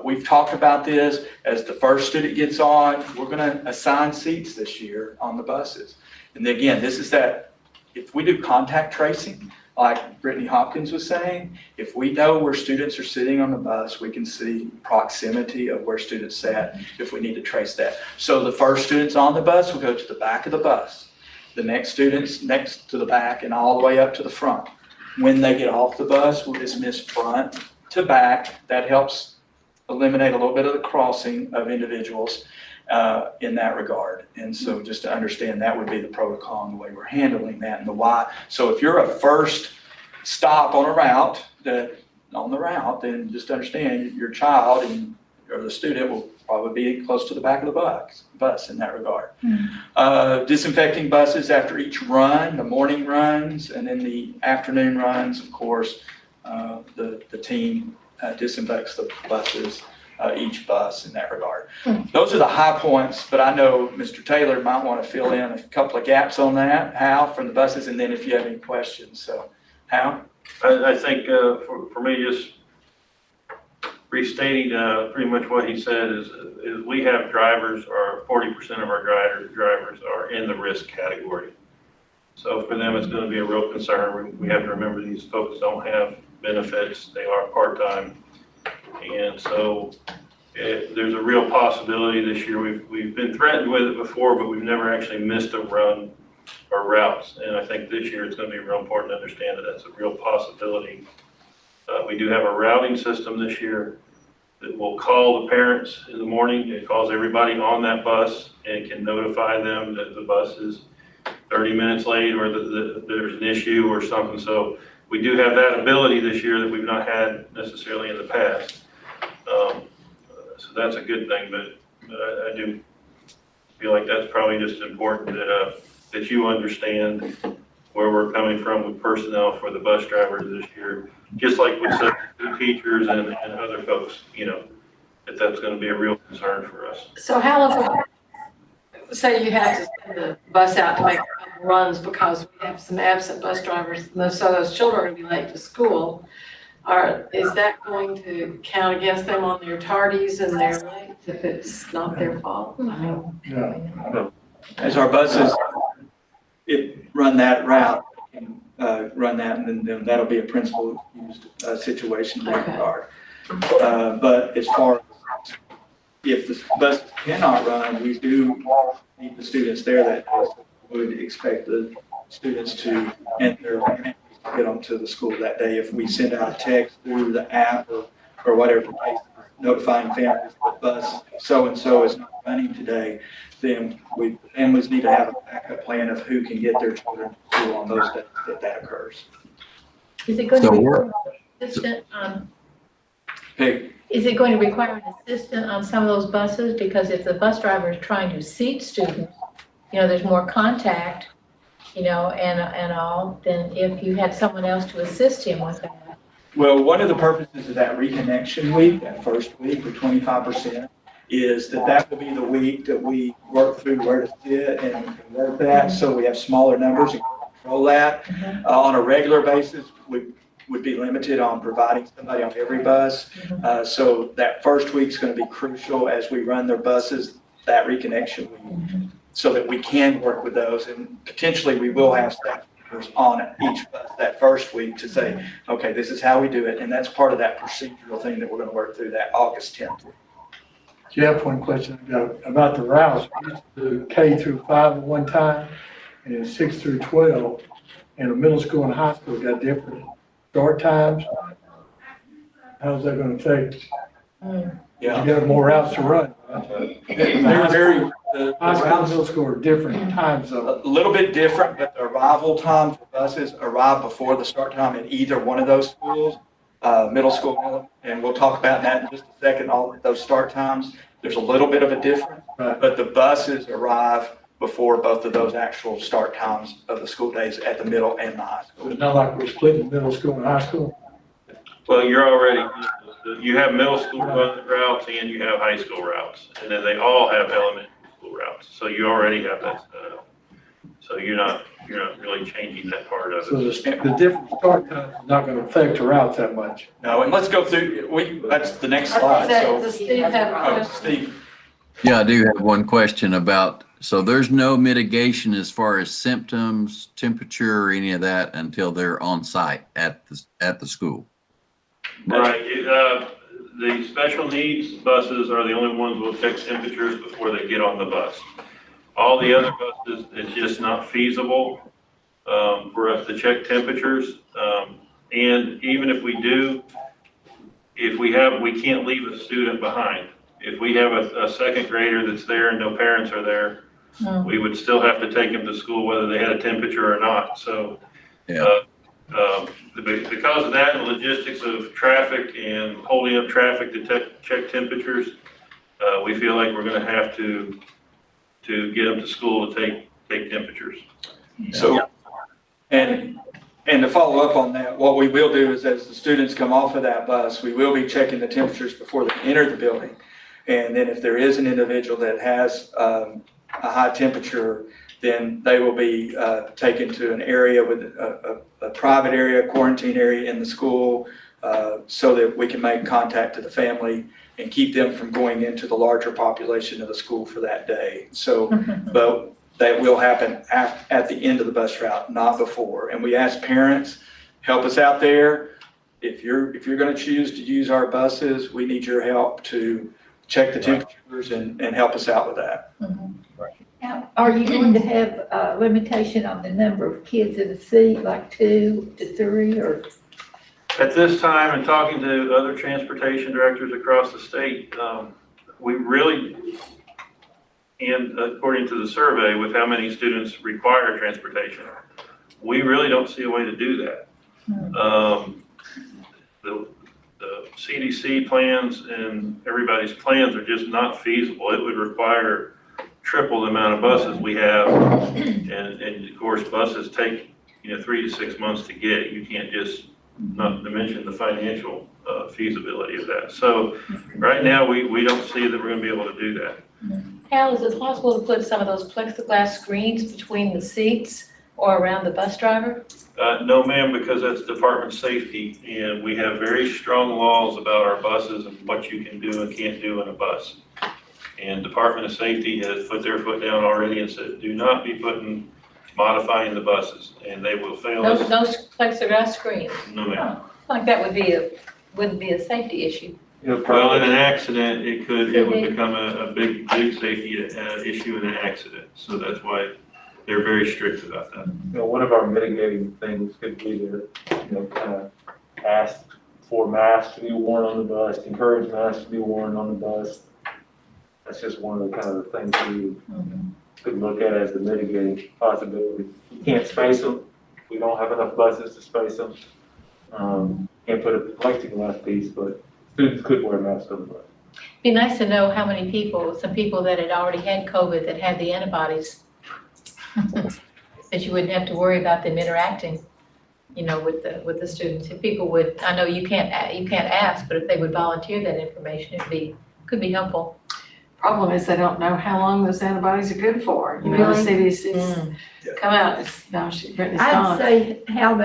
we've talked about this. As the first student gets on, we're going to assign seats this year on the buses. And again, this is that, if we do contact tracing, like Brittany Hopkins was saying, if we know where students are sitting on the bus, we can see proximity of where students sat if we need to trace that. So the first students on the bus will go to the back of the bus. The next students next to the back and all the way up to the front. When they get off the bus, we'll dismiss front to back. That helps eliminate a little bit of the crossing of individuals in that regard. And so just to understand, that would be the protocol and the way we're handling that and the why. So if you're a first stop on a route, then just understand your child or the student will probably be close to the back of the bus in that regard. Disinfecting buses after each run, the morning runs, and then the afternoon runs, of course, the team disinfects the buses, each bus in that regard. Those are the high points, but I know Mr. Taylor might want to fill in a couple of gaps on that, Hal, from the buses, and then if you have any questions. So, Hal? I think for me, just restating pretty much what he said is we have drivers, or 40% of our drivers are in the risk category. So for them, it's going to be a real concern. We have to remember these folks don't have benefits. They are part-time. And so there's a real possibility this year. We've been threatened with it before, but we've never actually missed a run or routes. And I think this year it's going to be real important to understand that that's a real possibility. We do have a routing system this year that will call the parents in the morning. It calls everybody on that bus and can notify them that the bus is 30 minutes late or that there's an issue or something. So we do have that ability this year that we've not had necessarily in the past. So that's a good thing, but I do feel like that's probably just important that you understand where we're coming from with personnel for the bus drivers this year, just like with some teachers and other folks, that's going to be a real concern for us. So how, say you have to send the bus out to make runs because we have some absent bus drivers, and so those children are going to be late to school, is that going to count against them on their tardies and their late if it's not their fault? As our buses run that route, run that, and then that'll be a principal used situation in that regard. But as far as if the bus cannot run, we do need the students there that would expect the students to enter and get them to the school that day. If we send out a text through the app or whatever the case, notifying families that bus so-and-so is not running today, then families need to have a backup plan of who can get their children to school on those days that occurs. Is it going to require an assistant Is it going to require an assistant on some of those buses? Because if the bus driver is trying to seat students, there's more contact, and all, than if you had someone else to assist him with that. Well, one of the purposes of that reconnection week, that first week, the 25%, is that will be the week that we work through where to sit and work that, so we have smaller numbers and control that. On a regular basis, we would be limited on providing somebody on every bus. So that first week's going to be crucial as we run their buses, that reconnection week, so that we can work with those, and potentially we will have staff members on each bus that first week to say, okay, this is how we do it, and that's part of that procedural thing that we're going to work through that August 10th. Jeff, one question I got about the routes. We used to do K through 5 at one time, and then 6 through 12. And the middle school and high school got different start times. How's that gonna affect? You got more routes to run. They're very, the High school and routes middle school are different times of. a little bit different, but the arrival time for buses arrive before the start time at either one of those schools, middle school, and we'll talk about that in just a second, all of those start times. There's a little bit of a difference, Right. but the buses arrive before both of those actual start times of the school days at the middle and the high school. It's not like we're splitting middle school and high school. Well, you're already, you have middle school routes and you have high school routes, and then they all have elementary school routes. So you already have that set up. So you're not really changing that part of So it. the different start times is not gonna affect the routes that much. No, and let's go through, that's the next I slide, think so. that Steve have a Oh, question. Steve, Yeah, I do have one question about, so there's no mitigation as far as symptoms, temperature, or any of that until they're on site at the school? Right, the special needs buses are the only ones who will check temperatures before they get on the bus. All the other buses, it's just not feasible, for us to check temperatures. And even if we do, we can't leave a student behind. If we have a second grader that's there and no parents are there, we would still have to take them to school whether they had a temperature or not. So, Yeah. because of that and the logistics of traffic and holding up traffic to check temperatures, we feel like we're gonna have to get them to school to take temperatures. so, and to follow up on that, what we will do is as the students come off of that bus, we will be checking the temperatures before they enter the building. And then if there is an individual that has a high temperature, then they will be taken to an area with a private area, quarantine area in the school, so that we can make contact to the family and keep them from going into the larger population of the school for that day. So, but that will happen at the end of the bus route, not before. And we ask parents, help us out there. If you're gonna choose to use our buses, we need your help to check the temperatures and help us out with that. Now, are you going to have a limitation on the number of kids in a seat, like 2 to 3, or? At this time, and talking to other transportation directors across the state, we really, and according to the survey with how many students require transportation, we really don't see a way to do that. The CDC plans and everybody's plans are just not feasible. It would require triple the amount of buses we have. And of course, buses take, 3 to 6 months to get. You can't just, not to mention the financial feasibility of that. So right now, we don't see that we're gonna be able to do that. Hal, is it possible to put some of those plexiglass screens between the seats or around the bus driver? No, ma'am, because that's department safety, and we have very strong laws about our buses and what you can do and can't do in a bus. And Department of Safety has put their foot down already and said, do not be modifying the buses, and they will fail No, us. no plexiglass screens? No, ma'am. Like that wouldn't be a safety issue. Well, in an accident, it would become a big safety issue in an accident, so that's why they're very strict about that. One of our mitigating things could be to, kind of ask for masks to be worn on the bus, encourage masks to be worn on the bus. That's just one of the kind of things we could look at as the mitigating possibility. You can't space them. We don't have enough buses to space them. Can't put a plexiglass piece, but students could wear masks on the bus. Be nice to know how many people, some people that had already had COVID that had the antibodies. That you wouldn't have to worry about them interacting, with the students. If people would, I know you can't ask, but if they would volunteer that information, could be helpful. Problem is they don't know how long those antibodies are good for. The Really? CDC's come out, Brittany's I'd gone. say, Hal,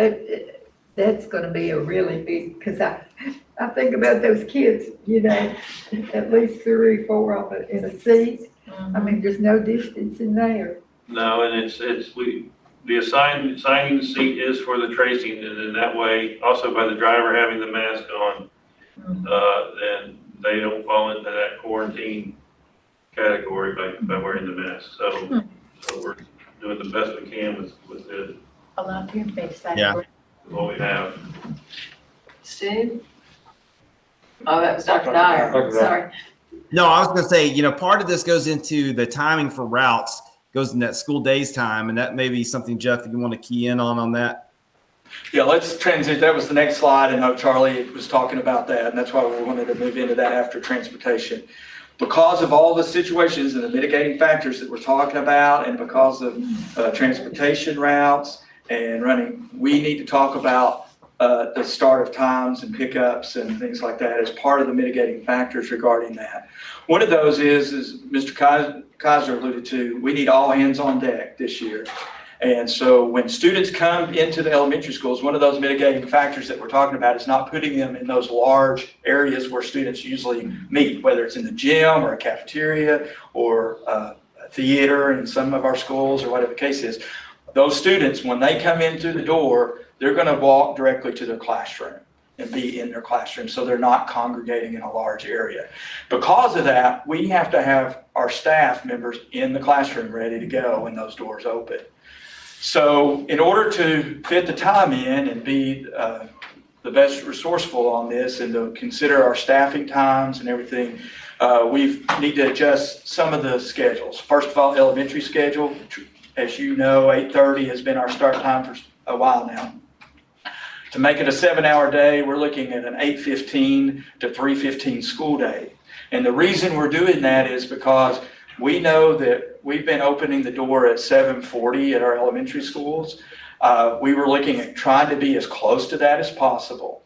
that's gonna be a really big, because I think about those kids, at least 3 or 4 of it in a seat. I mean, there's no distance in there. No, and the assigning seat is for the tracing, and in that way, also by the driver having the mask on, then they don't fall into that quarantine category by wearing the mask. So we're doing the best we can with Allow your face. Yeah. what we have. Steve? Oh, that was Dr. Dyer, Dr. Dyer. sorry. No, I was going to say, part of this goes into the timing for routes, goes in that school days time, and that may be something, Jeff, if you want to key in on that. Yeah, let's transition. That was the next slide. I know Charlie was talking about that, and that's why we wanted to move into that after transportation. Because of all the situations and the mitigating factors that we're talking about, and because of transportation routes and running, we need to talk about the start of times and pickups and things like that as part of the mitigating factors regarding that. One of those is Mr. Kaiser alluded to, we need all hands on deck this year. And so when students come into the elementary schools, one of those mitigating factors that we're talking about is not putting them in those large areas where students usually meet, whether it's in the gym or a cafeteria or a theater in some of our schools or whatever the case is. Those students, when they come in through the door, they're going to walk directly to their classroom and be in their classroom, so they're not congregating in a large area. Because of that, we have to have our staff members in the classroom ready to go when those doors open. So in order to fit the time in and be the best resourceful on this and to consider our staffing times and everything, we need to adjust some of the schedules. First of all, elementary schedule, as you know, 8:30 has been our start time for a while now. To make it a 7-hour day, we're looking at an 8:15 to 3:15 school day. And the reason we're doing that is because we know that we've been opening the door at 7:40 at our elementary schools. We were looking at trying to be as close to that as possible.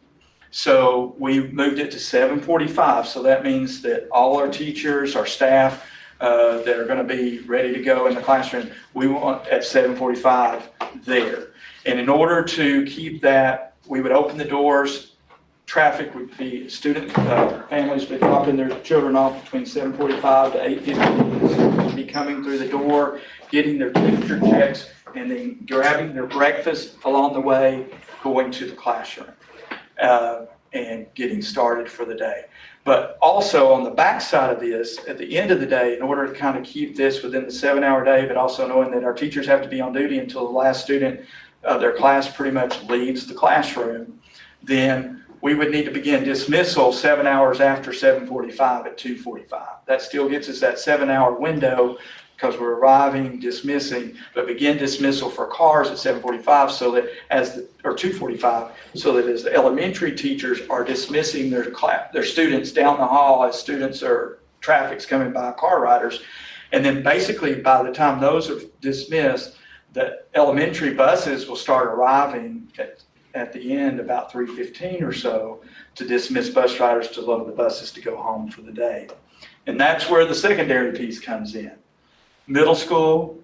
So we moved it to 7:45. So that means that all our teachers, our staff that are going to be ready to go in the classroom, we want at 7:45 there. And in order to keep that, we would open the doors. Traffic would be, families would be dropping their children off between 7:45 to 8:15. Would be coming through the door, getting their temperature checks, and then grabbing their breakfast along the way, going to the classroom, and getting started for the day. But also on the back side of this, at the end of the day, in order to kind of keep this within the 7-hour day, but also knowing that our teachers have to be on duty until the last student of their class pretty much leaves the classroom, then we would need to begin dismissal 7 hours after 7:45 at 2:45. That still gets us that 7-hour window because we're arriving, dismissing, but begin dismissal for cars at 7:45 so that or 2:45, so that as the elementary teachers are dismissing their students down the hall as traffic's coming by, car riders, and then basically by the time those are dismissed, the elementary buses will start arriving at the end about 3:15 or so to dismiss bus riders to load the buses to go home for the day. And that's where the secondary piece comes in. Middle school,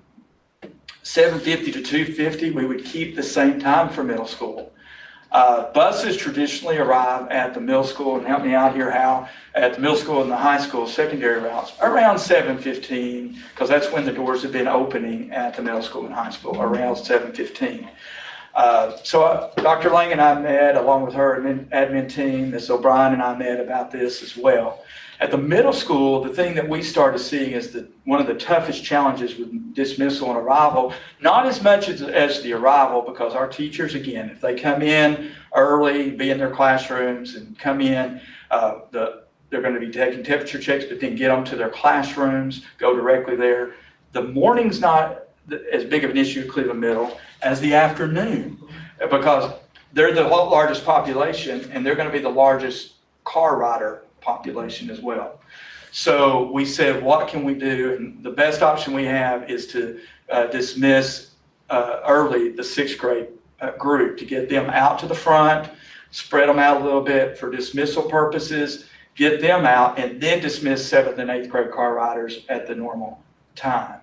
7:50 to 2:50, we would keep the same time for middle school. Buses traditionally arrive at the middle school, and help me out here, Hal, at the middle school and the high school secondary routes around 7:15, because that's when the doors have been opening at the middle school and high school, around 7:15. So Dr. Lang and I met, along with her admin team, Ms. O'Brien and I met about this as well. At the middle school, the thing that we started seeing is that one of the toughest challenges with dismissal and arrival, not as much as the arrival, because our teachers, again, if they come in early, be in their classrooms and come in, they're going to be taking temperature checks, but then get them to their classrooms, go directly there. The morning's not as big of an issue at Cleveland Middle as the afternoon, because they're the largest population and they're going to be the largest car rider population as well. So we said, what can we do? And the best option we have is to dismiss early the 6th grade group, to get them out to the front, spread them out a little bit for dismissal purposes, get them out, and then dismiss 7th and 8th grade car riders at the normal time.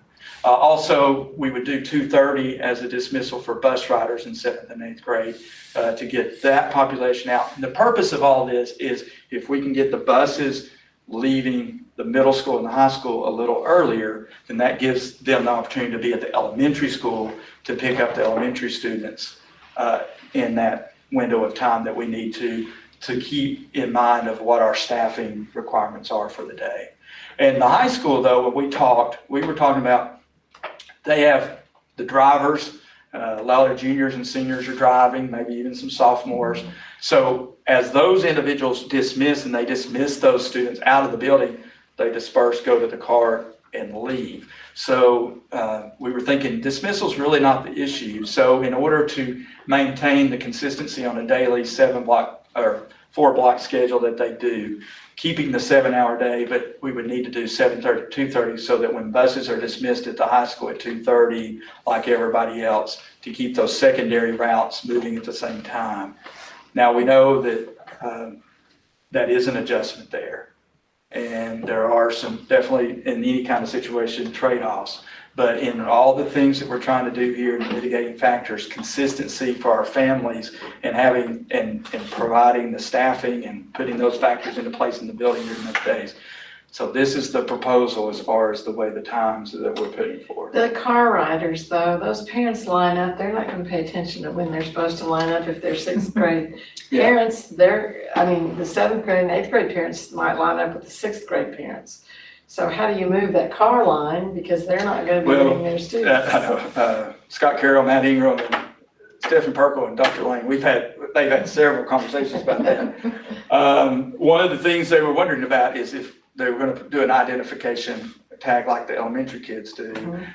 Also, we would do 2:30 as a dismissal for bus riders in 7th and 8th grade to get that population out. And the purpose of all this is if we can get the buses leaving the middle school and the high school a little earlier, then that gives them the opportunity to be at the elementary school to pick up the elementary students in that window of time that we need to keep in mind of what our staffing requirements are for the day. In the high school though, when we were talking about, they have the drivers, a lot of juniors and seniors are driving, maybe even some sophomores. So as those individuals dismiss and they dismiss those students out of the building, they disperse, go to the car and leave. So we were thinking dismissal's really not the issue. So in order to maintain the consistency on a daily 4-block schedule that they do, keeping the 7-hour day, but we would need to do 7:30 to 2:30 so that when buses are dismissed at the high school at 2:30, like everybody else, to keep those secondary routes moving at the same time. Now we know that that is an adjustment there. And there are some definitely in any kind of situation trade-offs, but in all the things that we're trying to do here, mitigating factors, consistency for our families and having and providing the staffing and putting those factors into place in the building during those days. So this is the proposal as far as the way the times that we're putting forward. The car riders though, those parents line up, they're not gonna pay attention to when they're supposed to line up if they're 6th grade. Yeah. Parents, the 7th grade and 8th grade parents might line up with the 6th grade parents. So how do you move that car line? Because they're not gonna be getting their students. I know, Scott Carroll, Matt Ingram, and Stephen Perkle and Dr. Lane, they've had several conversations about that. One of the things they were wondering about is if they were gonna do an identification tag like the elementary kids do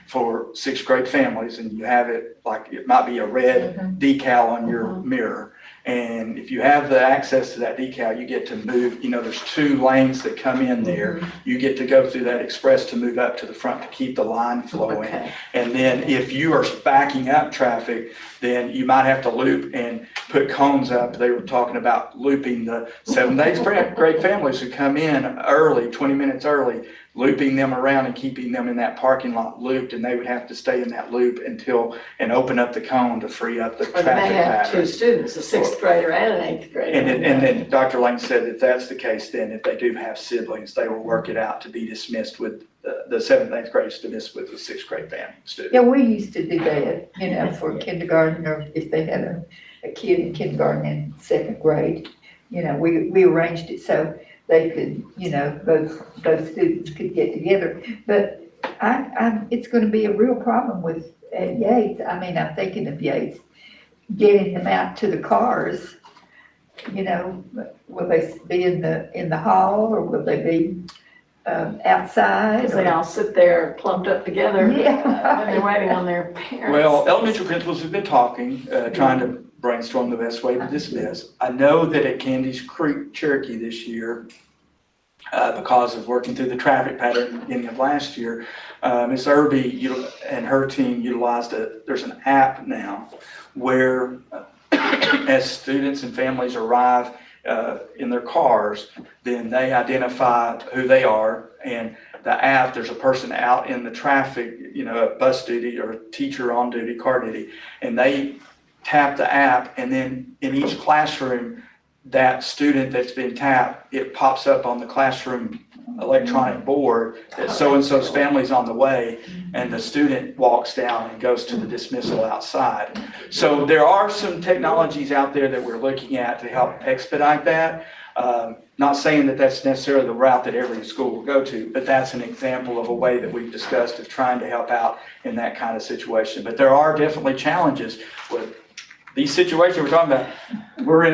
for 6th grade families, and you have it like, it might be a red decal on your mirror. And if you have the access to that decal, you get to move, there's 2 lanes that come in there. You get to go through that express to move up to the front to keep the line flowing. Okay. And then if you are backing up traffic, then you might have to loop and put cones up. They were talking about looping the 7th, 8th grade families who come in early, 20 minutes early, looping them around and keeping them in that parking lot looped, and they would have to stay in that loop and open up the cone to free up the Or traffic they have 2 pattern. students, a 6th grader and an 8th grader. And then Dr. Lane said if that's the case, then if they do have siblings, they will work it out to be dismissed with the 7th, 8th graders dismissed with the 6th grade family student. Yeah, we used to do that, for kindergarten, or if they had a kid in kindergarten and 2nd grade, we arranged it so they could, both students could get together. But it's gonna be a real problem at Yates. I'm thinking of Yates, getting them out to the cars. Will they be in the hall, or will they be outside? Because they all sit there clumped up together. Yeah. And they're waiting on their parents. Well, elementary principals have been talking, trying to brainstorm the best way to dismiss. I know that at Candies Creek, Cherokee this year, because of working through the traffic pattern at the beginning of last year, Ms. Irby and her team utilized there's an app now where as students and families arrive in their cars, then they identify who they are, and the app, there's a person out in the traffic, bus duty or teacher on duty, car duty, and they tap the app, and then in each classroom, that student that's been tapped, it pops up on the classroom electronic board that so-and-so's family's on the way, and the student walks down and goes to the dismissal outside. So there are some technologies out there that we're looking at to help expedite that. Not saying that that's necessarily the route that every school will go to, but that's an example of a way that we've discussed of trying to help out in that kind of situation. But there are definitely challenges with these situations we're talking about. We're in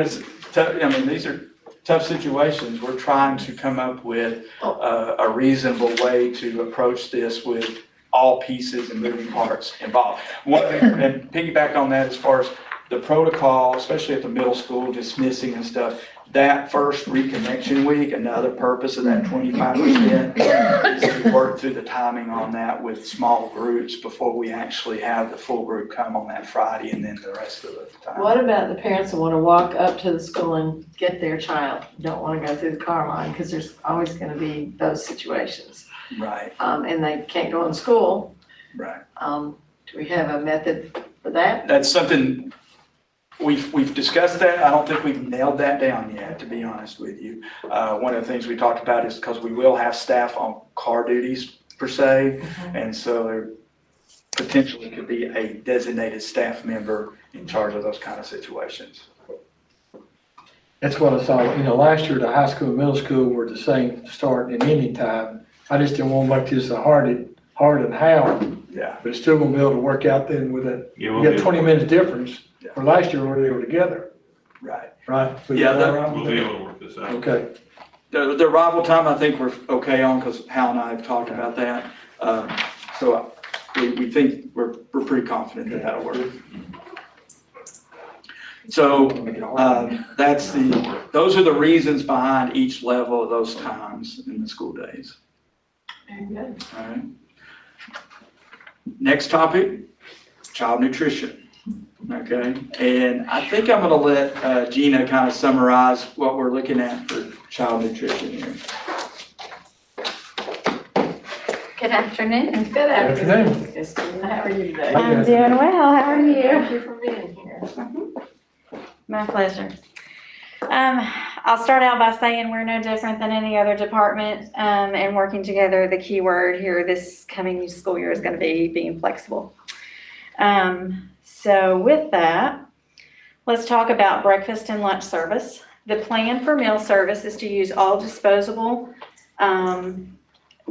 these are tough situations. We're trying to come up with a reasonable way to approach this with all pieces and moving parts involved. And piggyback on that, as far as the protocol, especially at the middle school, dismissing and stuff, that first reconnection week, another purpose of that 25% is to work through the timing on that with small groups before we actually have the full group come on that Friday and then the rest of the time. What about the parents that want to walk up to the school and get their child, don't want to go through the car line? Because there's always going to be those situations. Right. And they can't go in school. Right. Do we have a method for that? That's something we've discussed that. I don't think we've nailed that down yet, to be honest with you. One of the things we talked about is because we will have staff on car duties per se, and so there potentially could be a designated staff member in charge of those kind of situations. That's what I saw, last year, the high school and middle school were the same start and ending time. I just didn't want to make this a hard and how, Yeah. but it's still gonna be able to work out then with that. Yeah, You we'll got 20 minutes difference for last year where they were together, Right. right? So Yeah, you're that- all right We'll with be that? able to work this out. Okay. The arrival time, I think we're okay on, because Hal and I have talked about that. So we think we're pretty confident that that'll work. So those are the reasons behind each level of those times in the school days. Very good. All right. Next topic, child nutrition. Okay, and I think I'm gonna let Gina kind of summarize what we're looking at for child nutrition here. Good afternoon. Good afternoon, afternoon. Christine. How are you today? I'm doing well. How are you? Thank you for being here. My pleasure. I'll start out by saying we're no different than any other department, and working together. The key word here this coming school year is going to be being flexible. So with that, let's talk about breakfast and lunch service. The plan for meal service is to use all disposable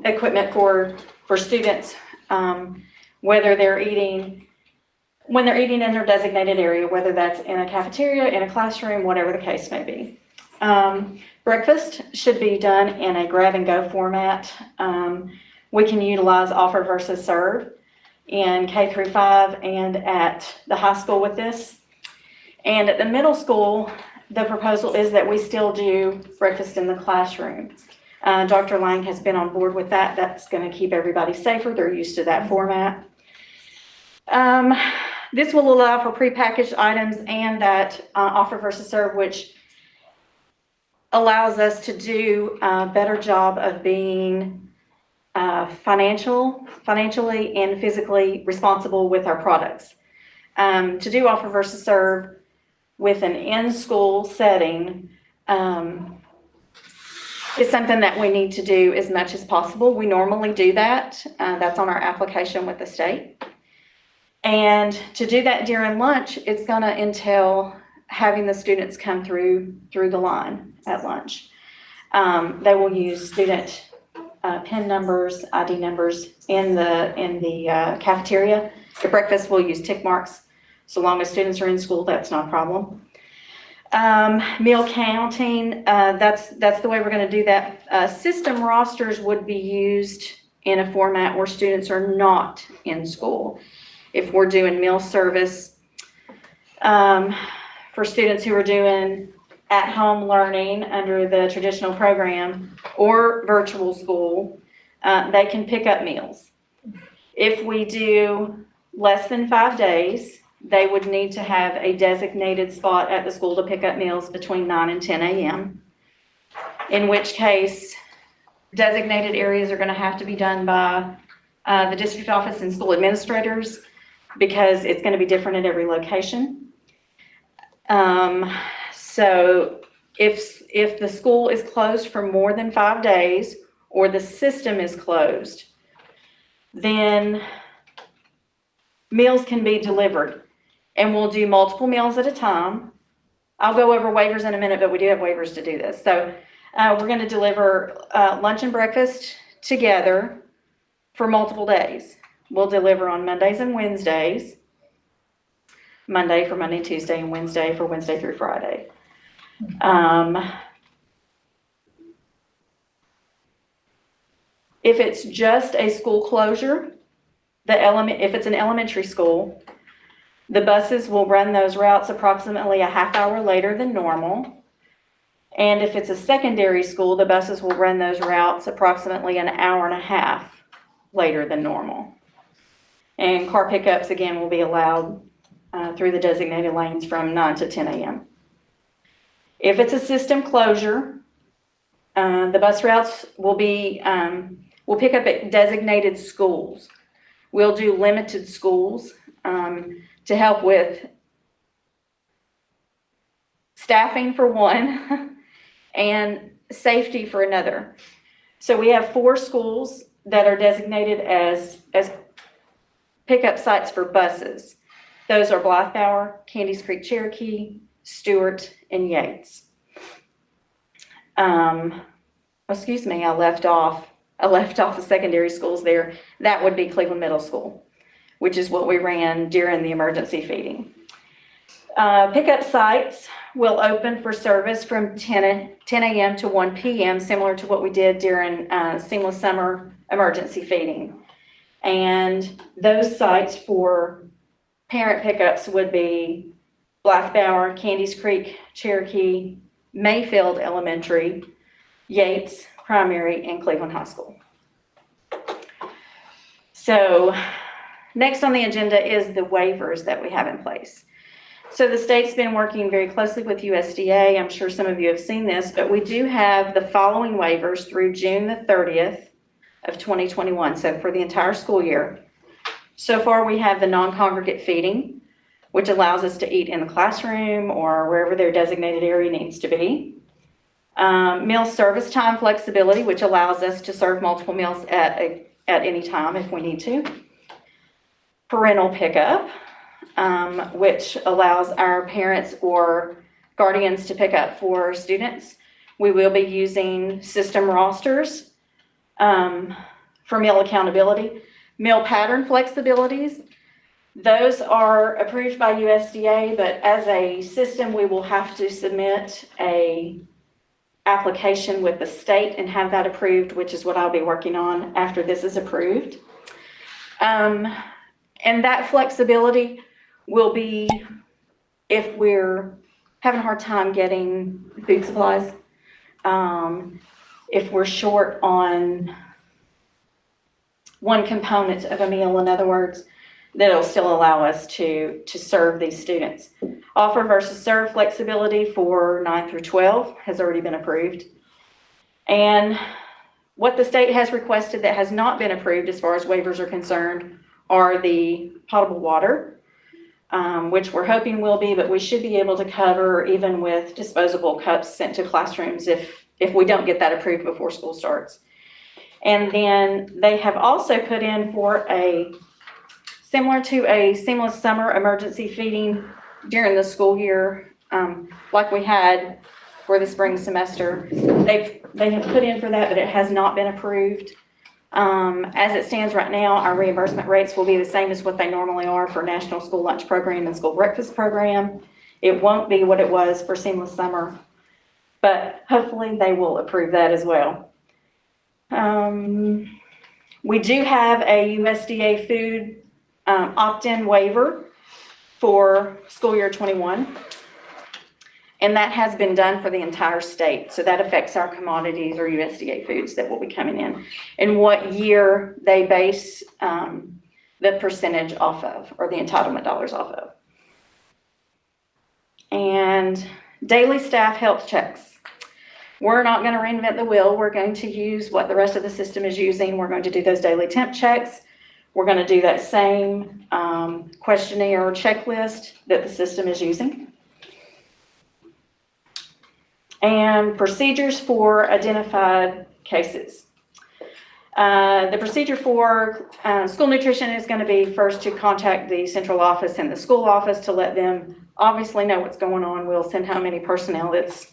equipment for students, whether they're eating, when they're eating in their designated area, whether that's in a cafeteria, in a classroom, whatever the case may be. Breakfast should be done in a grab-and-go format. We can utilize offer versus serve in K through 5 and at the high school with this. And at the middle school, the proposal is that we still do breakfast in the classroom. Dr. Lang has been on board with that. That's going to keep everybody safer. They're used to that format. This will allow for prepackaged items and that offer versus serve, which allows us to do a better job of being financially and physically responsible with our products. To do offer versus serve with an in-school setting is something that we need to do as much as possible. We normally do that. That's on our application with the state. And to do that during lunch, it's going to entail having the students come through the line at lunch. They will use student PIN numbers, ID numbers in the cafeteria. At breakfast, we'll use tick marks. So long as students are in school, that's not a problem. Meal counting, that's the way we're going to do that. System rosters would be used in a format where students are not in school. If we're doing meal service for students who are doing at-home learning under the traditional program or virtual school, they can pick up meals. If we do less than 5 days, they would need to have a designated spot at the school to pick up meals between 9 and 10 a.m., in which case designated areas are going to have to be done by the district office and school administrators, because it's going to be different at every location. So if the school is closed for more than 5 days or the system is closed, then meals can be delivered, and we'll do multiple meals at a time. I'll go over waivers in a minute, but we do have waivers to do this. So we're going to deliver lunch and breakfast together for multiple days. We'll deliver on Mondays and Wednesdays. Monday for Monday, Tuesday, and Wednesday for Wednesday through Friday. If it's just a school closure, if it's an elementary school, the buses will run those routes approximately a half hour later than normal. And if it's a secondary school, the buses will run those routes approximately an hour and a half later than normal. And car pickups, again, will be allowed through the designated lanes from 9 to 10 a.m. If it's a system closure, the bus routes will pick up at designated schools. We'll do limited schools to help with staffing for one and safety for another. So we have 4 schools that are designated as pickup sites for buses. Those are Blythebower, Candies Creek, Cherokee, Stewart, and Yates. I left off I left off the secondary schools there. That would be Cleveland Middle School, which is what we ran during the emergency feeding. Pickup sites will open for service from 10 a.m. to 1 p.m., similar to what we did during seamless summer emergency feeding. And those sites for parent pickups would be Blackbower, Candies Creek, Cherokee, Mayfield Elementary, Yates Primary, and Cleveland High School. So next on the agenda is the waivers that we have in place. So the state's been working very closely with USDA. I'm sure some of you have seen this, but we do have the following waivers through June the 30th of 2021, so for the entire school year. So far, we have the non-congregate feeding, which allows us to eat in the classroom or wherever their designated area needs to be. Meal service time flexibility, which allows us to serve multiple meals at any time if we need to. Parental pickup, which allows our parents or guardians to pick up for students. We will be using system rosters for meal accountability. Meal pattern flexibilities, those are approved by USDA, but as a system, we will have to submit a application with the state and have that approved, which is what I'll be working on after this is approved. And that flexibility will be if we're having a hard time getting food supplies, if we're short on one component of a meal, in other words, that'll still allow us to serve these students. Offer versus serve flexibility for 9 through 12 has already been approved. And what the state has requested that has not been approved as far as waivers are concerned are the potable water, which we're hoping will be, but we should be able to cover even with disposable cups sent to classrooms if we don't get that approved before school starts. And then they have also put in for similar to a seamless summer emergency feeding during the school year, like we had for the spring semester. They have put in for that, but it has not been approved. As it stands right now, our reimbursement rates will be the same as what they normally are for National School Lunch Program and School Breakfast Program. It won't be what it was for seamless summer, but hopefully they will approve that as well. We do have a USDA food opt-in waiver for school year 21, and that has been done for the entire state. So that affects our commodities or USDA foods that will be coming in and what year they base the percentage off of, or the entitlement dollars off of. And daily staff health checks. We're not going to reinvent the wheel. We're going to use what the rest of the system is using. We're going to do those daily temp checks. We're going to do that same questionnaire or checklist that the system is using. And procedures for identified cases. The procedure for school nutrition is going to be first to contact the central office and the school office to let them obviously know what's going on. We'll send how many personnel that's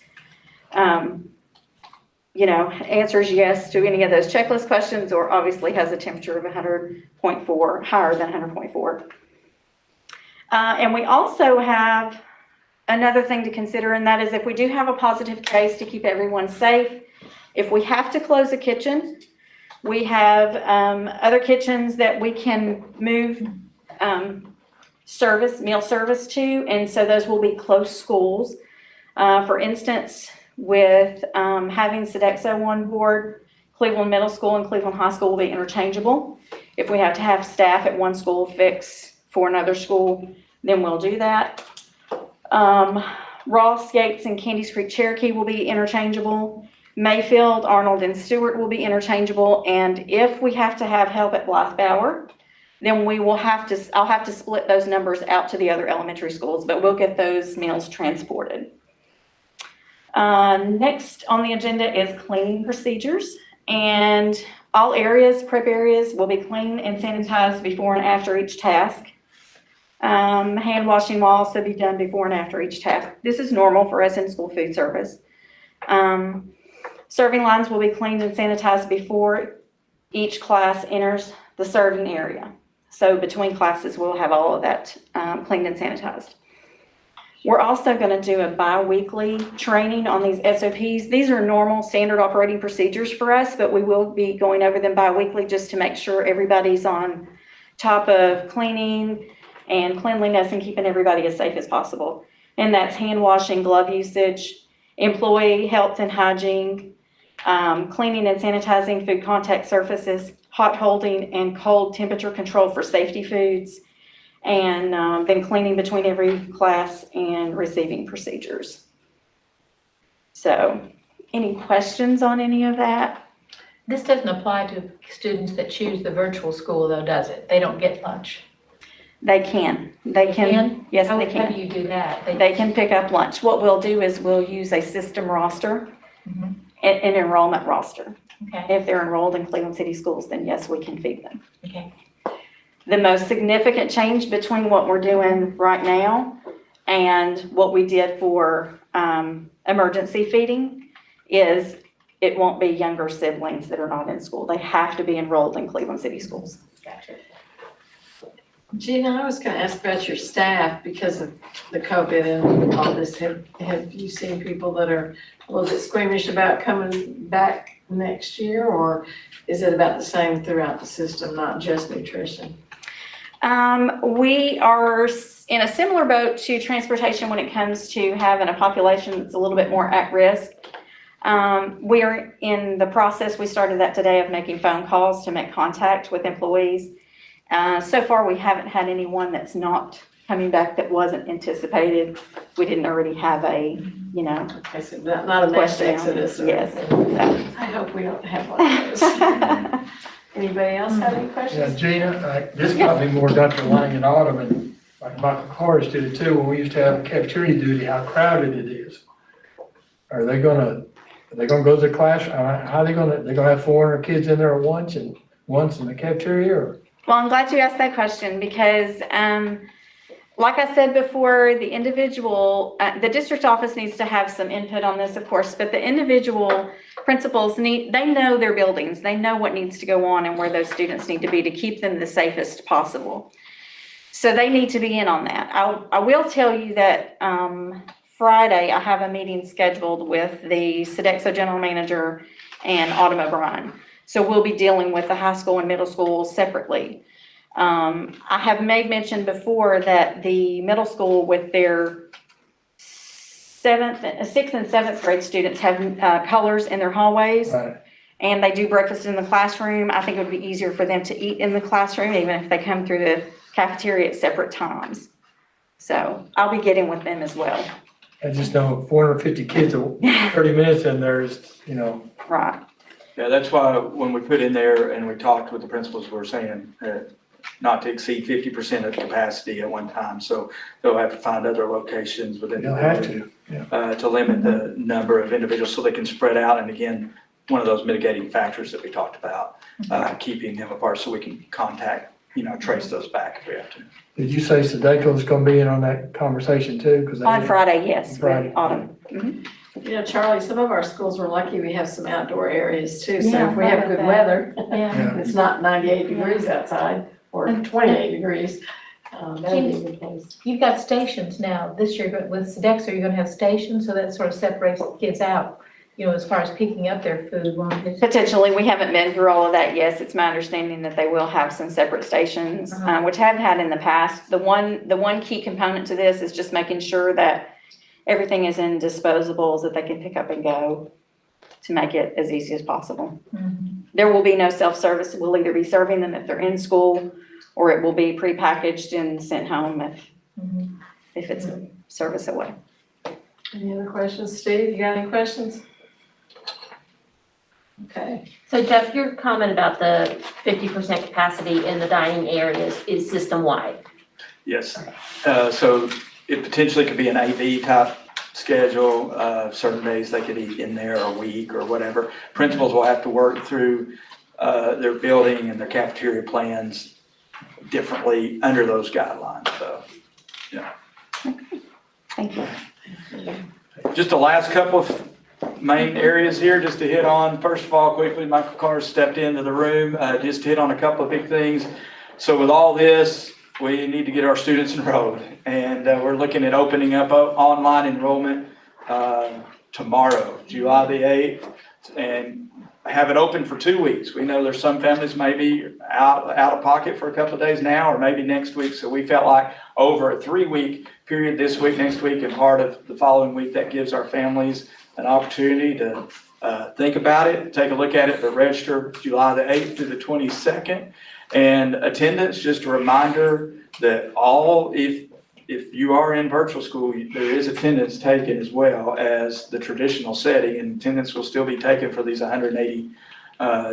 answers yes to any of those checklist questions, or obviously has a temperature of 100.4, higher than 100.4. And we also have another thing to consider, and that is if we do have a positive case, to keep everyone safe, if we have to close a kitchen, we have other kitchens that we can move meal service to, and so those will be close schools. For instance, with having Sodexo on board, Cleveland Middle School and Cleveland High School will be interchangeable. If we have to have staff at one school fix for another school, then we'll do that. Ross, Yates, and Candies Creek, Cherokee will be interchangeable. Mayfield, Arnold, and Stewart will be interchangeable. And if we have to have help at Blackbower, then I'll have to split those numbers out to the other elementary schools, but we'll get those meals transported. Next on the agenda is cleaning procedures, and all areas, prep areas, will be cleaned and sanitized before and after each task. Hand washing will also be done before and after each task. This is normal for us in school food service. Serving lines will be cleaned and sanitized before each class enters the serving area. So between classes, we'll have all of that cleaned and sanitized. We're also going to do a bi-weekly training on these SOPs. These are normal standard operating procedures for us, but we will be going over them bi-weekly just to make sure everybody's on top of cleaning and cleanliness and keeping everybody as safe as possible. And that's hand washing, glove usage, employee health and hygiene, cleaning and sanitizing food contact surfaces, hot holding and cold temperature control for safety foods, and then cleaning between every class and receiving procedures. So, any questions on any of that? This doesn't apply to students that choose the virtual school though, does it? They don't get lunch. They can. They can. Yes, they How can. do you do that? They can pick up lunch. What we'll do is we'll use a system roster, an enrollment roster. Okay. If they're enrolled in Cleveland City Schools, then yes, we can feed them. Okay. The most significant change between what we're doing right now and what we did for emergency feeding is it won't be younger siblings that are not in school. They have to be enrolled in Cleveland City Schools. Gotcha. Gina, I was going to ask about your staff because of the COVID and all this. Have you seen people that are a little bit squeamish about coming back next year, or is it about the same throughout the system, not just nutrition? We are in a similar boat to transportation when it comes to having a population that's a little bit more at risk. We are in the process, we started that today, of making phone calls to make contact with employees. So far, we haven't had anyone that's not coming back that wasn't anticipated. We didn't already have a, Okay, so not a mass question. exodus or Yes. anything. I hope we don't have one of those. Anybody else have any Yeah, questions? Gina, this might be more Dr. Lang and Autumn, and like Michael Kors did it too, when we used to have cafeteria duty, how crowded it is. Are they gonna go to the class, how are they're gonna have 400 kids in there at once and once in the cafeteria, or? Well, I'm glad you asked that question because, like I said before, the individual, the district office needs to have some input on this, of course, but the individual principals they know their buildings, they know what needs to go on and where those students need to be to keep them the safest possible. So they need to be in on that. I will tell you that Friday, I have a meeting scheduled with the Sodexo General Manager and Autumn O'Brien. So we'll be dealing with the high school and middle school separately. I have made mention before that the middle school with their 6th and 7th grade students have colors in their hallways. Right. And they do breakfast in the classroom. I think it would be easier for them to eat in the classroom, even if they come through the cafeteria at separate times. So I'll be getting with them as well. I just know 450 kids, 30 minutes in there is, Right. Yeah, that's why when we put in there and we talked with the principals, we're saying not to exceed 50% of capacity at one time. So they'll have to find other locations within the they'll have building to. to limit the number of individuals so they can spread out. And again, one of those mitigating factors that we talked about, keeping them apart so we can contact, trace those back if we have to. Did you say Sodexo's gonna be in on that conversation too? 'Cause they- On Friday, yes, Friday. with Autumn. Mhm. Charlie, some of our schools were lucky we have some outdoor areas too. So Yeah, if we have I good love weather, Yeah. it's not 98 degrees outside or 28 degrees. That'd be a good place. You've got stations now this year, but with Sodexo, you're gonna have stations, so that sort of separates the kids out, as far as picking up their food, won't it? Potentially, we haven't been through all of that. Yes, it's my understanding that they will have some separate stations, which have had in the past. The one key component to this is just making sure that everything is in disposables that they can pick up and go to make it as easy as possible. There will be no self-service. We'll either be serving them if they're in school, or it will be prepackaged and sent home if it's a service away. Any other questions? Steve, you got any questions? Okay. So Jeff, your comment about the 50% capacity in the dining areas is system-wide. Yes. So it potentially could be an AV type schedule. Certain days they could eat in there a week or whatever. Principals will have to work through their building and their cafeteria plans differently under those guidelines. So, Thank you. just the last couple of main areas here just to hit on. First of all, quickly, Michael Carr stepped into the room, just to hit on a couple of big things. So with all this, we need to get our students enrolled, and we're looking at opening up online enrollment tomorrow, July the 8th, and have it open for 2 weeks. We know there's some families may be out of pocket for a couple of days now, or maybe next week. So we felt like over a 3-week period, this week, next week, and part of the following week, that gives our families an opportunity to think about it, take a look at it, but register July the 8th through the 22nd. And attendance, just a reminder that if you are in virtual school, there is attendance taken as well as the traditional setting, and attendance will still be taken for these 180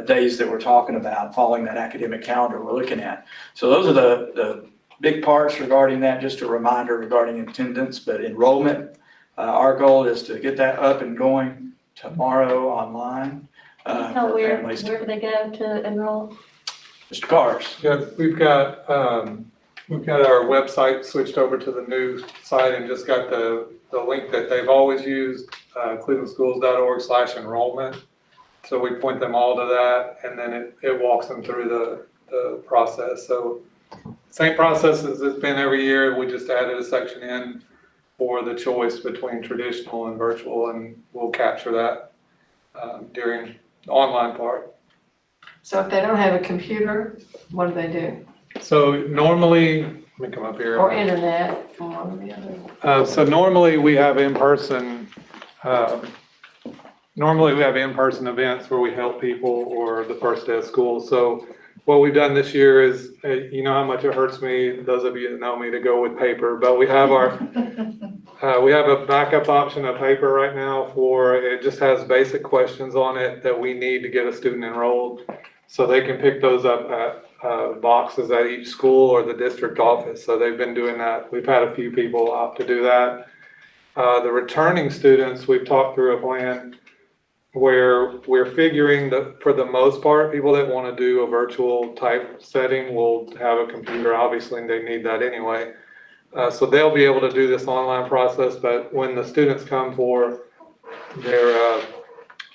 days that we're talking about, following that academic calendar we're looking at. So those are the big parts regarding that, just a reminder regarding attendance. But enrollment, our goal is to get that up and going tomorrow online. Tell where do they go to enroll? Mr. Cars. Yeah, we've got our website switched over to the new site and just got the link that they've always used, clevelandschools.org/enrollment. So we point them all to that, and then it walks them through the process. So same process as it's been every year. We just added a section in for the choice between traditional and virtual, and we'll capture that during the online part. So if they don't have a computer, what do they do? So normally, let me come up here. Or internet, or one or the other? So normally we have in-person events where we help people or the first day of school. So what we've done this year is, you know how much it hurts me, those of you that know me, to go with paper, but we have we have a backup option of paper right now it just has basic questions on it that we need to get a student enrolled. So they can pick those up at boxes at each school or the district office. So they've been doing that. We've had a few people opt to do that. The returning students, we've talked through a plan where we're figuring that for the most part, people that want to do a virtual type setting will have a computer, obviously, and they need that anyway. So they'll be able to do this online process, but when the students come for their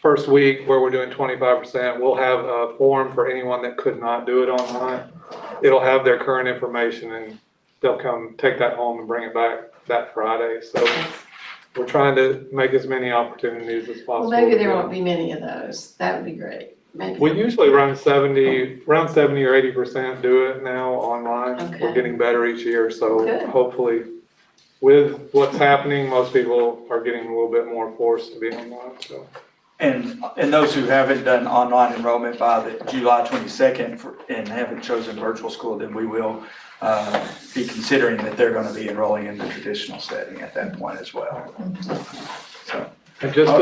first week where we're doing 25%, we'll have a form for anyone that could not do it online. It'll have their current information, and they'll come take that home and bring it back that Friday. So we're trying to make as many opportunities as possible. Well, maybe there won't be many of those. That would be great. Maybe. We usually run 70 or 80% do it now online. Okay. We're getting better each year, so Good. hopefully with what's happening, most people are getting a little bit more forced to be online, so. And those who haven't done online enrollment by the July 22nd and haven't chosen virtual school, then we will be considering that they're going to be enrolling in the traditional setting at that point as well. So. And just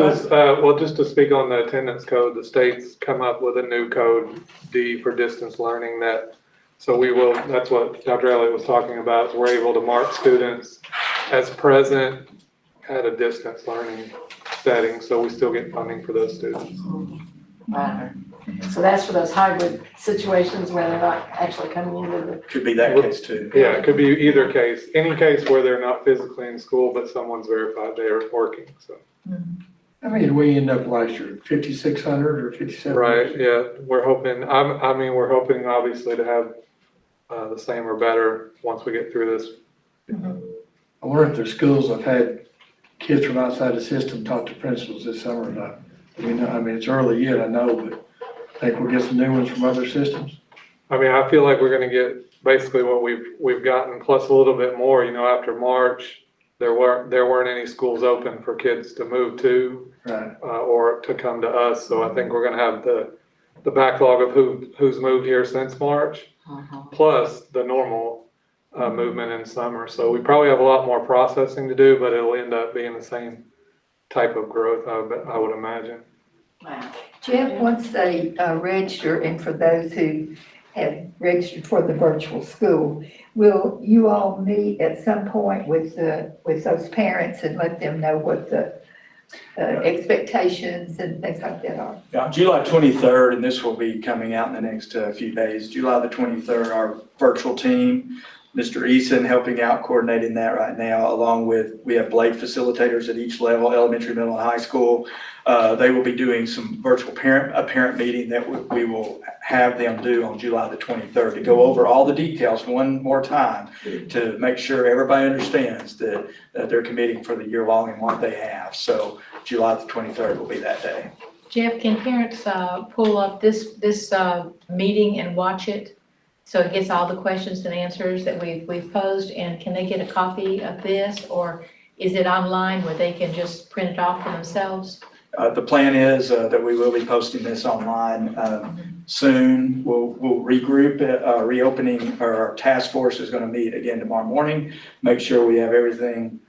just to speak on the attendance code, the state's come up with a new code, D for distance learning, that's what Dr. Elliott was talking about. We're able to mark students as present at a distance learning setting, so we still get funding for those students. Wow. So that's for those hybrid situations where they're not actually coming into the. Could be that case too. Yeah, it could be either case, any case where they're not physically in school, but someone's verified they're working, so. How many did we end up last year? 5,600 or 5,700? Right, yeah, we're hoping, we're hoping obviously to have the same or better once we get through this. I wonder if there's schools that have had kids from outside the system talk to principals this summer or not. It's early yet, I know, but I think we'll get some new ones from other systems. I feel like we're gonna get basically what we've gotten plus a little bit more. After March, there weren't any schools open for kids to move to, Right. or to come to us. So I think we're gonna have the backlog of who's moved here since March, plus the normal movement in summer. So we probably have a lot more processing to do, but it'll end up being the same type of growth, I would imagine. Wow. Jeff, once they register, and for those who have registered for the virtual school, will you all meet at some point with those parents and let them know what the expectations and things like that are. Yeah, July 23rd, and this will be coming out in the next few days. July the 23rd, our virtual team, Mr. Eason helping out coordinating that right now, along with, we have Blake facilitators at each level, elementary, middle, and high school. They will be doing some virtual parent meeting that we will have them do on July the 23rd to go over all the details one more time to make sure everybody understands that they're committing for the year long and what they have. So July the 23rd will be that day. Jeff, can parents pull up this meeting and watch it? So it gets all the questions and answers that we've posed, and can they get a copy of this, or is it online where they can just print it off for themselves? The plan is that we will be posting this online soon. We'll regroup, reopening, our task force is gonna meet again tomorrow morning, make sure we have everything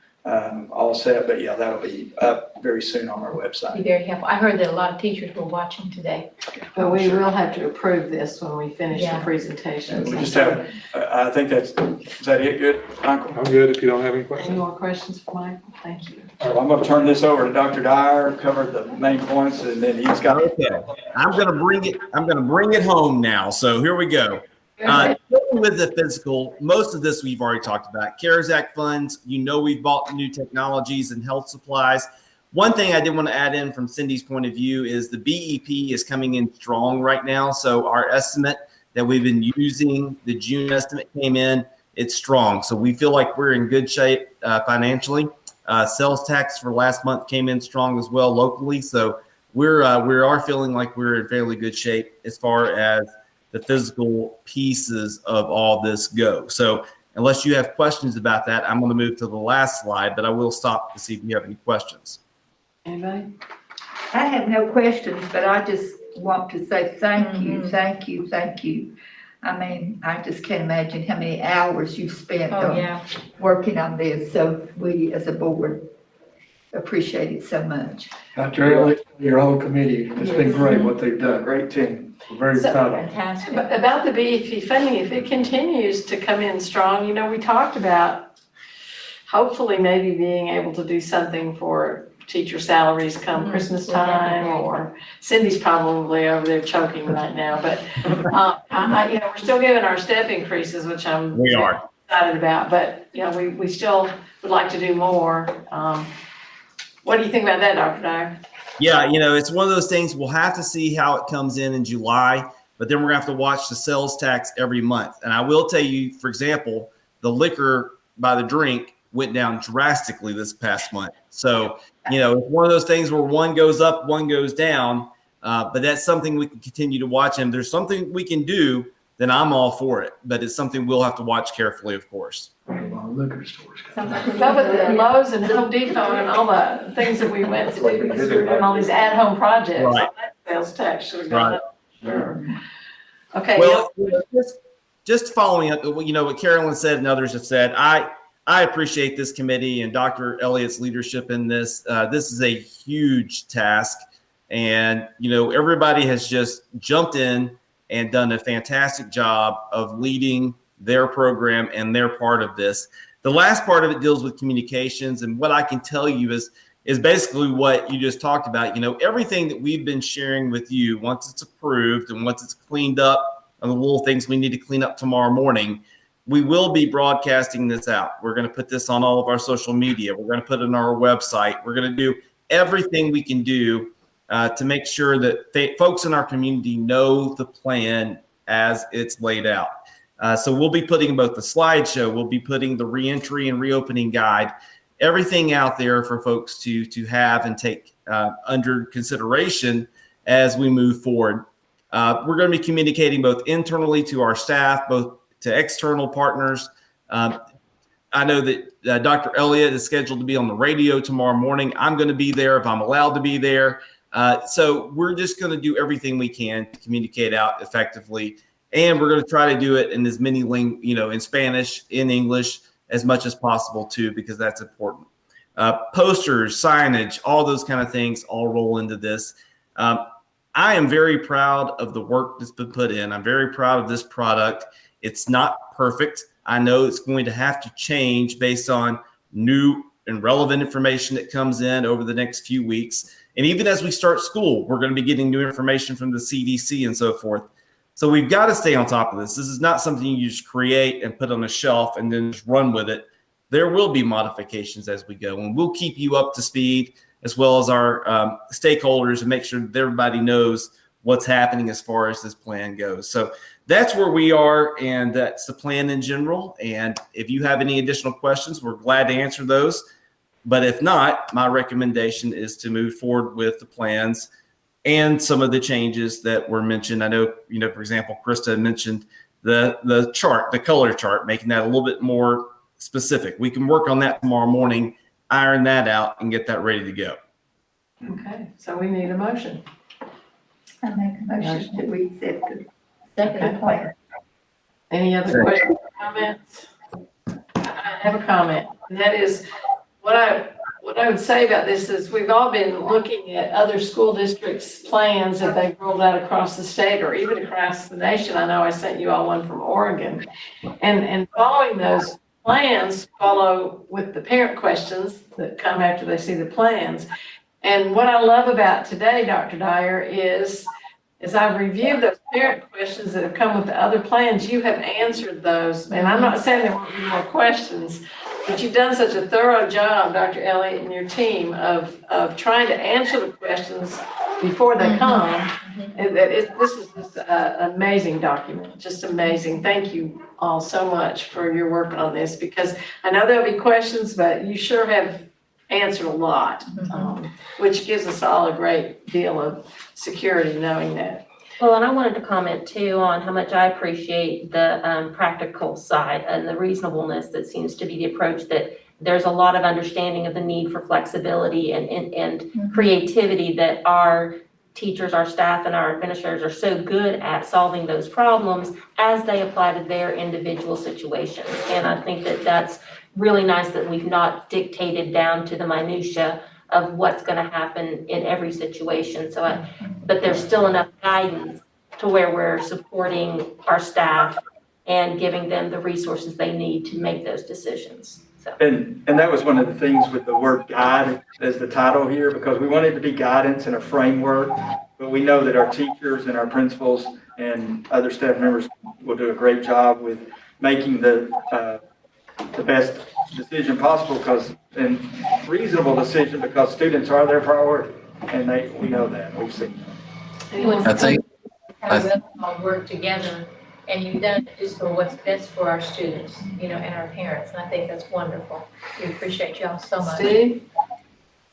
all set, but yeah, that'll be up very soon on our Be website. very helpful. I heard that a lot of teachers were watching today. But we will have to approve this when we finish the Yeah. presentations. We just have, I think is that it, good, Michael? I'm good if you don't have any Any questions. more questions for Michael? Thank you. Well, I'm gonna turn this over to Dr. Dyer, cover the main points, and then he's got. Okay, I'm gonna bring it home now. So here we go. With the physical, most of this we've already talked about. CARES Act funds, we've bought new technologies and health supplies. One thing I did want to add in from Cindy's point of view is the BEP is coming in strong right now. So our estimate that we've been using, the June estimate came in, it's strong. So we feel like we're in good shape financially. Sales tax for last month came in strong as well locally. So we are feeling like we're in fairly good shape as far as the physical pieces of all this go. So unless you have questions about that, I'm going to move to the last slide, but I will stop to see if you have any questions. Anybody? I have no questions, but I just want to say thank you, thank you, thank you. I mean, I just can't imagine how many hours you've spent working on this. So we, as a board, appreciate it so much. Dr. Elliott, your whole committee, it's been great what they've done. Great team. We're very proud of them. Fantastic. About the BEP funding, if it continues to come in strong, we talked about hopefully maybe being able to do something for teacher salaries come Christmas time, or Cindy's probably over there choking right now, but we're still giving our step increases, which We are. excited about, but we still would like to do more. What do you think about that, Dr. Dyer? Yeah, it's one of those things, we'll have to see how it comes in July, but then we're gonna have to watch the sales tax every month. And I will tell you, for example, the liquor by the drink went down drastically this past month. So, it's one of those things where one goes up, one goes down, but that's something we can continue to watch. And if there's something we can do, then I'm all for it. But it's something we'll have to watch carefully, of course. Liquor stores. But the Lowe's and Home Depot and all the things that we went to do, because we were doing all these at-home projects, all Right. that sales tax should have gone up. Sure. Okay. Well, just following up, what Carolyn said and others have said, I appreciate this committee and Dr. Elliott's leadership in this. This is a huge task, and everybody has just jumped in and done a fantastic job of leading their program and their part of this. The last part of it deals with communications, and what I can tell you is basically what you just talked about. Everything that we've been sharing with you, once it's approved and once it's cleaned up on the little things we need to clean up tomorrow morning, we will be broadcasting this out. We're going to put this on all of our social media. We're going to put it on our website. We're going to do everything we can do to make sure that folks in our community know the plan as it's laid out. So we'll be putting both the slideshow, we'll be putting the reentry and reopening guide, everything out there for folks to have and take under consideration as we move forward. We're going to be communicating both internally to our staff, both to external partners. I know that Dr. Elliott is scheduled to be on the radio tomorrow morning. I'm going to be there if I'm allowed to be there. So we're just going to do everything we can to communicate out effectively. And we're going to try to do it in as many in Spanish, in English, as much as possible too, because that's important. Posters, signage, all those kind of things all roll into this. I am very proud of the work that's been put in. I'm very proud of this product. It's not perfect. I know it's going to have to change based on new and relevant information that comes in over the next few weeks. And even as we start school, we're going to be getting new information from the CDC and so forth. So we've got to stay on top of this. This is not something you just create and put on a shelf and then just run with it. There will be modifications as we go, and we'll keep you up to speed as well as our stakeholders and make sure that everybody knows what's happening as far as this plan goes. So that's where we are, and that's the plan in general. And if you have any additional questions, we're glad to answer those. But if not, my recommendation is to move forward with the plans and some of the changes that were mentioned. I know, for example, Krista mentioned the chart, the color chart, making that a little bit more specific. We can work on that tomorrow morning, iron that out, and get that ready to go. Okay, so we need a motion. I make a motion that we accept the Second plan. Any other questions, comments? I have a comment, and that is, what I would say about this is we've all been looking at other school districts' plans that they've rolled out across the state or even across the nation. I know I sent you all one from Oregon. And following those plans follow with the parent questions that come after they see the plans. And what I love about today, Dr. Dyer, is as I've reviewed those parent questions that have come with the other plans, you have answered those. And I'm not saying there won't be more questions, but you've done such a thorough job, Dr. Elliott and your team, of trying to answer the questions before they come. And this is just an amazing document, just amazing. Thank you all so much for your work on this, because I know there'll be questions, but you sure have answered a lot, which gives us all a great deal of security knowing that. Well, and I wanted to comment too on how much I appreciate the practical side and the reasonableness that seems to be the approach, that there's a lot of understanding of the need for flexibility and creativity that our teachers, our staff, and our administrators are so good at solving those problems as they apply to their individual situations. And I think that that's really nice that we've not dictated down to the minutia of what's going to happen in every situation. But there's still enough guidance to where we're supporting our staff and giving them the resources they need to make those decisions. So. And that was one of the things with the word guide as the title here, because we wanted to be guidance and a framework, but we know that our teachers and our principals and other staff members will do a great job with making the best decision possible, and reasonable decision, because students are their priority, and we know that, we've seen that. I think How we all work together, and you've done it just for what's best for our students, and our parents, and I think that's wonderful. We appreciate y'all so much. Steve?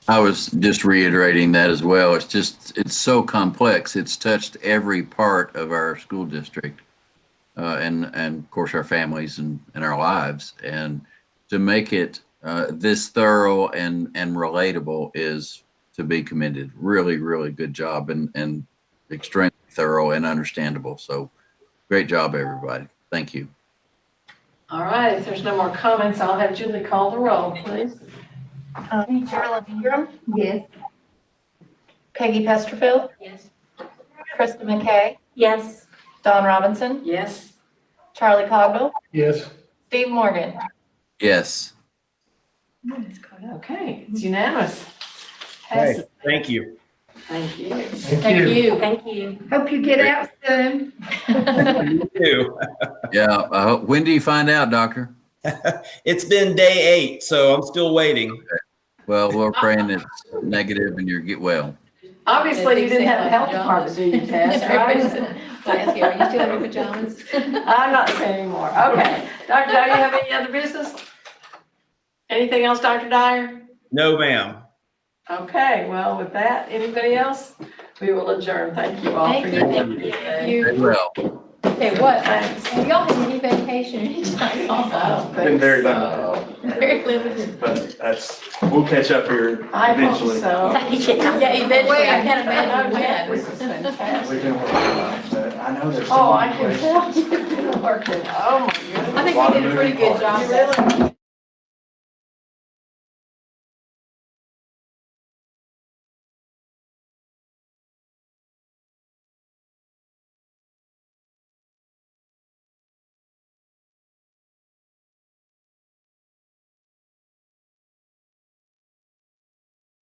I was just reiterating that as well. It's so complex. It's touched every part of our school district, and of course our families and our lives. And to make it this thorough and relatable is to be commended. Really, really good job, and extremely thorough and understandable. So great job, everybody. Thank you. All right, if there's no more comments, I'll have Julie call the roll, please. Carolyn Ingram, Yes. Peggy Pesterfield, Yes. Krista McKay, Yes. Don Robinson, Yes. Charlie Cogdill, Yes. Steve Morgan. Yes. Okay, it's unanimous. Hey, Passes. thank you. Thank you. Thank you. Thank you. Hope you get out soon. You too. Yeah. When do you find out, doctor? It's been day 8, so I'm still waiting. Well, we're praying it's negative and you get well. Obviously, you didn't have a health department do your test, right? Are you still in your pajamas? I'm not saying anymore. Okay. Dr. Dyer, you have any other business? Anything else, Dr. Dyer? No, ma'am. Okay, well, with that, anybody else? We will adjourn. Thank you all for your time today. Very well. Okay, what, Thanks. have y'all had any vacation anytime I don't Been think very so. Very limited. But we'll catch up here I hope eventually. so. Yeah, eventually, I can't imagine This when. is fantastic. We've been working on it, but I know there's. Oh, I can tell you've been working. Oh, my goodness. I think we did a pretty good job. You really?